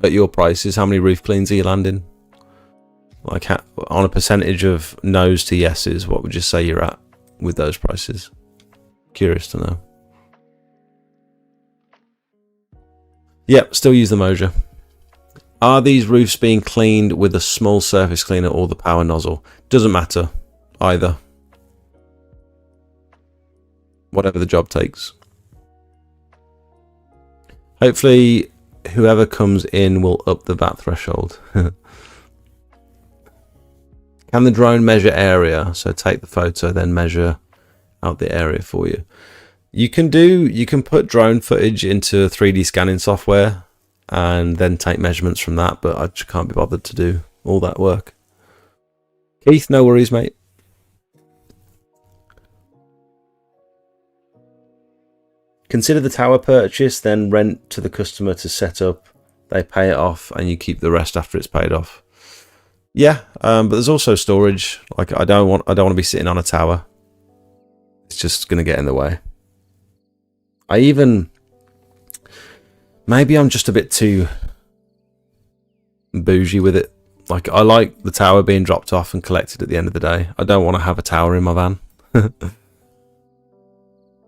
at your prices? How many roof cleans are you landing? Like, on a percentage of no's to yeses, what would you say you're at with those prices? Curious to know. Yep, still use the Moja. Are these roofs being cleaned with a small surface cleaner or the power nozzle? Doesn't matter either. Whatever the job takes. Hopefully whoever comes in will up the VAT threshold. Can the drone measure area? So take the photo, then measure out the area for you. You can put drone footage into 3D scanning software and then take measurements from that, but I just can't be bothered to do all that work. Keith, no worries, mate. Consider the tower purchase, then rent to the customer to set up. They pay it off and you keep the rest after it's paid off. Yeah, but there's also storage. Like I don't want to be sitting on a tower. It's just gonna get in the way. Maybe I'm just a bit too bougie with it. Like I like the tower being dropped off and collected at the end of the day. I don't want to have a tower in my van.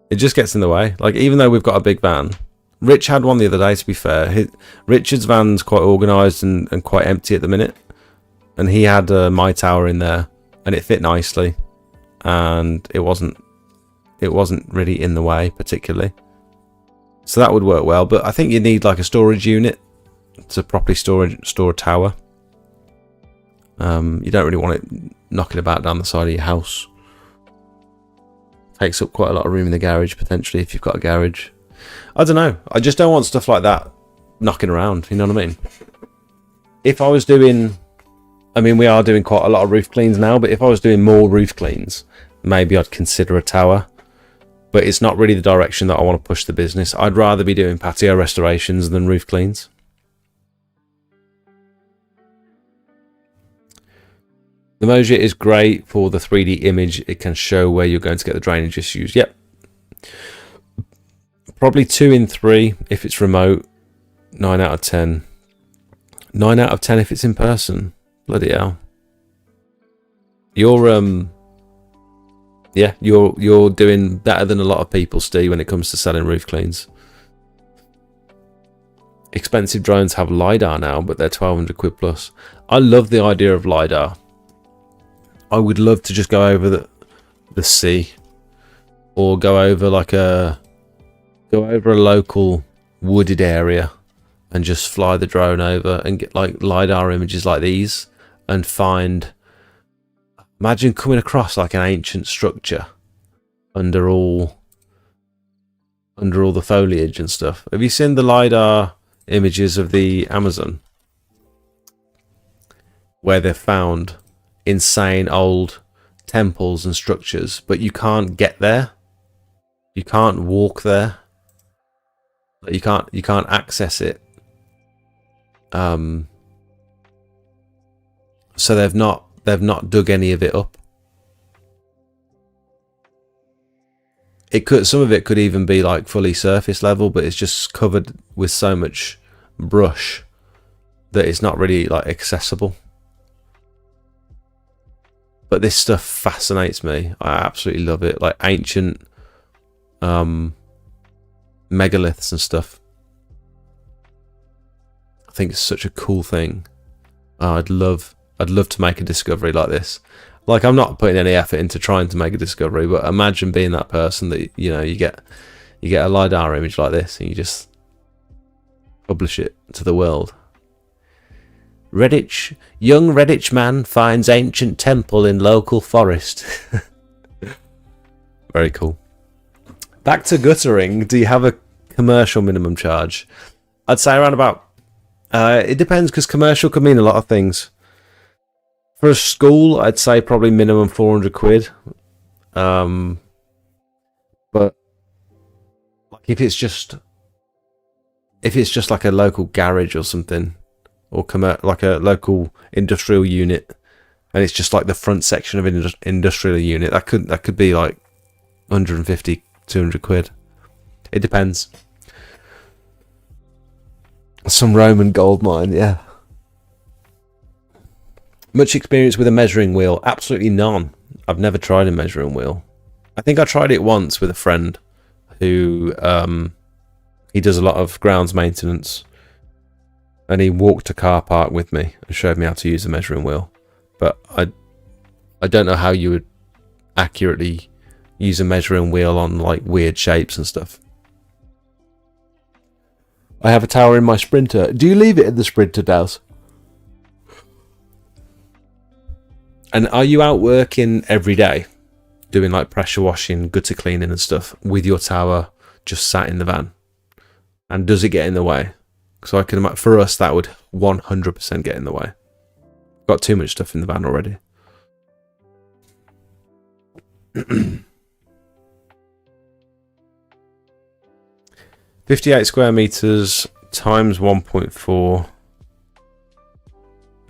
It just gets in the way. Like even though we've got a big van, Rich had one the other day. To be fair, Richard's van's quite organised and quite empty at the minute. And he had my tower in there, and it fit nicely, and it wasn't really in the way particularly. So that would work well. But I think you need like a storage unit to properly store a tower. You don't really want it knocking about down the side of your house. Takes up quite a lot of room in the garage potentially if you've got a garage. I don't know. I just don't want stuff like that knocking around. You know what I mean? If I was doing, I mean, we are doing quite a lot of roof cleans now, but if I was doing more roof cleans, maybe I'd consider a tower. But it's not really the direction that I want to push the business. I'd rather be doing patio restorations than roof cleans. The Moja is great for the 3D image. It can show where you're going to get the drainage issues. Yep. Probably 2 in 3 if it's remote. 9 out of 10. 9 out of 10 if it's in person. Bloody hell. You're doing better than a lot of people, Steve, when it comes to selling roof cleans. Expensive drones have LiDAR now, but they're 1200 quid plus. I love the idea of LiDAR. I would love to just go over the sea, or go over a local wooded area and just fly the drone over and get like LiDAR images like these and find. Imagine coming across like an ancient structure under all the foliage and stuff. Have you seen the LiDAR images of the Amazon? Where they've found insane old temples and structures, but you can't get there. You can't walk there. You can't access it. So they've not dug any of it up. Some of it could even be like fully surface level, but it's just covered with so much brush that it's not really like accessible. But this stuff fascinates me. I absolutely love it. Like ancient megaliths and stuff. I think it's such a cool thing. I'd love to make a discovery like this. Like I'm not putting any effort into trying to make a discovery, but imagine being that person that you get a LiDAR image like this and you just publish it to the world. Young Redditch man finds ancient temple in local forest. Very cool. Back to guttering. Do you have a commercial minimum charge? I'd say around about. It depends, because commercial could mean a lot of things. For a school, I'd say probably minimum 400 quid. But like if it's just if it's just like a local garage or something, or like a local industrial unit, and it's just like the front section of an industrial unit, that could be like 150, 200 quid. It depends. Some Roman gold mine, yeah. Much experience with a measuring wheel? Absolutely none. I've never tried a measuring wheel. I think I tried it once with a friend who he does a lot of grounds maintenance, and he walked a car park with me and showed me how to use a measuring wheel. But I don't know how you would accurately use a measuring wheel on like weird shapes and stuff. I have a tower in my Sprinter. Do you leave it in the Sprinter, Daz? And are you out working every day, doing like pressure washing, gutter cleaning and stuff, with your tower just sat in the van? And does it get in the way? So I can imagine, for us, that would 100% get in the way. Got too much stuff in the van already. 58 square meters times 1.4,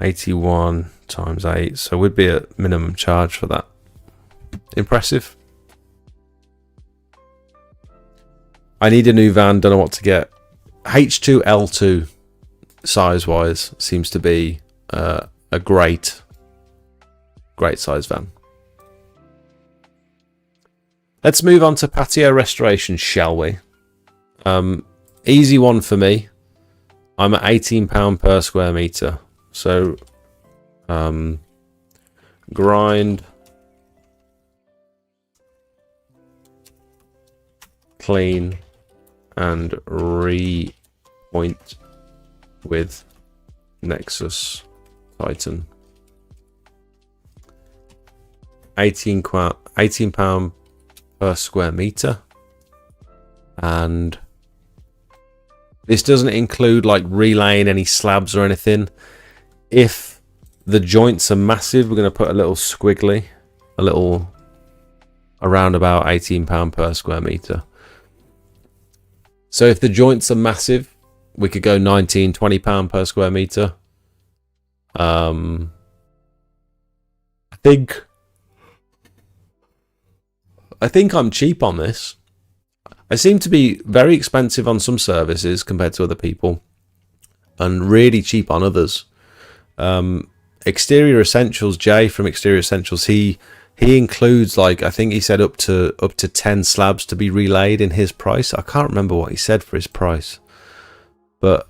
81 times 8, so would be a minimum charge for that. Impressive. I need a new van, don't know what to get. H2L2 size wise seems to be a great size van. Let's move on to patio restoration, shall we? Easy one for me. I'm at £18 per square meter, so grind, clean, and re-point with Nexus Titan. £18 per square meter, and this doesn't include like relaying any slabs or anything. If the joints are massive, we're going to put a little squiggly, around about £18 per square meter. So if the joints are massive, we could go £19-20 per square meter. I think I'm cheap on this. I seem to be very expensive on some services compared to other people, and really cheap on others. Exterior Essentials, Jay from Exterior Essentials, he includes, like, I think he said up to 10 slabs to be relayed in his price. I can't remember what he said for his price, but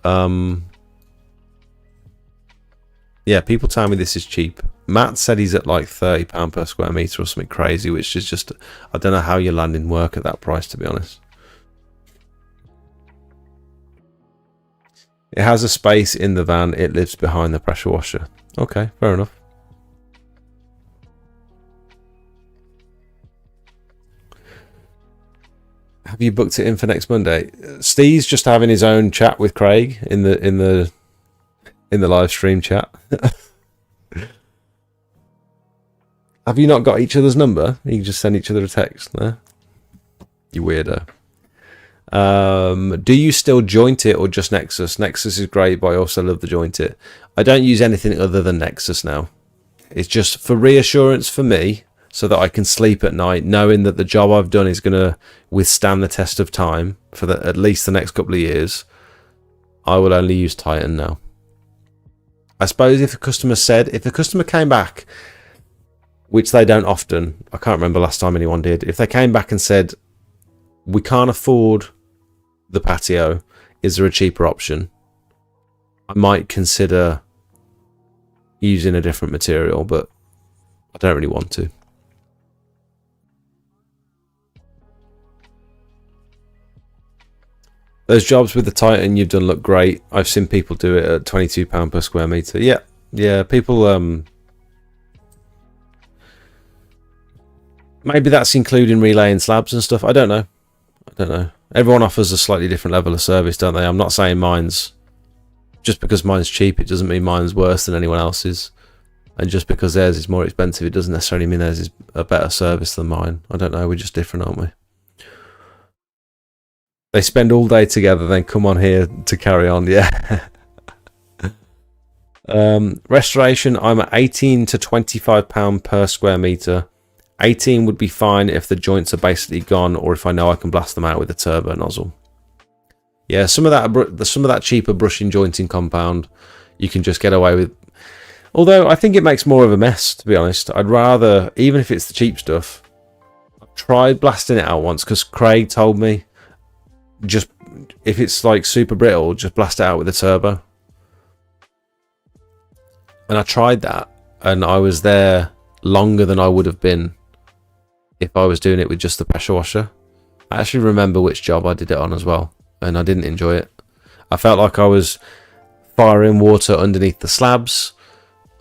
yeah, people tell me this is cheap. Matt said he's at like £30 per square meter or something crazy, which is just, I don't know how you're landing work at that price, to be honest. It has a space in the van. It lives behind the pressure washer. Okay, fair enough. Have you booked it in for next Monday? Steve's just having his own chat with Craig in the live stream chat. Have you not got each other's number? You can just send each other a text. No? You weirdo. Do you still joint it or just Nexus? Nexus is great, but I also love the joint it. I don't use anything other than Nexus now. It's just for reassurance for me, so that I can sleep at night knowing that the job I've done is going to withstand the test of time for at least the next couple of years. I will only use Titan now. I suppose if a customer came back, which they don't often, I can't remember last time anyone did, if they came back and said, we can't afford the Patio, is there a cheaper option? I might consider using a different material, but I don't really want to. Those jobs with the Titan you've done look great. I've seen people do it at £22 per square meter. Yeah, people. Maybe that's including relaying slabs and stuff. I don't know. Everyone offers a slightly different level of service, don't they? I'm not saying mine's, just because mine's cheap, it doesn't mean mine's worse than anyone else's. And just because theirs is more expensive, it doesn't necessarily mean theirs is a better service than mine. I don't know. We're just different, aren't we? They spend all day together, then come on here to carry on. Yeah. Restoration, I'm at 18 to 25 pound per square meter. 18 would be fine if the joints are basically gone, or if I know I can blast them out with a turbo nozzle. Yeah, some of that cheaper brushing jointing compound you can just get away with. Although I think it makes more of a mess, to be honest. I'd rather, even if it's the cheap stuff, I've tried blasting it out once because Craig told me, just if it's like super brittle, just blast it out with a turbo. And I tried that, and I was there longer than I would have been if I was doing it with just the pressure washer. I actually remember which job I did it on as well, and I didn't enjoy it. I felt like I was firing water underneath the slabs.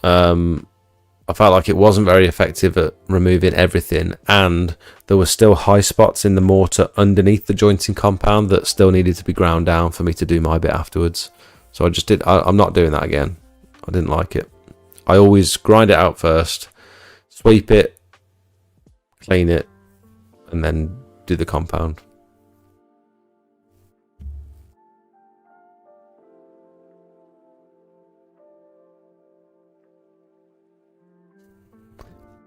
I felt like it wasn't very effective at removing everything, and there were still high spots in the mortar underneath the jointing compound that still needed to be ground down for me to do my bit afterwards. So I just did. I'm not doing that again. I didn't like it. I always grind it out first, sweep it, clean it, and then do the compound.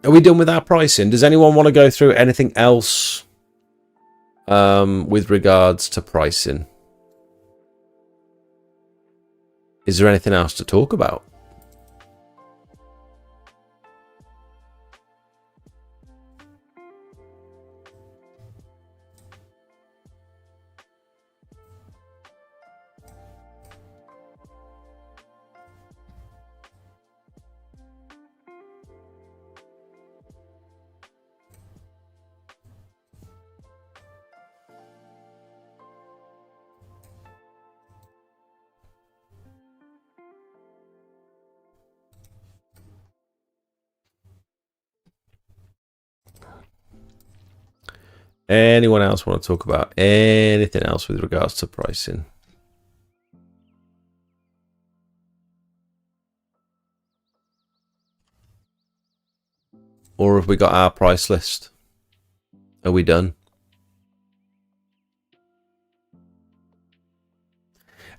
Are we done with our pricing? Does anyone want to go through anything else with regards to pricing? Is there anything else to talk about? Anyone else want to talk about anything else with regards to pricing? Or have we got our price list? Are we done?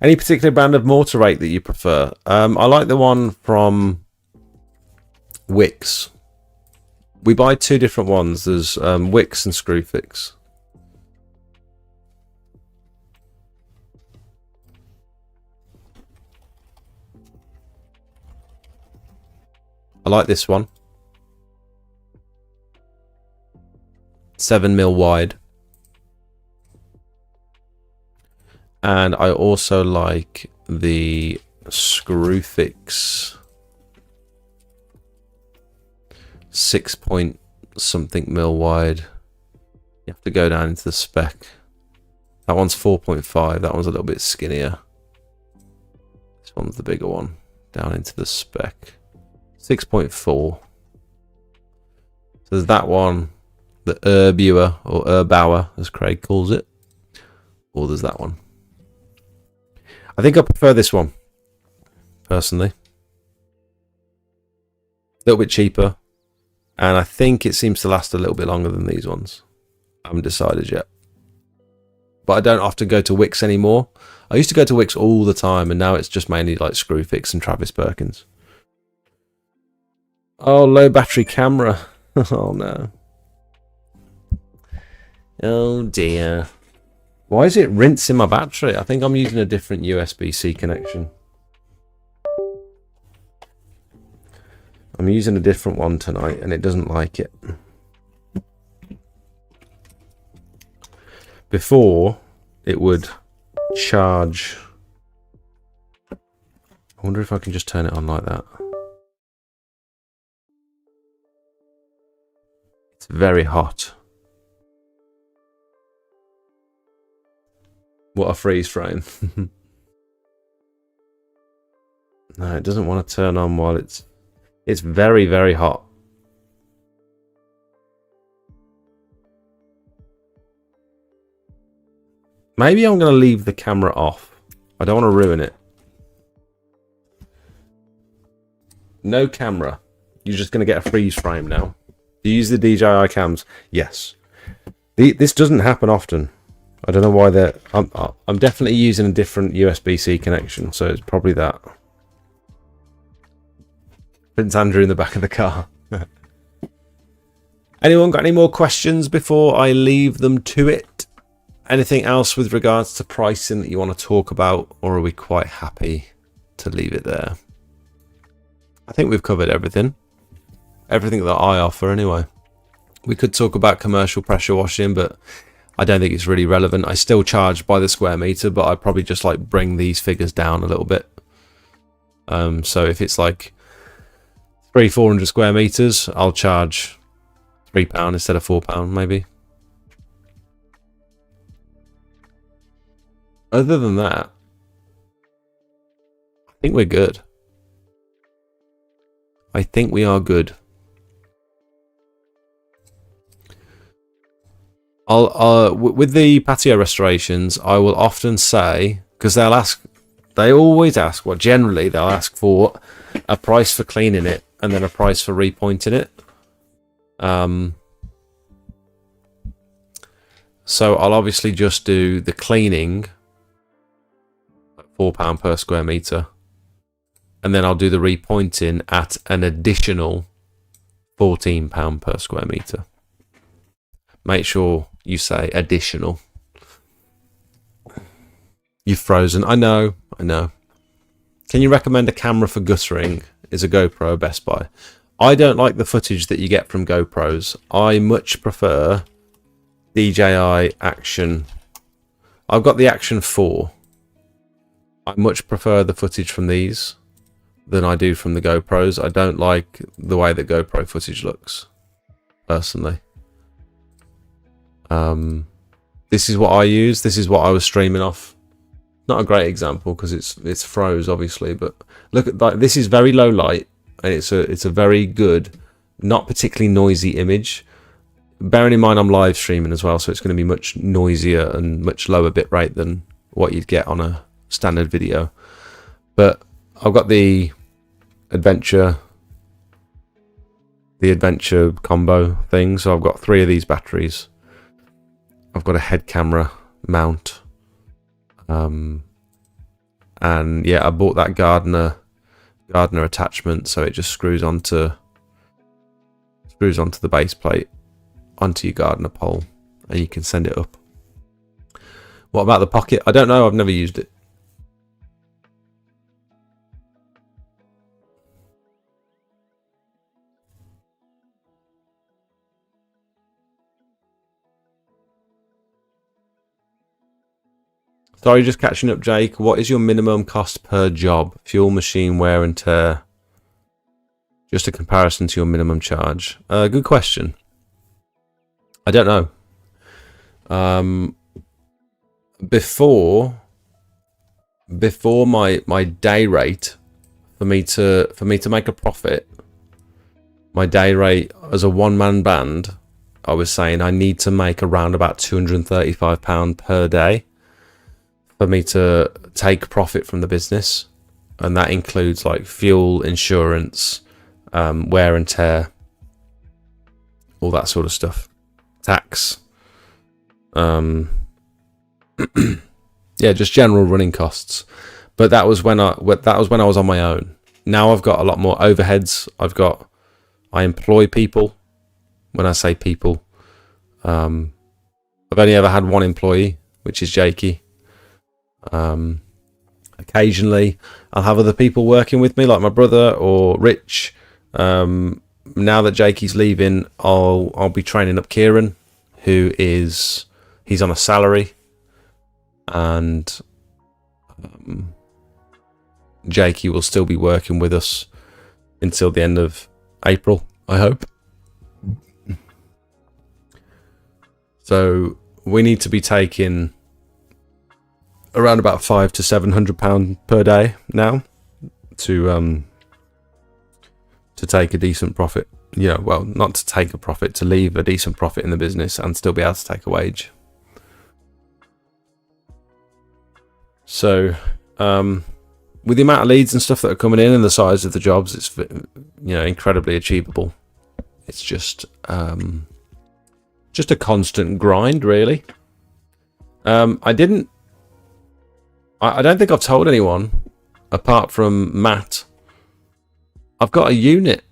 Any particular brand of mortar rake that you prefer? I like the one from Wix. We buy two different ones. There's Wix and Screwfix. I like this one. 7mm wide. And I also like the Screwfix 6 something mil wide. You have to go down into the spec. That one's 4.5. That one's a little bit skinnier. This one's the bigger one. Down into the spec. 6.4. So there's that one. The Erbauer, or Erbauer, as Craig calls it. Or there's that one. I think I prefer this one, personally. A little bit cheaper. And I think it seems to last a little bit longer than these ones. I haven't decided yet. But I don't often go to Wix anymore. I used to go to Wix all the time, and now it's just mainly like Screwfix and Travis Perkins. Oh, low battery camera. Oh no. Oh dear. Why is it rinsing my battery? I think I'm using a different USB-C connection. I'm using a different one tonight and it doesn't like it. Before, it would charge. I wonder if I can just turn it on like that. It's very hot. What a freeze frame. No, it doesn't want to turn on while it's very, very hot. Maybe I'm going to leave the camera off. I don't want to ruin it. No camera. You're just going to get a freeze frame now. Do you use the DJI cams? Yes. This doesn't happen often. I don't know why they're... I'm definitely using a different USB-C connection, so it's probably that. Prince Andrew in the back of the car. Anyone got any more questions before I leave them to it? Anything else with regards to pricing that you want to talk about, or are we quite happy to leave it there? I think we've covered everything. Everything that I offer anyway. We could talk about commercial pressure washing, but I don't think it's really relevant. I still charge by the square meter, but I'd probably just like bring these figures down a little bit. So if it's like 400 square meters, I'll charge £3 instead of £4 maybe. Other than that, I think we're good. I think we are good. With the patio restorations, I will often say, because they always ask, well, generally they'll ask for a price for cleaning it and then a price for repointing it. So I'll obviously just do the cleaning at £4 per square meter, and then I'll do the repointing at an additional £14 per square meter. Make sure you say additional. You've frozen. I know. Can you recommend a camera for guttering? Is a GoPro Best Buy? I don't like the footage that you get from GoPros. I much prefer DJI Action. I've got the Action 4. I much prefer the footage from these than I do from the GoPros. I don't like the way that GoPro footage looks, personally. This is what I use. This is what I was streaming off. Not a great example because it's froze, obviously, but look at that. This is very low light, and it's a very good, not particularly noisy image. Bearing in mind I'm live streaming as well, so it's going to be much noisier and much lower bit rate than what you'd get on a standard video. But I've got the adventure combo thing, so I've got 3 of these batteries. I've got a head camera mount, and yeah, I bought that gardener attachment, so it just screws onto the base plate onto your gardener pole, and you can send it up. What about the pocket? I don't know. I've never used it. Sorry, just catching up, Jake. What is your minimum cost per job? Fuel, machine, wear and tear. Just a comparison to your minimum charge. Good question. I don't know. Before my day rate, for me to make a profit, my day rate as a one-man band, I was saying I need to make around about £235 per day for me to take profit from the business, and that includes like fuel, insurance, wear and tear, all that sort of stuff, tax, yeah, just general running costs. But that was when I was on my own. Now I've got a lot more overheads. I employ people. When I say people, I've only ever had one employee, which is Jakey. Occasionally I'll have other people working with me, like my brother or Rich. Now that Jakey's leaving, I'll be training up Kieran, he's on a salary, and Jakey will still be working with us until the end of April, I hope. So we need to be taking around about £500 to £700 per day now to take a decent profit. Yeah, well, not to take a profit, to leave a decent profit in the business and still be able to take a wage. So, with the amount of leads and stuff that are coming in and the size of the jobs, it's incredibly achievable. It's just a constant grind, really. I didn't. I don't think I've told anyone apart from Matt. I've got a unit.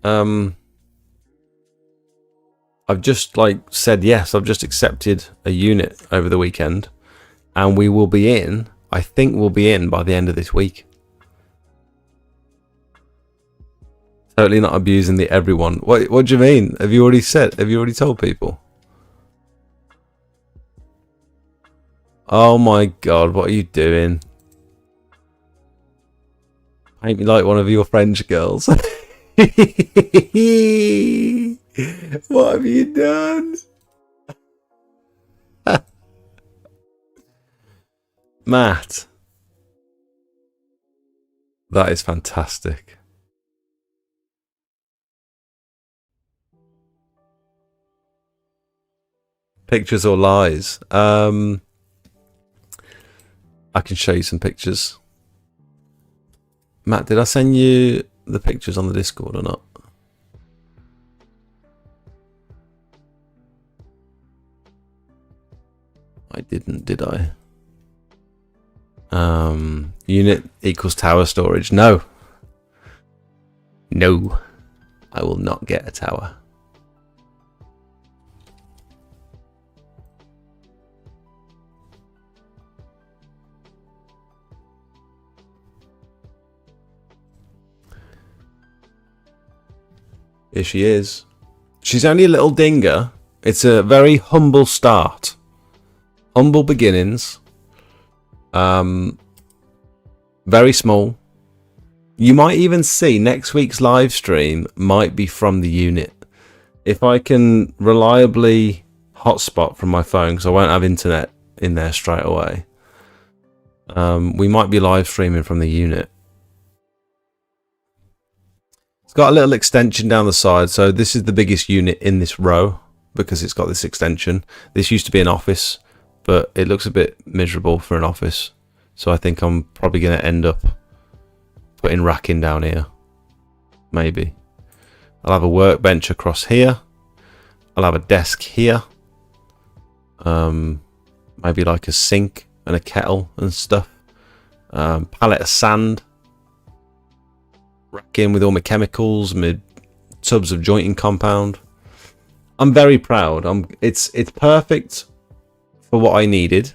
I've just said yes. I've just accepted a unit over the weekend, and we will be in. I think we'll be in by the end of this week. Totally not abusing the everyone. What do you mean? Have you already said? Have you already told people? Oh my god, what are you doing? Paint me like one of your French girls. What have you done? Matt. That is fantastic. Pictures or lies? I can show you some pictures. Matt, did I send you the pictures on the Discord or not? I didn't, did I? Unit equals tower storage. No. No. I will not get a tower. Here she is. She's only a little dinger. It's a very humble start. Humble beginnings. Very small. You might even see next week's live stream might be from the unit. If I can reliably hotspot from my phone, because I won't have internet in there straight away, we might be live streaming from the unit. It's got a little extension down the side, so this is the biggest unit in this row because it's got this extension. This used to be an office, but it looks a bit miserable for an office, so I think I'm probably going to end up putting racking down here. Maybe. I'll have a workbench across here. I'll have a desk here. Maybe like a sink and a kettle and stuff. Pallet of sand. Rack in with all my chemicals, my tubs of jointing compound. I'm very proud. It's perfect for what I needed.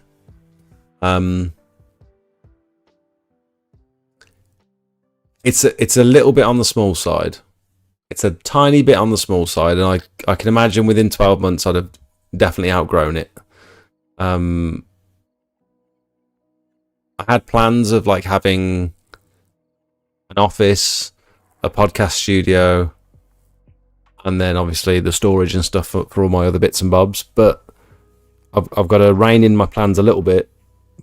It's a little bit on the small side. It's a tiny bit on the small side, and I can imagine within 12 months I'd have definitely outgrown it. I had plans of having an office, a podcast studio, and then obviously the storage and stuff for all my other bits and bobs. But I've got to rein in my plans a little bit,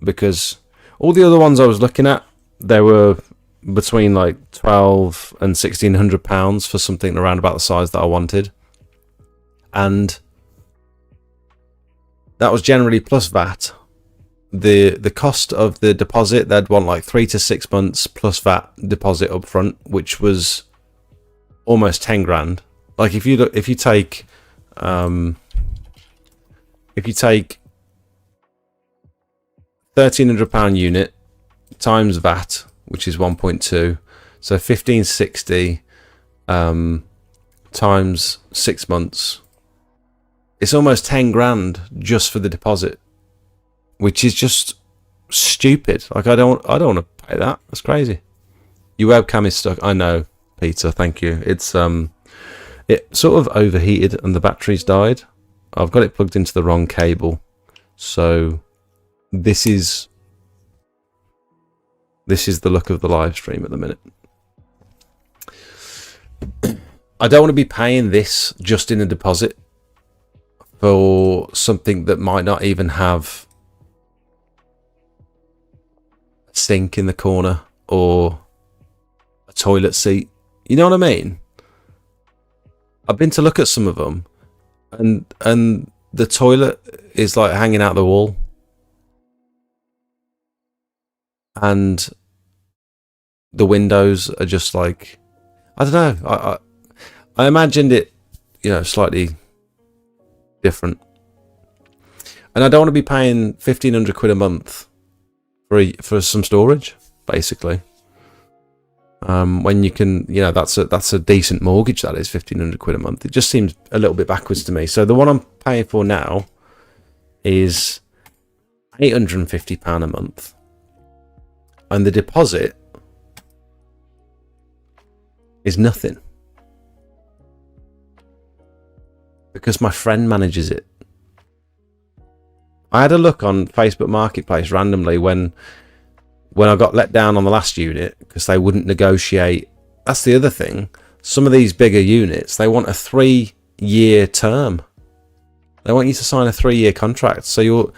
because all the other ones I was looking at, they were between £1,200 and £1,600 for something around about the size that I wanted, and that was generally plus VAT. The cost of the deposit, they'd want 3 to 6 months plus VAT deposit up front, which was almost 10 grand. If you take £1,300 unit times VAT, which is 1.2, so 1,560 times 6 months, it's almost 10 grand just for the deposit, which is just stupid. I don't want to pay that. That's crazy. Your webcam is stuck. I know, Peter. Thank you. It's it sort of overheated and the batteries died. I've got it plugged into the wrong cable, so this is the look of the live stream at the minute. I don't want to be paying this just in a deposit for something that might not even have a sink in the corner or a toilet seat. You know what I mean? I've been to look at some of them, and the toilet is hanging out the wall, and the windows are just I don't know. I imagined it, slightly different. And I don't want to be paying 1,500 quid a month for some storage, basically. When you can, you know, that's a decent mortgage, that is 1,500 quid a month. It just seems a little bit backwards to me. So the one I'm paying for now is £850 a month. And the deposit is nothing. Because my friend manages it. I had a look on Facebook Marketplace randomly when I got let down on the last unit because they wouldn't negotiate. That's the other thing. Some of these bigger units, they want a 3-year term. They want you to sign a 3-year contract. So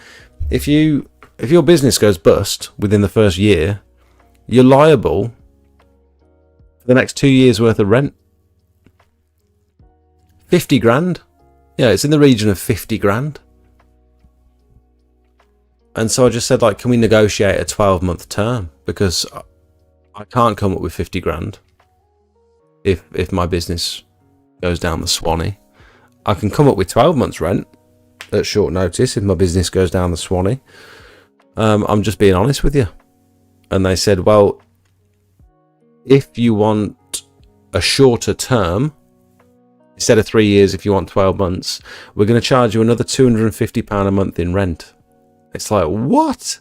if your business goes bust within the first year, you're liable for the next 2 years worth of rent. 50 grand. Yeah, it's in the region of 50 grand. And so I just said, like, can we negotiate a 12-month term? Because I can't come up with 50 grand if my business goes down the Swanee. I can come up with 12 months rent at short notice if my business goes down the Swanee. I'm just being honest with you. And they said, well, if you want a shorter term, instead of 3 years, if you want 12 months, we're going to charge you another £250 a month in rent. It's like, what?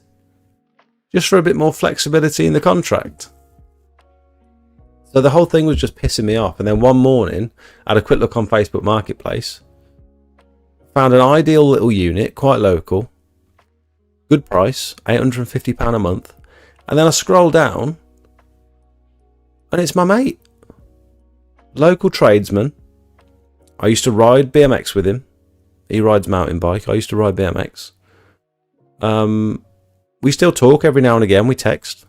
Just for a bit more flexibility in the contract. So the whole thing was just pissing me off. And then one morning, I had a quick look on Facebook Marketplace. Found an ideal little unit, quite local. Good price, £850 a month. And then I scroll down, and it's my mate. Local tradesman. I used to ride BMX with him. He rides mountain bike. I used to ride BMX. We still talk every now and again. We text.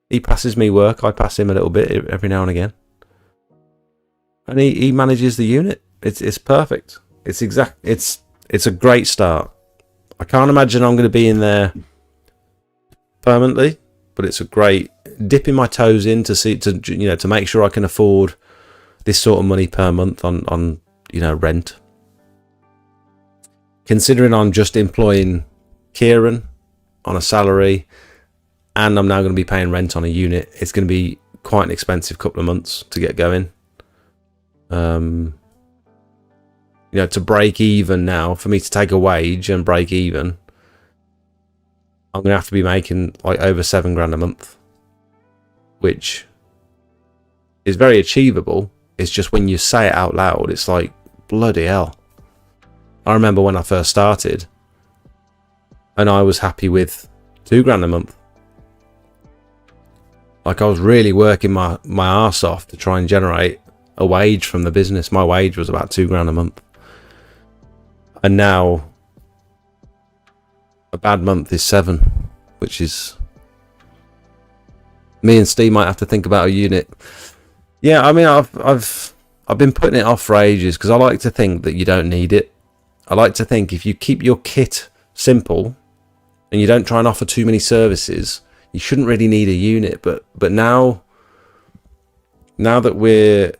He passes me work. I pass him a little bit every now and again. And he manages the unit. It's perfect. It's a great start. I can't imagine I'm going to be in there permanently, but it's a great dipping my toes in to make sure I can afford this sort of money per month on rent. Considering I'm just employing Kieran on a salary, and I'm now going to be paying rent on a unit, it's going to be quite an expensive couple of months to get going. To break even now, for me to take a wage and break even, I'm going to have to be making like over 7 grand a month, which is very achievable. It's just when you say it out loud, it's like, bloody hell. I remember when I first started, and I was happy with 2 grand a month. Like, I was really working my arse off to try and generate a wage from the business. My wage was about 2 grand a month. And now a bad month is 7, which is, me and Steve might have to think about a unit. Yeah, I mean, I've been putting it off for ages because I like to think that you don't need it. I like to think if you keep your kit simple and you don't try and offer too many services, you shouldn't really need a unit. But now that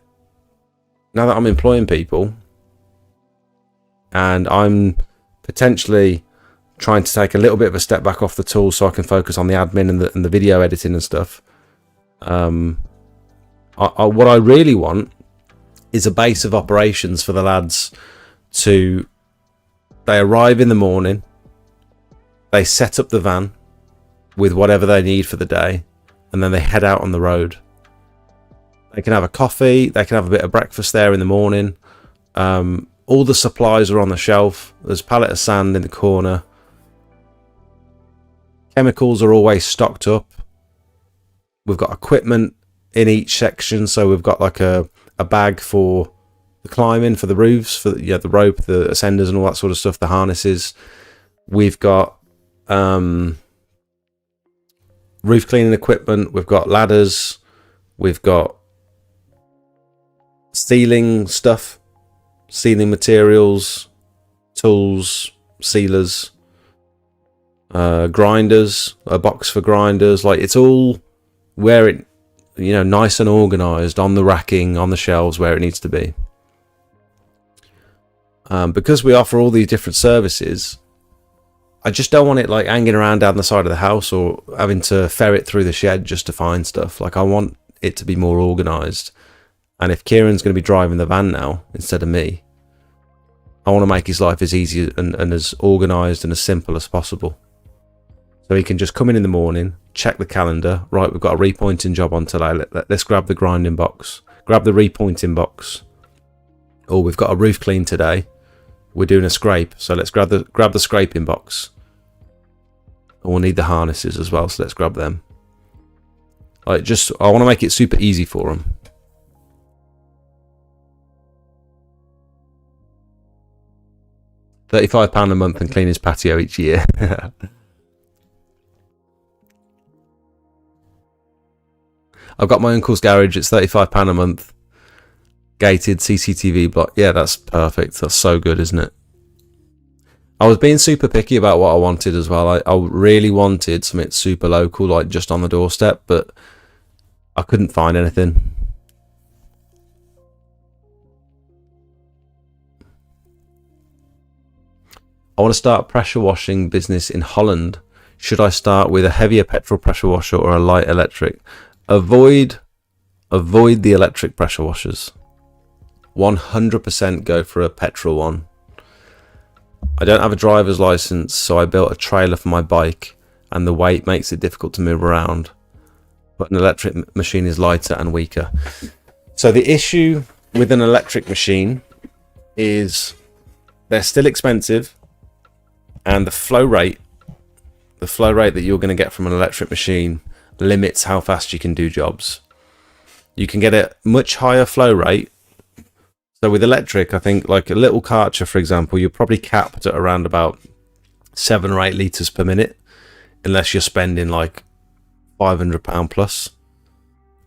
I'm employing people, and I'm potentially trying to take a little bit of a step back off the tools so I can focus on the admin and the video editing and stuff. What I really want is a base of operations for the lads to... They arrive in the morning, they set up the van with whatever they need for the day, and then they head out on the road. They can have a coffee, they can have a bit of breakfast there in the morning. All the supplies are on the shelf. There's a pallet of sand in the corner. Chemicals are always stocked up. We've got equipment in each section, so we've got like a bag for the climbing, for the roofs, for the rope, the ascenders and all that sort of stuff, the harnesses. We've got roof cleaning equipment, we've got ladders, we've got ceiling stuff, ceiling materials, tools, sealers, grinders, a box for grinders. Like, it's all where it, nice and organized on the racking, on the shelves where it needs to be. Because we offer all these different services, I just don't want it like hanging around down the side of the house or having to ferret through the shed just to find stuff. Like I want it to be more organised. And if Kieran's going to be driving the van now instead of me, I want to make his life as easy and as organised and as simple as possible. So he can just come in the morning, check the calendar. Right, we've got a repointing job on today. Let's grab the grinding box. Grab the repointing box. Oh, we've got a roof clean today. We're doing a scrape, so let's grab the scraping box. And we'll need the harnesses as well, so let's grab them. I want to make it super easy for him. £35 a month and clean his patio each year. I've got my uncle's garage. It's £35 a month. Gated CCTV block. Yeah, that's perfect. That's so good, isn't it? I was being super picky about what I wanted as well. I really wanted something super local, like just on the doorstep, but I couldn't find anything. I want to start a pressure washing business in Holland. Should I start with a heavier petrol pressure washer or a light electric? Avoid the electric pressure washers. 100% go for a petrol one. I don't have a driver's license, so I built a trailer for my bike, and the weight makes it difficult to move around. But an electric machine is lighter and weaker. So the issue with an electric machine is they're still expensive, and the flow rate that you're going to get from an electric machine limits how fast you can do jobs. You can get a much higher flow rate. So with electric, I think like a little Karcher, for example, you're probably capped at around about 7 or 8 litres per minute, unless you're spending like £500 plus.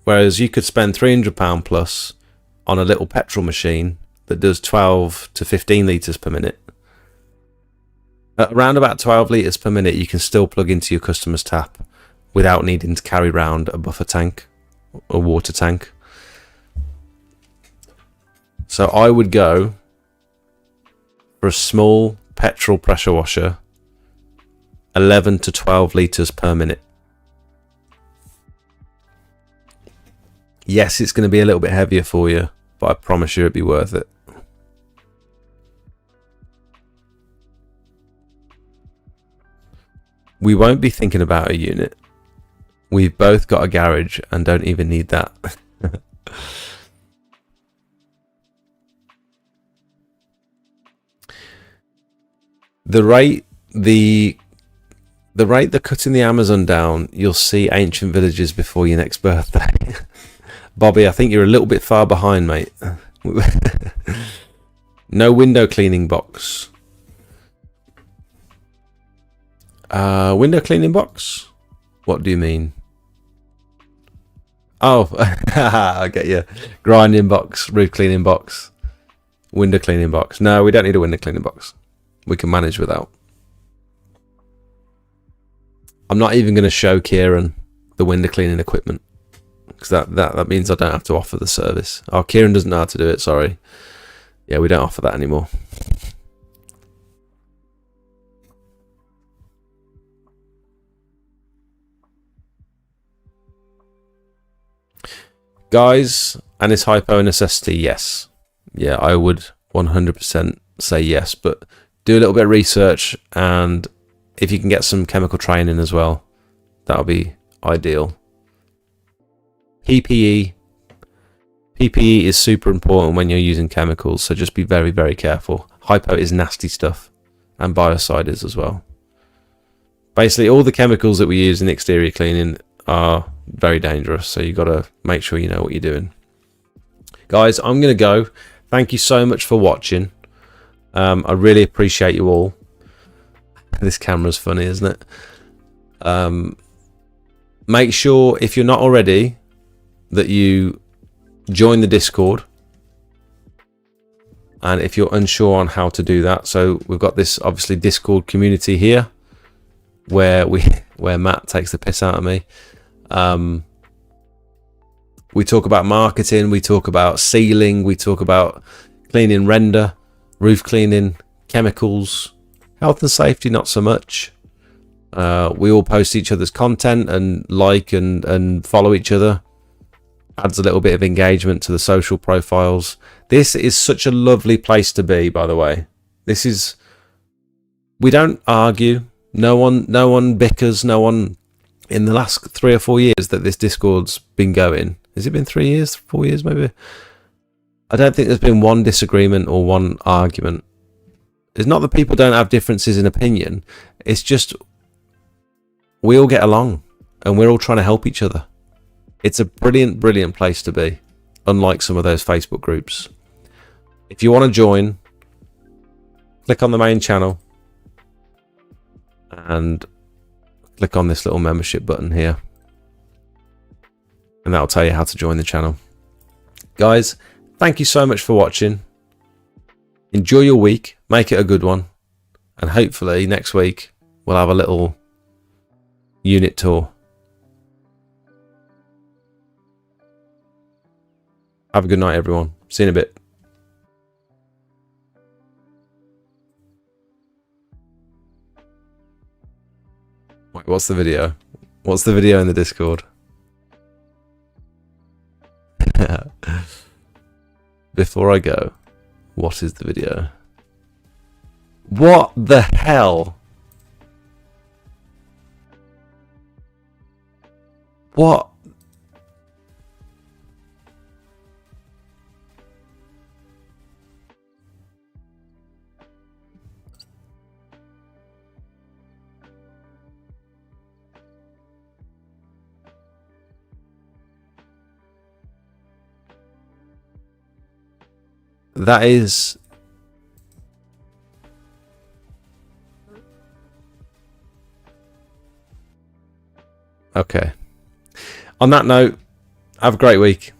Whereas you could spend £300 plus on a little petrol machine that does 12 to 15 litres per minute. At around about 12 litres per minute, you can still plug into your customer's tap without needing to carry around a buffer tank, a water tank. So I would go for a small petrol pressure washer, 11 to 12 litres per minute. Yes, it's going to be a little bit heavier for you, but I promise you it'd be worth it. We won't be thinking about a unit. We've both got a garage and don't even need that. The rate they're cutting the Amazon down, you'll see ancient villages before your next birthday. Bobby, I think you're a little bit far behind, mate. No window cleaning box. Window cleaning box? What do you mean? Oh, I get you. Grinding box, roof cleaning box, window cleaning box. No, we don't need a window cleaning box. We can manage without. I'm not even going to show Kieran the window cleaning equipment, because that means I don't have to offer the service. Oh, Kieran doesn't know how to do it, sorry. Yeah, we don't offer that anymore. Guys, and is hypo a necessity? Yes. Yeah, I would 100% say yes, but do a little bit of research, and if you can get some chemical training as well, that'll be ideal. PPE is super important when you're using chemicals, so just be very, very careful. Hypo is nasty stuff, and biocide is as well. Basically, all the chemicals that we use in exterior cleaning are very dangerous, so you got to make sure you know what you're doing. Guys, I'm going to go. Thank you so much for watching. I really appreciate you all. This camera's funny, isn't it? Make sure, if you're not already, that you join the Discord. And if you're unsure on how to do that, so we've got this obviously Discord community here, where Matt takes the piss out of me. We talk about marketing, we talk about sealing, we talk about cleaning render, roof cleaning, chemicals, Health and safety, not so much. We all post each other's content and like and follow each other. Adds a little bit of engagement to the social profiles. This is such a lovely place to be, by the way. This is... We don't argue. No one bickers. No one... In the last 3 or 4 years that this Discord's been going... Has it been 3 years? 4 years, maybe? I don't think there's been one disagreement or one argument. It's not that people don't have differences in opinion. It's just... We all get along. And we're all trying to help each other. It's a brilliant, brilliant place to be, unlike some of those Facebook groups. If you want to join, click on the main channel and click on this little membership button here. And that'll tell you how to join the channel. Guys, thank you so much for watching. Enjoy your week, make it a good one. And hopefully next week we'll have a little unit tour. Have a good night, everyone. See you in a bit. Wait, what's the video? What's the video in the Discord? Before I go, what is the video? What the hell? What? That is... Okay. On that note, have a great week.